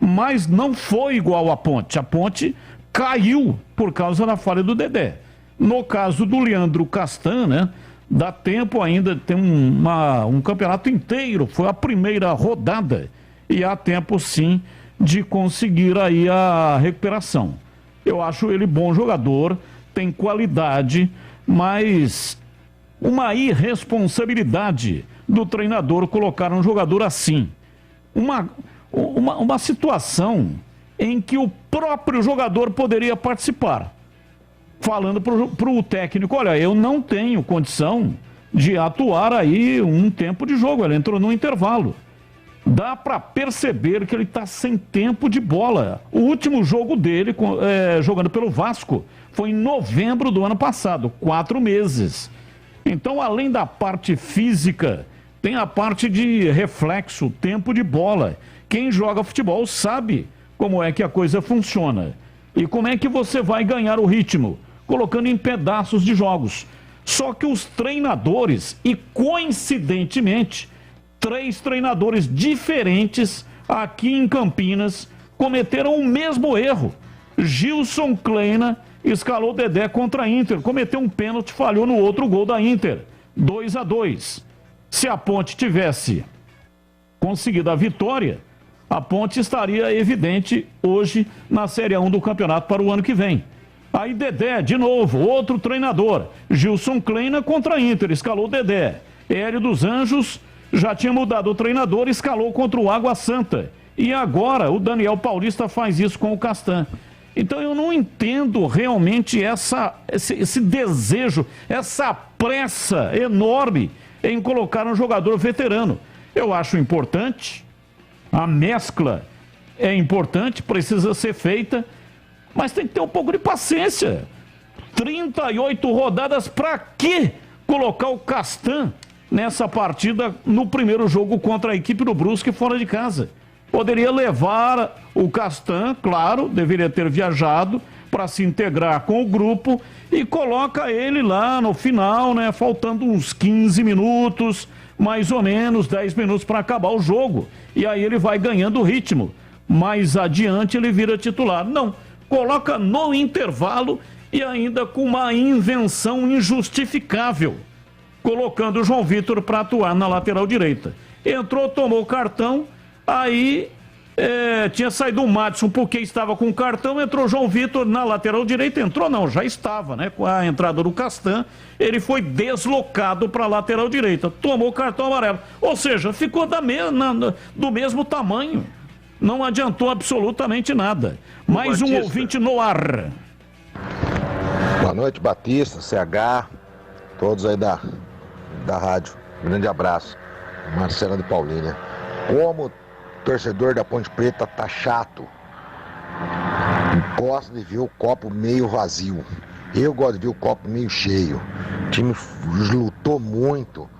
Mas não foi igual à Ponte. A Ponte caiu por causa da falha do Dedé. No caso do Leandro Castan, né? Dá tempo ainda, tem um campeonato inteiro, foi a primeira rodada. E há tempo sim de conseguir aí a recuperação. Eu acho ele bom jogador, tem qualidade, mas uma irresponsabilidade do treinador colocar um jogador assim. Uma situação em que o próprio jogador poderia participar. Falando para o técnico, olha, eu não tenho condição de atuar aí um tempo de jogo, ele entrou no intervalo. Dá para perceber que ele está sem tempo de bola. O último jogo dele, jogando pelo Vasco, foi em novembro do ano passado, 4 meses. Então, além da parte física, tem a parte de reflexo, tempo de bola. Quem joga futebol sabe como é que a coisa funciona. E como é que você vai ganhar o ritmo? Colocando em pedaços de jogos. Só que os treinadores, e coincidentemente, 3 treinadores diferentes aqui em Campinas cometeram o mesmo erro. Gilson Kleina escalou Dedé contra a Inter, cometeu um pênalti, falhou no outro gol da Inter, 2-2. Se a Ponte tivesse conseguido a vitória, a Ponte estaria evidente hoje na Série 1 do campeonato para o ano que vem. Aí Dedé, de novo, outro treinador. Gilson Kleina contra a Inter, escalou Dedé. Hélio dos Anjos já tinha mudado o treinador, escalou contra o Água Santa. E agora o Daniel Paulista faz isso com o Castan. Então eu não entendo realmente esse desejo, essa pressa enorme em colocar um jogador veterano. Eu acho importante, a mescla é importante, precisa ser feita, mas tem que ter um pouco de paciência. 38 rodadas, para que colocar o Castan nessa partida no primeiro jogo contra a equipe do Brusque fora de casa? Poderia levar o Castan, claro, deveria ter viajado para se integrar com o grupo e coloca ele lá no final, né? Faltando uns 15 minutos, mais ou menos 10 minutos para acabar o jogo. E aí ele vai ganhando ritmo. Mais adiante ele vira titular. Não, coloca no intervalo e ainda com uma invenção injustificável, colocando o João Vitor para atuar na lateral direita. Entrou, tomou o cartão, aí tinha saído o Madison porque estava com o cartão, entrou o João Vitor na lateral direita, entrou não, já estava, né? Com a entrada do Castan, ele foi deslocado para a lateral direita, tomou o cartão amarelo, ou seja, ficou do mesmo tamanho, não adiantou absolutamente nada. Mais um ouvinte no ar.
Boa noite, Batista, CH, todos aí da rádio. Grande abraço. Marcela de Paulínia. Como torcedor da Ponte Preta tá chato. Gosto de ver o copo meio vazio. Eu gosto de ver o copo meio cheio. O time lutou muito,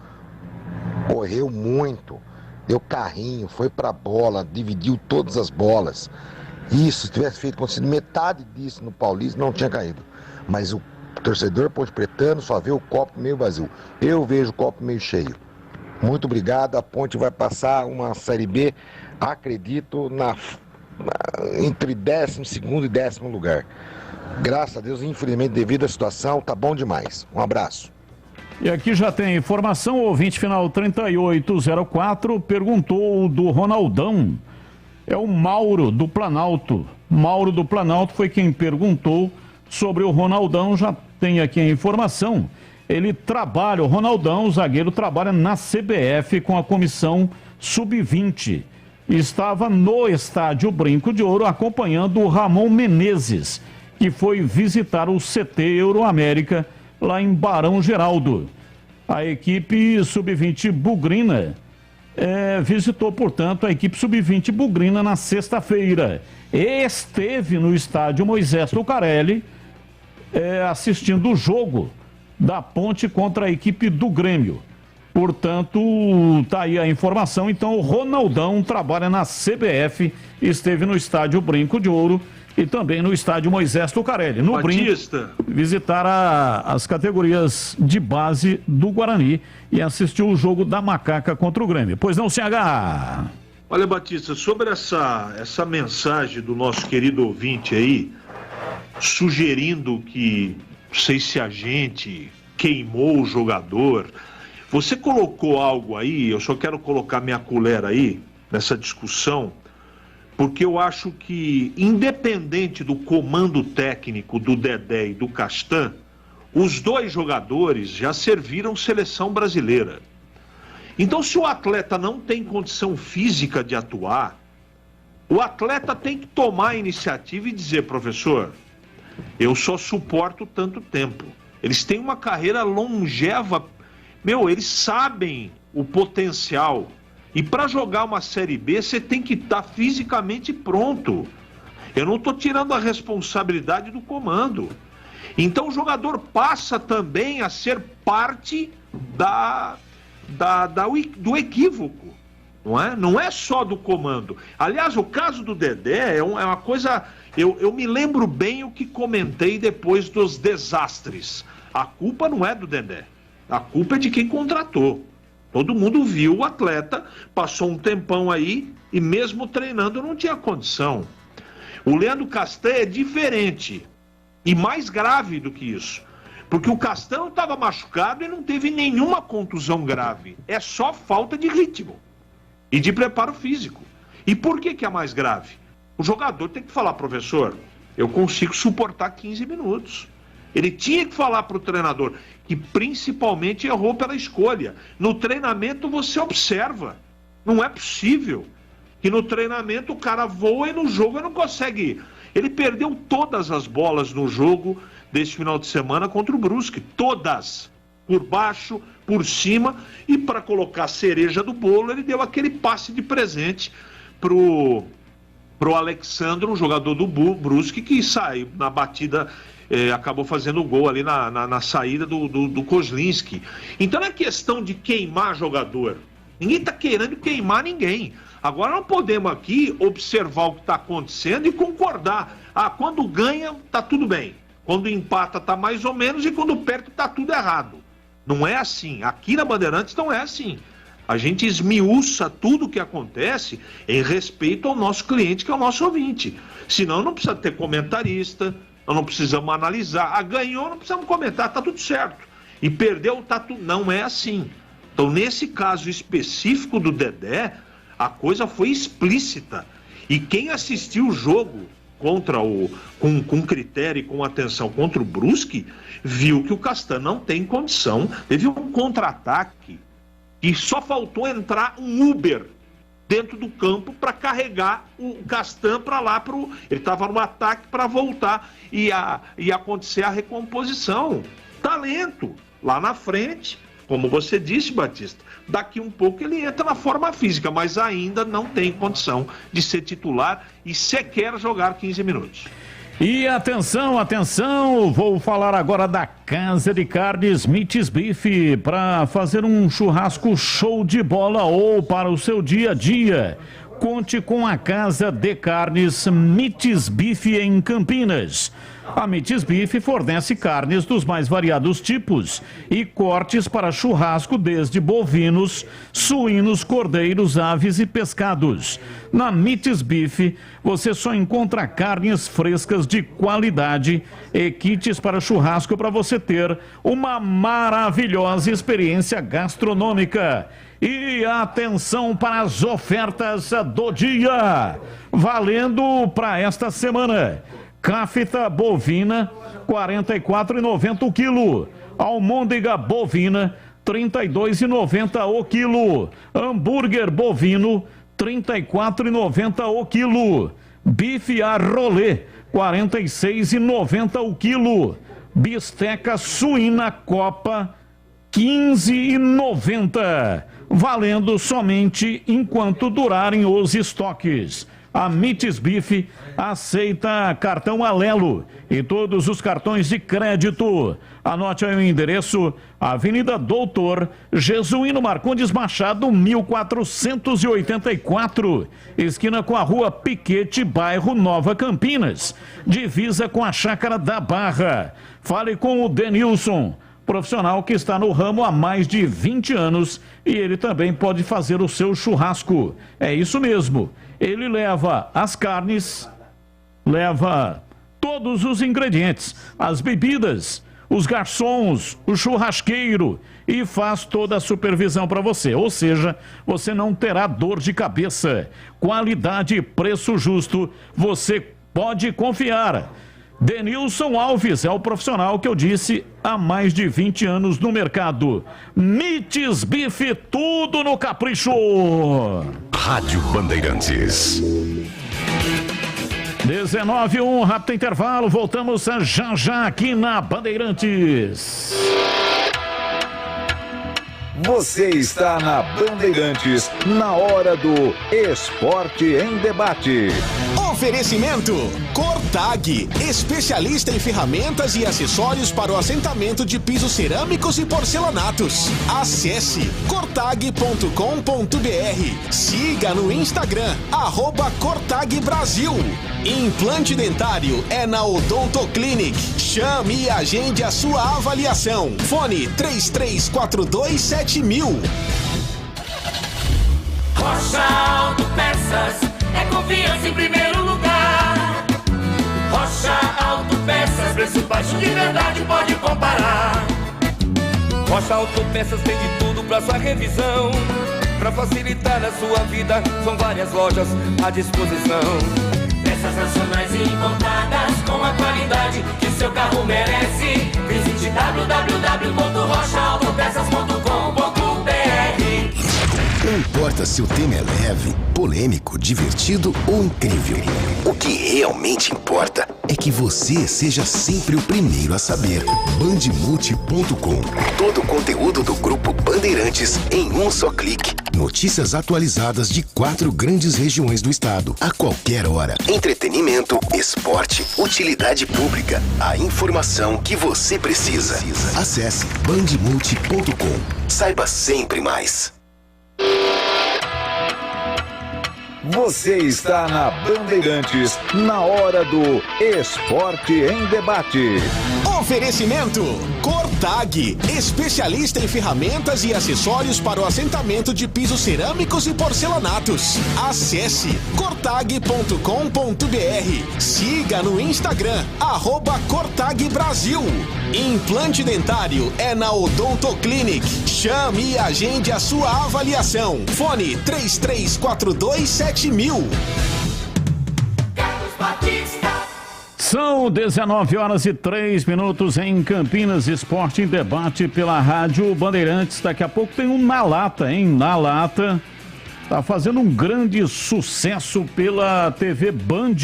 correu muito, deu carrinho, foi pra bola, dividiu todas as bolas. Isso, se tivesse feito conseguido metade disso no Paulista, não tinha caído. Mas o torcedor ponte-pretano só vê o copo meio vazio. Eu vejo o copo meio cheio. Muito obrigado, a Ponte vai passar uma Série B, acredito, entre 12º e 10º lugar. Graças a Deus, infelizmente, devido à situação, tá bom demais. Um abraço.
E aqui já tem informação, o ouvinte final 3804 perguntou do Ronaldão. É o Mauro do Planalto. Mauro do Planalto foi quem perguntou sobre o Ronaldão, já tem aqui a informação. Ele trabalha, o Ronaldão, o zagueiro, trabalha na CBF com a comissão Sub-20. Estava no estádio Brinco de Ouro acompanhando o Ramon Menezes, que foi visitar o CT Euroamérica lá em Barão Geraldo. A equipe Sub-20 Bugrina visitou, portanto, a equipe Sub-20 Bugrina na sexta-feira. Esteve no estádio Moisés Lucarelli assistindo o jogo da Ponte contra a equipe do Grêmio. Portanto, tá aí a informação. Então, o Ronaldão trabalha na CBF, esteve no estádio Brinco de Ouro e também no estádio Moisés Lucarelli. No
Batista.
Brinco, visitar as categorias de base do Guarani e assistiu o jogo da Macaca contra o Grêmio. Pois não, CH?
Olha, Batista, sobre essa mensagem do nosso querido ouvinte aí, sugerindo que, não sei se a gente queimou o jogador, você colocou algo aí, eu só quero colocar minha colher aí, nessa discussão, porque eu acho que, independente do comando técnico do Dedé e do Castan, os dois jogadores já serviram seleção brasileira. Então, se o atleta não tem condição física de atuar, o atleta tem que tomar a iniciativa e dizer, professor, eu só suporto tanto tempo. Eles têm uma carreira longeva, eles sabem o potencial. E para jogar uma Série B, você tem que estar fisicamente pronto. Eu não estou tirando a responsabilidade do comando. Então o jogador passa também a ser parte do equívoco. Não é só do comando. Aliás, o caso do Dedé é uma coisa... Eu me lembro bem o que comentei depois dos desastres. A culpa não é do Dedé. A culpa é de quem contratou. Todo mundo viu o atleta, passou um tempão aí e mesmo treinando não tinha condição. O Leandro Castan é diferente e mais grave do que isso. Porque o Castan estava machucado e não teve nenhuma contusão grave. É só falta de ritmo e de preparo físico. E por que é mais grave? O jogador tem que falar, professor, eu consigo suportar 15 minutos. Ele tinha que falar para o treinador, que principalmente errou pela escolha. No treinamento você observa. Não é possível que no treinamento o cara voa e no jogo ele não consegue ir. Ele perdeu todas as bolas no jogo desse final de semana contra o Brusque. Todas. Por baixo, por cima. E para colocar a cereja do bolo, ele deu aquele passe de presente pro Alexandre, um jogador do Brusque, que saiu na batida... acabou fazendo o gol ali na saída do Kozlinski. Então não é questão de queimar jogador. Ninguém está querendo queimar ninguém. Agora não podemos aqui observar o que está acontecendo e concordar. Quando ganha, tá tudo bem. Quando empata, tá mais ou menos. E quando perde, tá tudo errado. Não é assim. Aqui na Bandeirantes não é assim. A gente esmiuça tudo o que acontece em respeito ao nosso cliente, que é o nosso ouvinte. Senão não precisa ter comentarista... Nós não precisamos analisar. Ganhou, não precisamos comentar, tá tudo certo. E perdeu, tá tudo... Não é assim. Então, nesse caso específico do Dedé, a coisa foi explícita. E quem assistiu o jogo com critério e com atenção contra o Brusque, viu que o Castan não tem condição. Teve um contra-ataque e só faltou entrar um Uber dentro do campo para carregar o Castan para lá, ele estava no ataque para voltar e acontecer a recomposição. Talento lá na frente, como você disse, Batista, daqui um pouco ele entra na forma física, mas ainda não tem condição de ser titular e sequer jogar 15 minutos.
E atenção, atenção, vou falar agora da Casa de Carnes Mites Beef para fazer um churrasco show de bola ou para o seu dia a dia. Conte com a Casa de Carnes Mites Beef em Campinas. A Mites Beef fornece carnes dos mais variados tipos e cortes para churrasco desde bovinos, suínos, cordeiros, aves e pescados. Na Mites Beef você só encontra carnes frescas de qualidade e kits para churrasco para você ter uma maravilhosa experiência gastronômica. E atenção para as ofertas do dia, valendo para esta semana. Cafta bovina, R$ 44,90 o quilo. Almôndega bovina, R$ 32,90 o quilo. Hambúrguer bovino, R$ 34,90 o quilo. Bife a rolê, R$ 46,90 o quilo. Bisteca suína copa, R$ 15,90. Valendo somente enquanto durarem os estoques. A Mites Beef aceita cartão Alelo e todos os cartões de crédito. Anote aí o endereço: Avenida Doutor Jesuíno Marcondes Machado, 1484, esquina com a Rua Piquete, bairro Nova Campinas, divisa com a Chácara da Barra. Fale com o Denilson, profissional que está no ramo há mais de 20 anos e ele também pode fazer o seu churrasco. É isso mesmo. Ele leva as carnes, leva todos os ingredientes, as bebidas, os garçons, o churrasqueiro e faz toda a supervisão para você. Ou seja, você não terá dor de cabeça. Qualidade e preço justo, você pode confiar. Denilson Alves é o profissional que eu disse há mais de 20 anos no mercado. Mites Beef, tudo no capricho.
Rádio Bandeirantes.
19:01, rápido intervalo, voltamos já aqui na Bandeirantes.
Você está na Bandeirantes, na hora do Esporte em Debate.
Oferecimento Cortag, especialista em ferramentas e acessórios para o assentamento de pisos cerâmicos e porcelanatos. Acesse cortag.com.br. Siga no Instagram, @Cortag Brasil. Implante dentário é na Odonto Clinic. Chame e agende a sua avaliação. Fone 33427000.
Rocha Autopeças é confiança em primeiro lugar. Rocha Autopeças, preço baixo de verdade, pode comparar.
Rocha Autopeças tem de tudo pra sua revisão. Pra facilitar a sua vida, são várias lojas à disposição.
Peças nacionais e importadas com a qualidade que seu carro merece. Visite www.rochaautopeças.com.br.
Não importa se o tema é leve, polêmico, divertido ou incrível. O que realmente importa é que você seja sempre o primeiro a saber. Bandemulti.com. Todo o conteúdo do Grupo Bandeirantes em um só clique. Notícias atualizadas de 4 grandes regiões do estado, a qualquer hora. Entretenimento, esporte, utilidade pública. A informação que você precisa. Acesse bandemulti.com. Saiba sempre mais.
Você está na Bandeirantes, na hora do Esporte em Debate.
Oferecimento Cortag, especialista em ferramentas e acessórios para o assentamento de pisos cerâmicos e porcelanatos. Acesse cortag.com.br. Siga no Instagram, @Cortag Brasil. Implante dentário é na Odonto Clinic. Chame e agende a sua avaliação. Fone 33427000.
Carlos Batista.
São 19h03 em Campinas. Esporte em Debate pela Rádio Bandeirantes. Daqui a pouco tem um Na Lata, hein? Na Lata, Está fazendo um grande sucesso pela TV Band.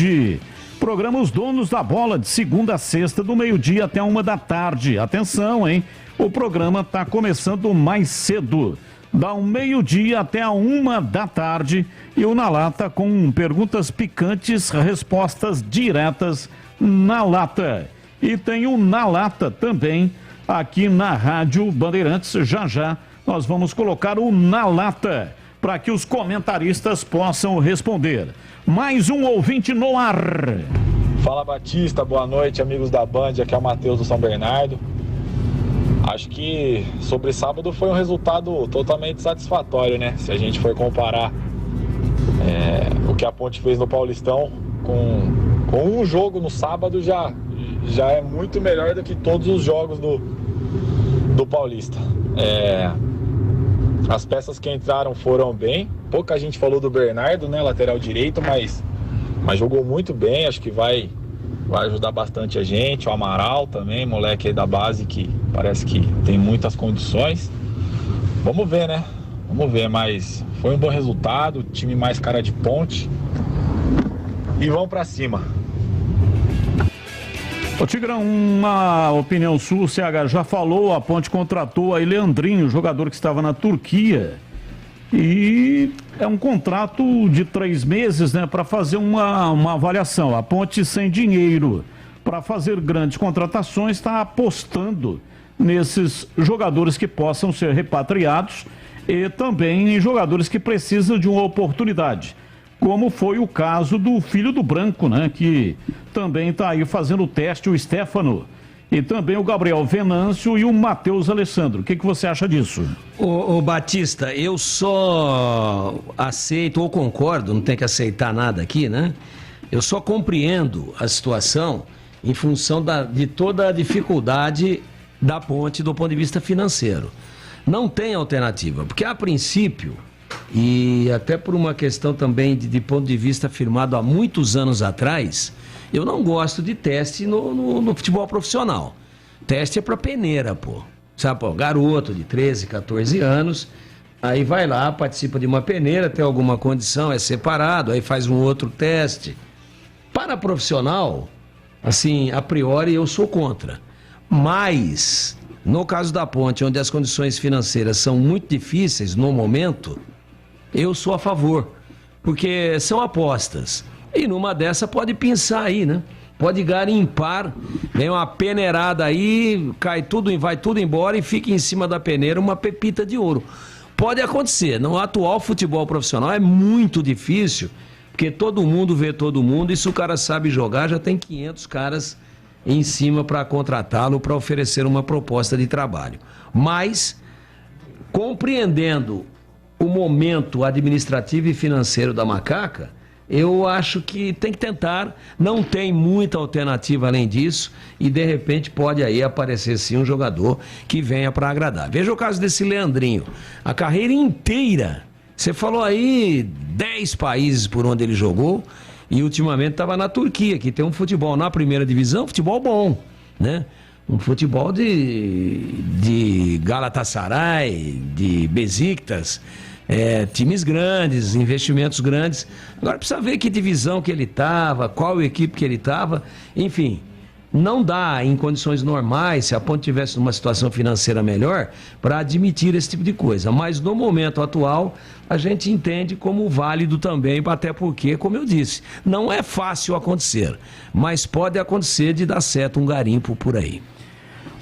Programa Os Donos da Bola, de segunda a sexta, do meio-dia até 1h. Atenção, hein? O programa está começando mais cedo. Da meio-dia até a 1h. E o Na Lata com perguntas picantes, respostas diretas na lata. E tem o Na Lata também aqui na Rádio Bandeirantes. Já nós vamos colocar o Na Lata para que os comentaristas possam responder. Mais um ouvinte no ar.
Fala Batista, boa noite, amigos da Band, aqui é o Matheus do São Bernardo. Acho que sobre sábado foi um resultado totalmente satisfatório, né? Se a gente for comparar o que a Ponte fez no Paulistão com um jogo no sábado, já é muito melhor do que todos os jogos do Paulista. As peças que entraram foram bem. Pouca gente falou do Bernardo, né, lateral direito, mas jogou muito bem. Acho que vai ajudar bastante a gente. O Amaral também, moleque aí da base, que parece que tem muitas condições. Vamos ver, né? Vamos ver, mas foi um bom resultado. Time mais cara de Ponte. E vamos pra cima.
Ô Tigrão, uma opinião sua, o CH já falou, a Ponte contratou aí Leandrinho, jogador que estava na Turquia, e é um contrato de 3 meses, né, para fazer uma avaliação. A Ponte sem dinheiro para fazer grandes contratações está apostando nesses jogadores que possam ser repatriados e também em jogadores que precisam de uma oportunidade, como foi o caso do filho do Branco, né? Que também está aí fazendo o teste, o Stefano, e também o Gabriel Venâncio e o Matheus Alessandro. O que você acha disso?
Ô Batista, eu só aceito ou concordo, não tem que aceitar nada aqui, né? Eu só compreendo a situação em função de toda a dificuldade da Ponte do ponto de vista financeiro. Não tem alternativa, porque a princípio, e até por uma questão também de ponto de vista firmado há muitos anos atrás, eu não gosto de teste no futebol profissional. Teste é pra peneira, pô. Sabe, pô, garoto de 13, 14 anos, aí vai lá, participa de uma peneira, tem alguma condição, é separado, aí faz um outro teste. Para profissional, assim, a priori eu sou contra. Mas, no caso da Ponte, onde as condições financeiras são muito difíceis no momento, eu sou a favor, porque são apostas. E numa dessa pode pensar aí, né? Pode garimpar, vem uma peneirada aí, vai tudo embora e fica em cima da peneira uma pepita de ouro. Pode acontecer. No atual futebol profissional é muito difícil, porque todo mundo vê todo mundo e se o cara sabe jogar, já tem 500 caras em cima para contratá-lo, para oferecer uma proposta de trabalho. Mas, compreendendo o momento administrativo e financeiro da Macaca, eu acho que tem que tentar, não tem muita alternativa além disso e de repente pode aí aparecer sim um jogador que venha para agradar. Veja o caso desse Leandrinho, a carreira inteira, você falou aí 10 países por onde ele jogou e ultimamente estava na Turquia, que tem um futebol na primeira divisão, futebol bom, né? Um futebol de Galatasaray, de Besiktas, times grandes, investimentos grandes. Agora precisa ver que divisão que ele estava, qual equipe que ele estava, enfim. Não dá em condições normais, se a Ponte tivesse numa situação financeira melhor, para admitir esse tipo de coisa. Mas no momento atual, a gente entende como válido também, até porque, como eu disse, não é fácil acontecer, mas pode acontecer de dar certo um garimpo por aí.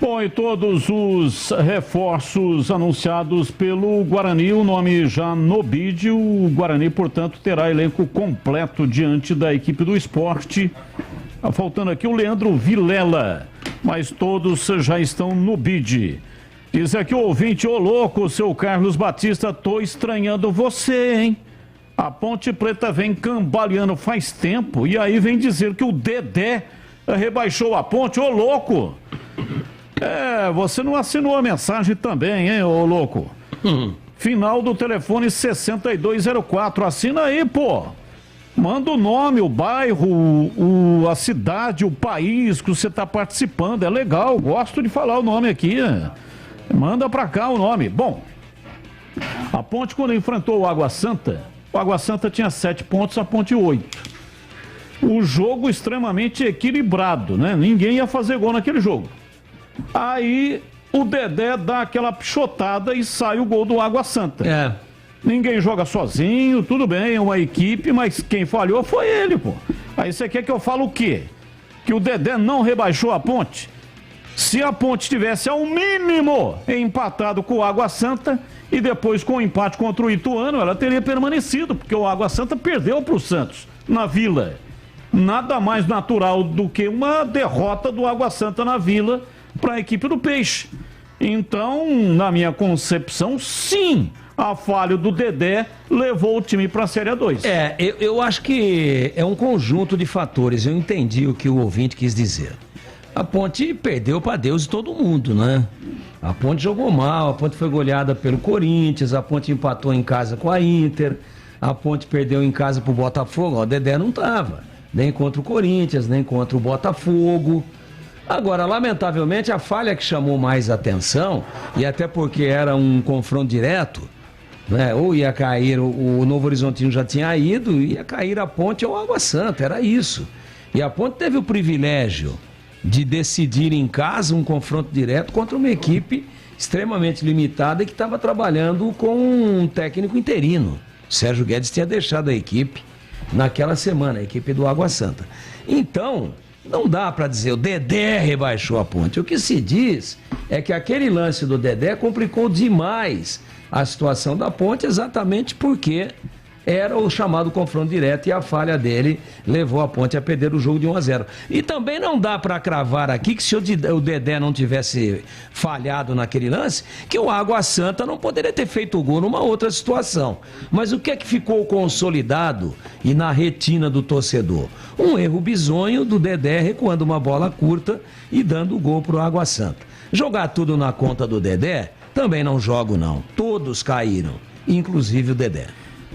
Bom, e todos os reforços anunciados pelo Guarani, o nome já no bid, o Guarani, portanto, terá elenco completo diante da equipe do Sport. Faltando aqui o Leandro Vilela, mas todos já estão no bid. Diz aqui o ouvinte, ô louco, seu Carlos Batista, tô estranhando você, hein? A Ponte Preta vem cambaleando faz tempo e aí vem dizer que o Dedé rebaixou a Ponte, ô louco. Você não assinou a mensagem também, hein, ô louco? Final do telefone 6204, assina aí, pô. Manda o nome, o bairro, a cidade, o país que você está participando. É legal, gosto de falar o nome aqui. Manda pra cá o nome. Bom, A Ponte, quando enfrentou o Água Santa tinha 7 pontos, a Ponte 8. O jogo extremamente equilibrado, né? Ninguém ia fazer gol naquele jogo. Aí o Dedé dá aquela pichotada e sai o gol do Água Santa. Ninguém joga sozinho, tudo bem, é uma equipe, mas quem falhou foi ele, pô. Aí você quer que eu fale o quê? Que o Dedé não rebaixou a Ponte? Se a Ponte tivesse ao mínimo empatado com o Água Santa e depois com o empate contra o Ituano, ela teria permanecido, porque o Água Santa perdeu para o Santos na Vila. Nada mais natural do que uma derrota do Água Santa na Vila para a equipe do Peixe. Então, na minha concepção, sim, a falha do Dedé levou o time para a Série A2.
Eu acho que é um conjunto de fatores. Eu entendi o que o ouvinte quis dizer. A Ponte perdeu para Deus e todo mundo, né? A Ponte jogou mal, a Ponte foi goleada pelo Corinthians, a Ponte empatou em casa com a Inter, a Ponte perdeu em casa pro Botafogo. O Dedé não tava, nem contra o Corinthians, nem contra o Botafogo. Agora, lamentavelmente, a falha que chamou mais atenção, e até porque era um confronto direto, né? Ou ia cair, o Novo Horizontino já tinha ido, ia cair a Ponte ou a Água Santa, era isso. E a Ponte teve o privilégio de decidir em casa um confronto direto contra uma equipe extremamente limitada e que estava trabalhando com um técnico interino. Sérgio Guedes tinha deixado a equipe naquela semana, a equipe do Água Santa. Então, não dá para dizer o Dedé rebaixou a Ponte. O que se diz é que aquele lance do Dedé complicou demais a situação da Ponte, exatamente porque era o chamado confronto direto e a falha dele levou a Ponte a perder o jogo de 1-0. E também não dá para cravar aqui que se o Dedé não tivesse falhado naquele lance, que o Água Santa não poderia ter feito o gol numa outra situação. Mas o que é que ficou consolidado e na retina do torcedor? Um erro bizonho do Dedé recuando uma bola curta e dando o gol pro Água Santa. Jogar tudo na conta do Dedé, também não jogo não. Todos caíram, inclusive o Dedé.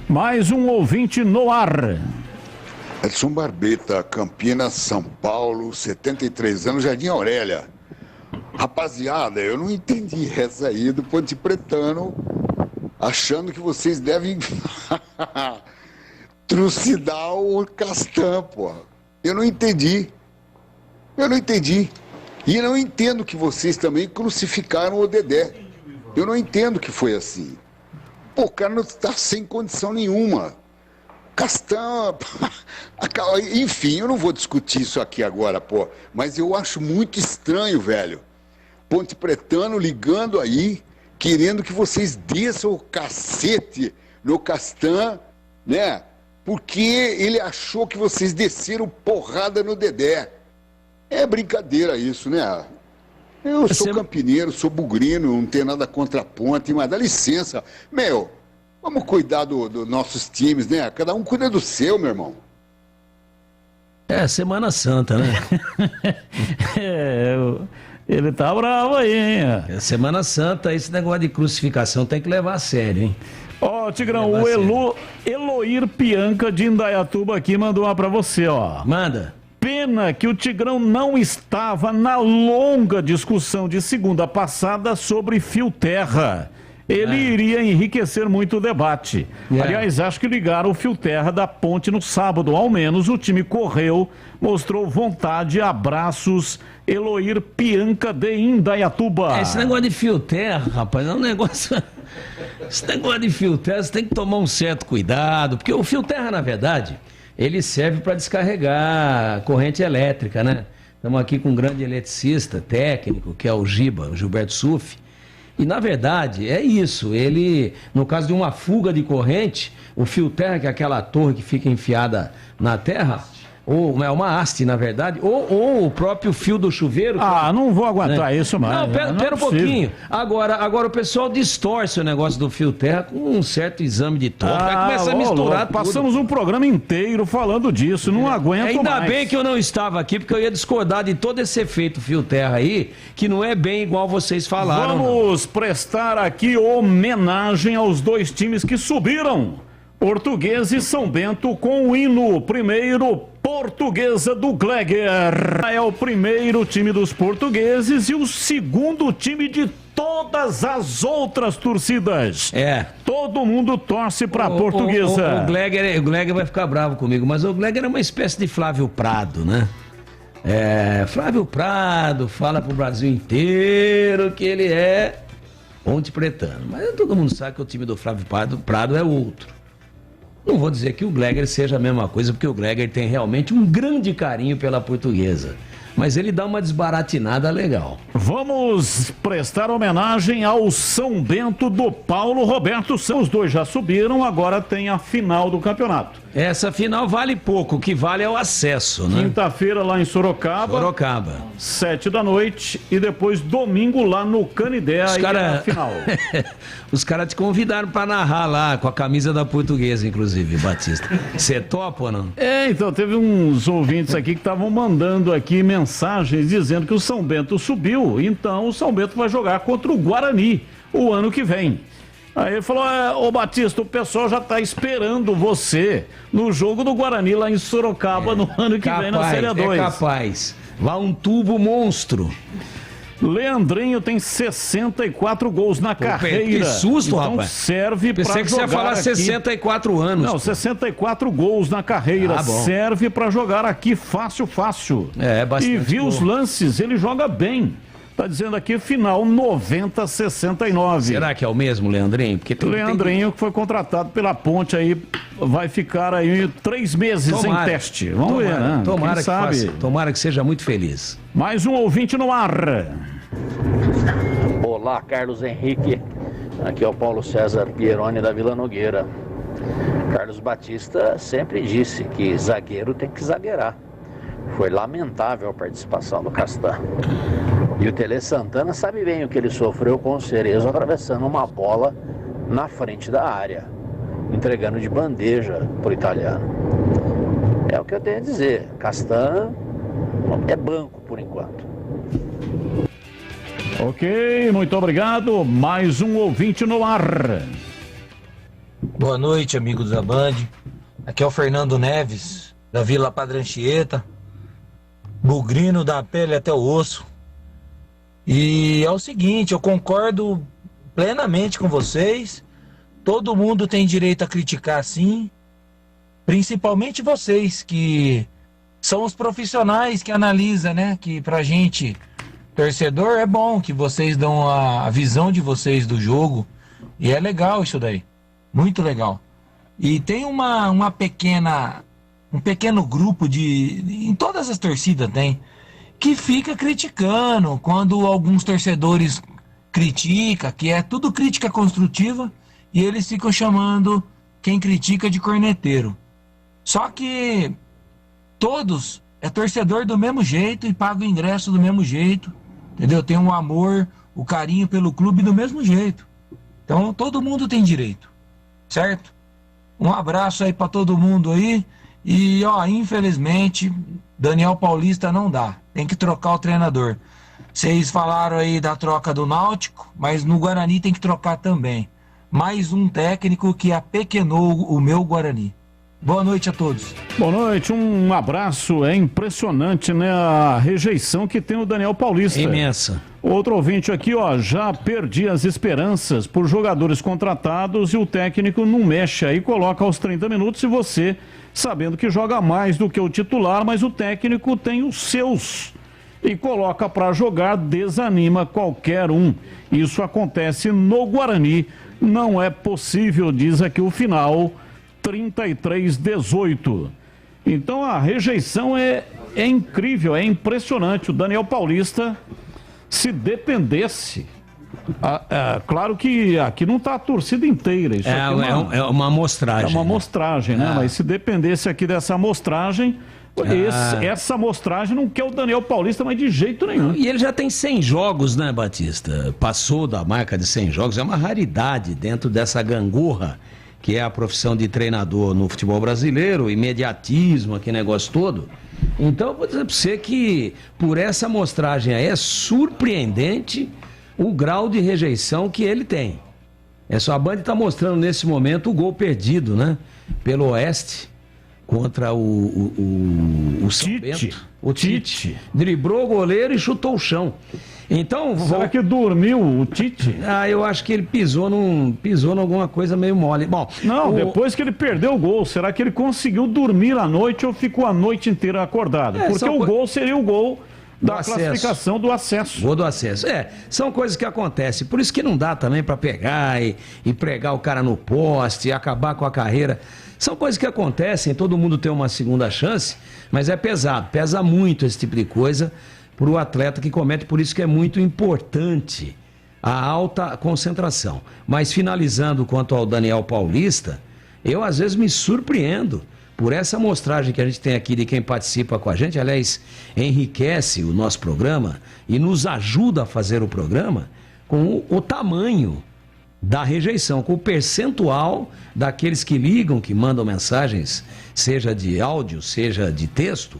Mais um ouvinte no ar.
Edson Barbeta, Campinas, São Paulo, 73 anos, Jardim Aurélia. Rapaziada, eu não entendi essa aí do Ponte Pretano, achando que vocês devem trucidar o Castan, pô. Eu não entendi. E não entendo que vocês também crucificaram o Dedé. Eu não entendo que foi assim. Pô, o cara não está sem condição nenhuma. Castan, enfim, eu não vou discutir isso aqui agora, pô. Mas eu acho muito estranho, velho. Ponte Pretano ligando aí, querendo que vocês desçam o cacete no Castan, né? Porque ele achou que vocês desceram porrada no Dedé. É brincadeira isso, né? Eu sou campineiro, sou bugrino, não tenho nada contra a Ponte, mas dá licença. Meu, vamos cuidar dos nossos times, né? Cada um cuida do seu, meu irmão.
É, Semana Santa, né?
Ele tá bravo aí, hein?
É Semana Santa, esse negócio de crucificação tem que levar a sério, hein?
Ó, Tigrão, o Eloir Pianca de Indaiatuba aqui mandou uma pra você, ó.
Manda.
Pena que o Tigrão não estava na longa discussão de segunda passada sobre fio terra. Ele iria enriquecer muito o debate. Aliás, acho que ligaram o fio terra da Ponte no sábado. Ao menos o time correu, mostrou vontade. Abraços, Eloir Pianca de Indaiatuba.
Esse negócio de fio terra, rapaz, é um negócio... Esse negócio de fio terra, você tem que tomar um certo cuidado. Porque o fio terra, na verdade... ele serve para descarregar corrente elétrica, né? Estamos aqui com um grande eletricista técnico, que é o Giba, o Gilberto Suff. E, na verdade, é isso. Ele, no caso de uma fuga de corrente, o fio terra, que é aquela torre que fica enfiada na terra, ou é uma haste, na verdade, ou o próprio fio do chuveiro.
Não vou aguentar isso mais.
Não, pera um pouquinho. Agora o pessoal distorce o negócio do fio terra com um certo exame de torre. Vai começar a misturar tudo.
Passamos um programa inteiro falando disso, não aguento mais.
Ainda bem que eu não estava aqui, porque eu ia discordar de todo esse efeito fio terra aí, que não é bem igual vocês falaram.
Vamos prestar aqui homenagem aos dois times que subiram. Português e São Bento com o hino. Primeiro, Portuguesa do Gleger. É o primeiro time dos portugueses e o segundo time de todas as outras torcidas. Todo mundo torce pra Portuguesa.
O Gleger vai ficar bravo comigo, mas o Gleger é uma espécie de Flávio Prado, né? Flávio Prado fala pro Brasil inteiro que ele é Ponte Pretano. Mas todo mundo sabe que o time do Flávio Prado é outro. Não vou dizer que o Gleger seja a mesma coisa, porque o Gleger tem realmente um grande carinho pela Portuguesa. Mas ele dá uma desbaratinada legal.
Vamos prestar homenagem ao São Bento do Paulo Roberto. Os dois já subiram, agora tem a final do campeonato.
Essa final vale pouco, o que vale é o acesso, né?
Quinta-feira lá em Sorocaba. 7 da noite e depois domingo lá no Canidé, aí a final.
Os caras te convidaram pra narrar lá, com a camisa da Portuguesa, inclusive, Batista. Você topa ou não?
Então, teve uns ouvintes aqui que estavam mandando aqui mensagens dizendo que o São Bento subiu, então o São Bento vai jogar contra o Guarani o ano que vem. Aí ele falou, ô Batista, o pessoal já tá esperando você no jogo do Guarani lá em Sorocaba no ano que vem na Série 2.
É capaz. Lá um tubo monstro.
Leandrinho tem 64 gols na carreira.
Que susto,
então
rapaz.
Serve pra jogar.
Pensei que você ia falar
aqui.
64 anos.
Não, 64 gols na carreira. Serve pra jogar aqui fácil.
Bastante.
E viu os lances, ele joga bem. Tá dizendo aqui, final 90-69.
Será que é o mesmo, Leandrinho? Porque
Leandrinho, que foi contratado pela Ponte aí, vai ficar aí 3 meses em teste. Vamos ver, né?
Tomara que seja muito feliz.
Mais um ouvinte no ar.
Olá, Carlos Henrique. Aqui é o Paulo César Pieroni da Vila Nogueira. Carlos Batista sempre disse que zagueiro tem que zagueirar. Foi lamentável a participação do Castan. E o Tele Santana sabe bem o que ele sofreu com o Cerezo atravessando uma bola na frente da área, entregando de bandeja pro italiano. É o que eu tenho a dizer. Castan é banco por enquanto.
Ok, muito obrigado. Mais um ouvinte no ar.
Boa noite, amigos da Band. Aqui é o Fernando Neves, da Vila Padre Anchieta. Bugrino da pele até o osso. E é o seguinte, eu concordo plenamente com vocês. Todo mundo tem direito a criticar, sim. Principalmente vocês, que são os profissionais que analisam, né? Que pra gente, torcedor, é bom que vocês dão a visão de vocês do jogo. E é legal isso daí. Muito legal. E tem um pequeno grupo em todas as torcidas tem, que fica criticando quando alguns torcedores criticam, que é tudo crítica construtiva, e eles ficam chamando quem critica de corneteiro. Só que todos é torcedor do mesmo jeito e paga o ingresso do mesmo jeito, entendeu? Tem um amor, o carinho pelo clube do mesmo jeito. Então todo mundo tem direito, certo? Um abraço aí para todo mundo aí. E, infelizmente, Daniel Paulista não dá. Tem que trocar o treinador. Vocês falaram aí da troca do Náutico, mas no Guarani tem que trocar também. Mais um técnico que apequenou o meu Guarani. Boa noite a todos.
Boa noite, um abraço. É impressionante, né, a rejeição que tem o Daniel Paulista.
Imensa.
Outro ouvinte aqui, já perdi as esperanças por jogadores contratados e o técnico não mexe aí, coloca aos 30 minutos e você, sabendo que joga mais do que o titular, mas o técnico tem os seus e coloca para jogar, desanima qualquer um. Isso acontece no Guarani, não é possível, diz aqui o final 33-18. Então a rejeição é incrível, é impressionante. O Daniel Paulista, se dependesse, claro que aqui não está a torcida inteira. Isso
é uma amostragem.
É uma amostragem, né? Mas se dependesse aqui dessa amostragem, essa amostragem não quer o Daniel Paulista, mas de jeito nenhum.
E ele já tem 100 jogos, né, Batista? Passou da marca de 100 jogos, é uma raridade dentro dessa gangorra que é a profissão de treinador no futebol brasileiro, imediatismo, aquele negócio todo. Então, eu vou dizer para você que, por essa amostragem aí, é surpreendente o grau de rejeição que ele tem. A Band está mostrando nesse momento o gol perdido, né? Pelo Oeste.
contra o São Bento. O Tite. Driblou o goleiro e chutou o chão. Então,
será que dormiu o Tite?
Eu acho que ele pisou em alguma coisa meio mole. Bom,
depois que ele perdeu o gol, será que ele conseguiu dormir à noite ou ficou a noite inteira acordado? Porque o gol seria o gol da classificação do acesso.
Gol do acesso. São coisas que acontecem. Por isso que não dá também para pegar e pregar o cara no poste e acabar com a carreira. São coisas que acontecem, todo mundo tem uma segunda chance, mas é pesado, pesa muito esse tipo de coisa para o atleta que comete, por isso que é muito importante a alta concentração. Mas finalizando quanto ao Daniel Paulista, eu às vezes me surpreendo por essa amostragem que a gente tem aqui de quem participa com a gente, aliás, enriquece o nosso programa e nos ajuda a fazer o programa com o tamanho da rejeição, com o percentual daqueles que ligam, que mandam mensagens, seja de áudio, seja de texto,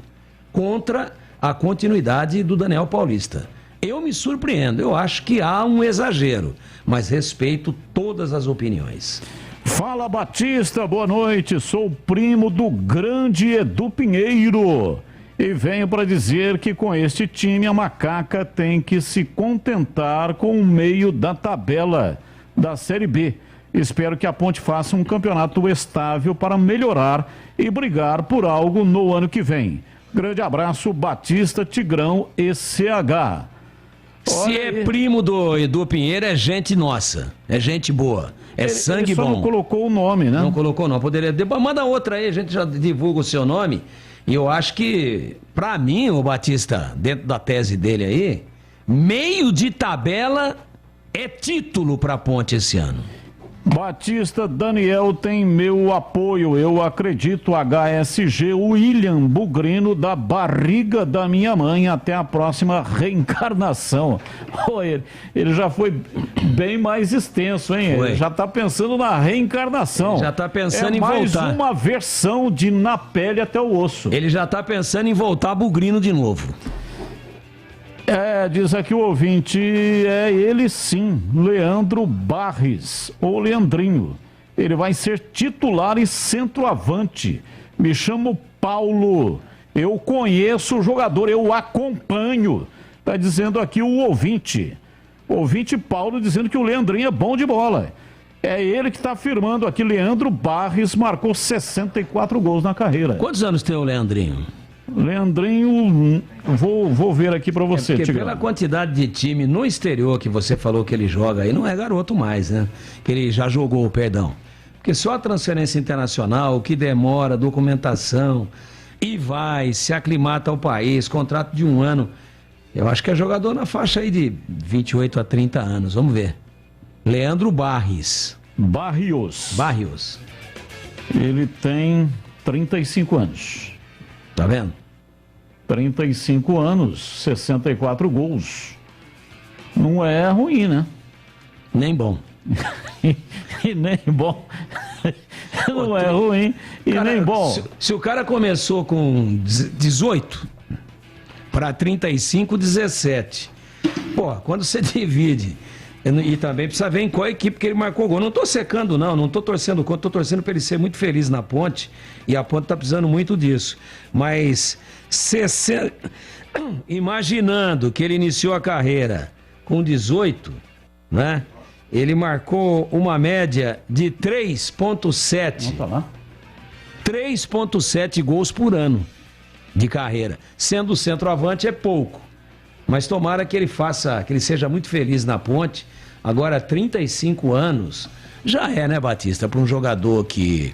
contra a continuidade do Daniel Paulista. Eu me surpreendo, eu acho que há um exagero, mas respeito todas as opiniões.
Fala Batista, boa noite, sou primo do grande Edu Pinheiro e venho para dizer que com este time a Macaca tem que se contentar com o meio da tabela da Série B. Espero que a Ponte faça um campeonato estável para melhorar e brigar por algo no ano que vem. Grande abraço, Batista, Tigrão e CH.
Se é primo do Edu Pinheiro, é gente nossa, é gente boa, sangue bom.
Ele só não colocou o nome, né?
Não colocou não, poderia... Manda outra aí, a gente já divulga o seu nome. E eu acho que, pra mim, o Batista, dentro da tese dele aí, meio de tabela é título pra Ponte esse ano.
Batista, Daniel tem meu apoio, eu acredito, HSG, William Bugrino, da barriga da minha mãe, até a próxima reencarnação. Ele já foi bem mais extenso, hein? Ele já tá pensando na reencarnação.
Ele já tá pensando em voltar.
Mais uma versão de Na Pele Até o Osso.
Ele já tá pensando em voltar Bugrino de novo.
Diz aqui o ouvinte, ele sim, Leandro Barres, ou Leandrinho. Ele vai ser titular e centroavante. Me chamo Paulo, eu conheço o jogador, eu acompanho. Tá dizendo aqui o ouvinte. O ouvinte Paulo dizendo que o Leandrinho é bom de bola. É ele que está afirmando aqui, Leandro Barres marcou 64 gols na carreira.
Quantos anos tem o Leandrinho?
Leandrinho, vou ver aqui pra você,
porque pela quantidade de time no exterior que você falou que ele joga aí, não é garoto mais, né? Que ele já jogou, perdão. Porque só a transferência internacional, o que demora, documentação, e vai, se aclimata ao país, contrato de 1 ano. Eu acho que é jogador na faixa aí de 28 a 30 anos, vamos ver. Leandro Barrios.
Ele tem 35 anos.
Tá vendo?
35 anos, 64 gols. Não é ruim, né?
Nem bom.
E nem bom. Não é ruim e cara, nem bom.
Se o cara começou com 18 para 35, 17. Pô, quando você divide... E também precisa ver em qual equipe que ele marcou gol. Não estou secando, não estou torcendo contra, estou torcendo para ele ser muito feliz na Ponte. E a Ponte está precisando muito disso. Mas, imaginando que ele iniciou a carreira com 18, né? Ele marcou uma média de 3,7. 3,7 gols por ano de carreira. Sendo centroavante é pouco. Mas tomara que ele seja muito feliz na Ponte. Agora, 35 anos, já é, né, Batista? Para um jogador que...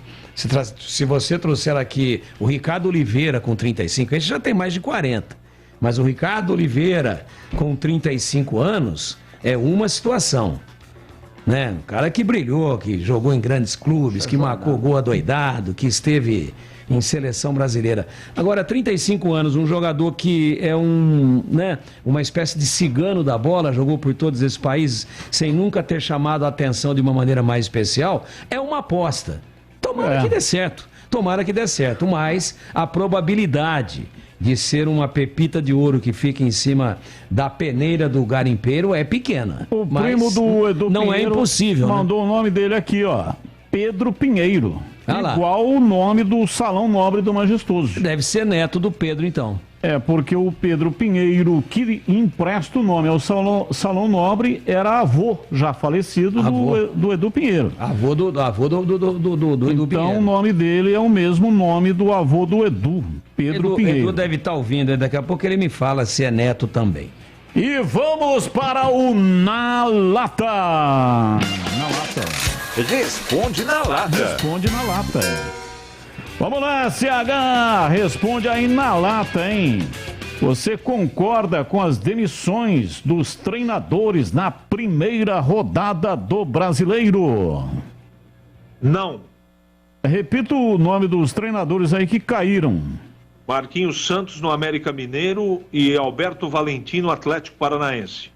Se você trouxer aqui o Ricardo Oliveira com 35, a gente já tem mais de 40. Mas o Ricardo Oliveira com 35 anos é uma situação. Né? Um cara que brilhou, que jogou em grandes clubes, que marcou gol adoidado, que esteve... em seleção brasileira. Agora, 35 anos, um jogador que é uma espécie de cigano da bola, jogou por todos esses países sem nunca ter chamado a atenção de uma maneira mais especial, é uma aposta. Tomara que dê certo, mas a probabilidade de ser uma pepita de ouro que fica em cima da peneira do garimpeiro é pequena.
O primo do Edu
não
Pinheiro
é impossível.
Mandou o nome dele aqui, ó. Pedro Pinheiro. Igual o nome do Salão Nobre do Majestoso.
Deve ser neto do Pedro, então.
É, porque o Pedro Pinheiro, que empresta o nome ao Salão Nobre, era avô, já falecido, do Edu Pinheiro.
Avô do Edu Pinheiro.
Então o nome dele é o mesmo nome do avô do Edu, Pedro Pinheiro.
Edu deve estar ouvindo, daqui a pouco ele me fala se é neto também.
E vamos para o Na Lata. Na Lata.
Responde na lata.
Responde na lata. Vamos lá, CH, responde aí na lata, hein? Você concorda com as demissões dos treinadores na primeira rodada do Brasileiro?
Não.
Repita o nome dos treinadores aí que caíram.
Marquinhos Santos no América Mineiro e Alberto Valentim no Atlético Paranaense.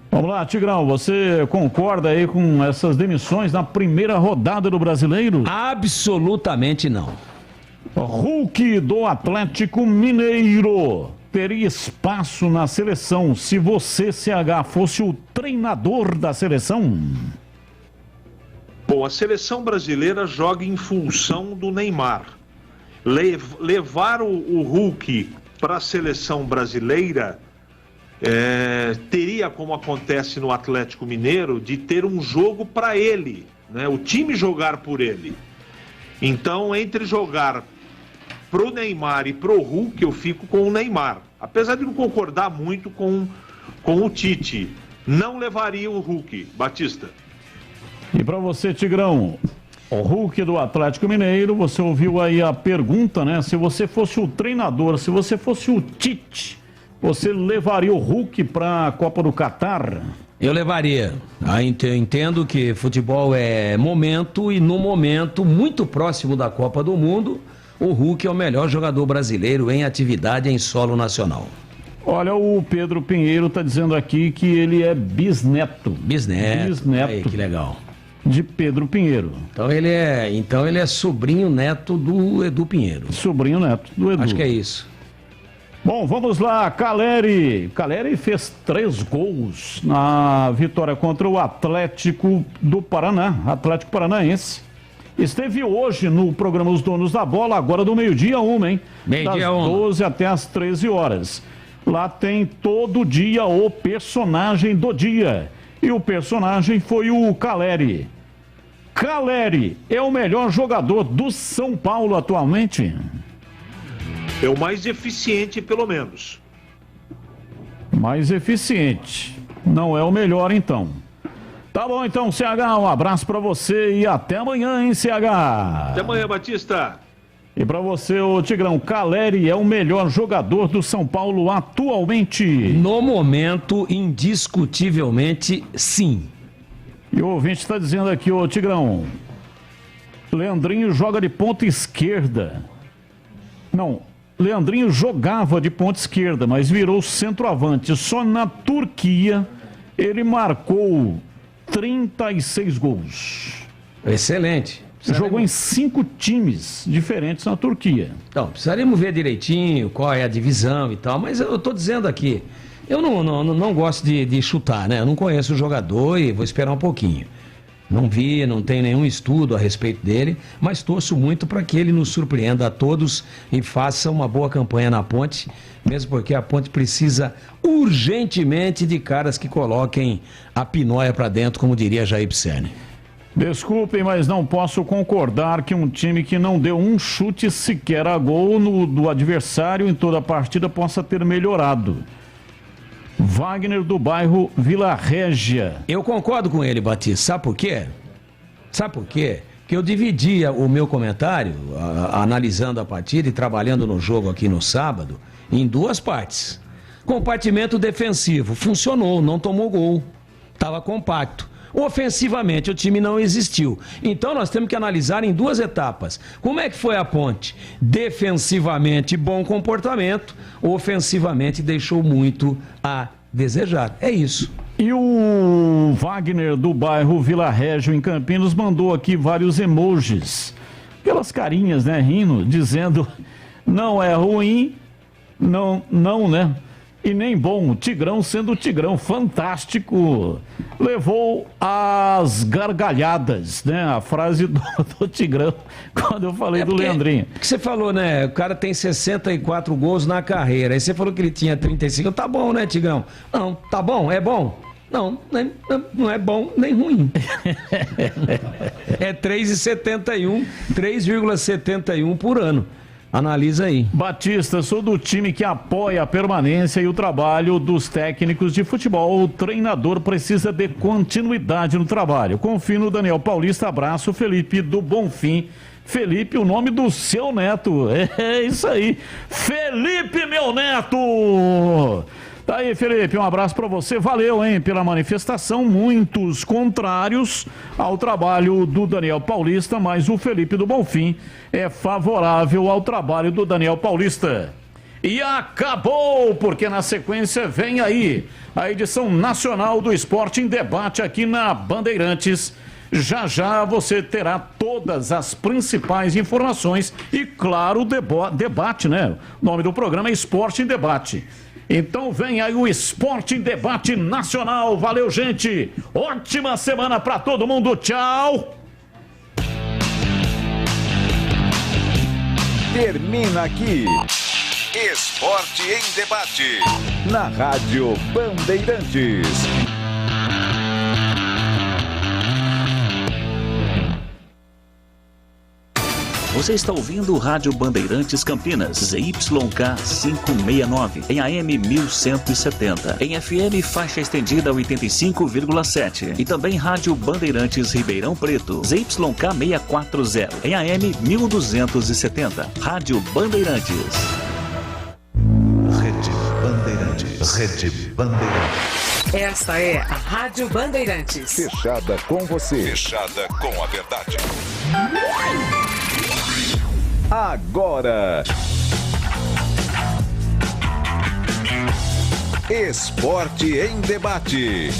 Vamos lá, Tigrão, você concorda aí com essas demissões na primeira rodada do Brasileiro?
Absolutamente não.
Hulk do Atlético Mineiro teria espaço na seleção se você, CH, fosse o treinador da seleção?
Bom, a seleção brasileira joga em função do Neymar. Levar o Hulk para a seleção brasileira teria, como acontece no Atlético Mineiro, de ter um jogo para ele, né? O time jogar por ele. Então, entre jogar pro Neymar e pro Hulk, eu fico com o Neymar. Apesar de não concordar muito com o Tite, não levaria o Hulk, Batista.
E para você, Tigrão, o Hulk do Atlético Mineiro, você ouviu aí a pergunta, né? Se você fosse o treinador, se você fosse o Tite, você levaria o Hulk para a Copa do Catar?
Eu levaria. Entendo que futebol é momento e no momento muito próximo da Copa do Mundo, o Hulk é o melhor jogador brasileiro em atividade em solo nacional.
Olha, o Pedro Pinheiro está dizendo aqui que ele é bisneto.
Bisneto. Aí, que legal.
De Pedro Pinheiro.
Então ele é sobrinho neto do Edu Pinheiro.
Sobrinho neto do Edu.
Acho que é isso.
Bom, vamos lá, Caleri. Caleri fez 3 gols na vitória contra o Atlético do Paraná, Atlético Paranaense. Esteve hoje no programa Os Donos da Bola, agora do meio-dia 1, hein? Das 12 até as 13 horas. Lá tem todo dia o personagem do dia. E o personagem foi o Caleri. Caleri é o melhor jogador do São Paulo atualmente?
É o mais eficiente, pelo menos.
Mais eficiente. Não é o melhor, então. Tá bom, então, CH, um abraço pra você e até amanhã, hein, CH?
Até amanhã, Batista.
E pra você, ô Tigrão, Caleri é o melhor jogador do São Paulo atualmente?
No momento, indiscutivelmente, sim.
E o ouvinte está dizendo aqui, ô Tigrão, Leandrinho joga de ponta esquerda. Não, Leandrinho jogava de ponta esquerda, mas virou centroavante. Só na Turquia ele marcou 36 gols.
Excelente.
Jogou em 5 times diferentes na Turquia.
Então, precisaríamos ver direitinho qual é a divisão e tal, mas eu tô dizendo aqui, eu não gosto de chutar, né? Eu não conheço o jogador e vou esperar um pouquinho. Não vi, não tenho nenhum estudo a respeito dele, mas torço muito para que ele nos surpreenda a todos e faça uma boa campanha na Ponte, mesmo porque a Ponte precisa urgentemente de caras que coloquem a pinóia para dentro, como diria Jair Pisserni.
Desculpem, mas não posso concordar que um time que não deu um chute sequer a gol do adversário em toda a partida possa ter melhorado. Wagner do bairro Vila Régia.
Eu concordo com ele, Batista. Sabe por quê? Sabe por quê? Que eu dividia o meu comentário, analisando a partida e trabalhando no jogo aqui no sábado, em 2 partes. Compartimento defensivo, funcionou, não tomou gol, estava compacto. Ofensivamente, o time não existiu. Então, nós temos que analisar em 2 etapas. Como é que foi a Ponte? Defensivamente, bom comportamento. Ofensivamente, deixou muito a desejar. É isso.
E o Wagner do bairro Vila Régio, em Campinas, mandou aqui vários emojis. Aquelas carinhas, né, rindo, dizendo não é ruim, não, né? e nem bom. O Tigrão sendo o Tigrão, fantástico. Levou as gargalhadas, né? A frase do Tigrão, quando eu falei do Leandrinho.
Porque você falou, né? O cara tem 64 gols na carreira. Aí você falou que ele tinha 35. Tá bom, né, Tigrão? Não, tá bom, é bom. Não, não é bom nem ruim. É 3,71 por ano. Analisa aí.
Batista, sou do time que apoia a permanência e o trabalho dos técnicos de futebol. O treinador precisa de continuidade no trabalho. Confio no Daniel Paulista. Abraço, Felipe do Bonfim. Felipe, o nome do seu neto. É isso aí. Felipe, meu neto! Tá aí, Felipe, um abraço pra você. Valeu, hein, pela manifestação. Muitos contrários ao trabalho do Daniel Paulista, mas o Felipe do Bonfim é favorável ao trabalho do Daniel Paulista. E acabou, porque na sequência vem aí a edição nacional do Esporte em Debate aqui na Bandeirantes. Já já você terá todas as principais informações e, claro, o debate, né? O nome do programa é Esporte em Debate. Então vem aí o Esporte em Debate Nacional. Valeu, gente. Ótima semana para todo mundo. Tchau.
Termina aqui Esporte em Debate na Rádio Bandeirantes.
Você está ouvindo o Rádio Bandeirantes Campinas, ZYK 569, em AM 1170, em FM faixa estendida 85,7 e também Rádio Bandeirantes Ribeirão Preto, ZYK 640, em AM 1270. Rádio Bandeirantes.
Rede Bandeirantes. Rede Bandeirantes.
Esta é a Rádio Bandeirantes.
Fechada com você. Fechada com a verdade. Agora, Esporte em Debate.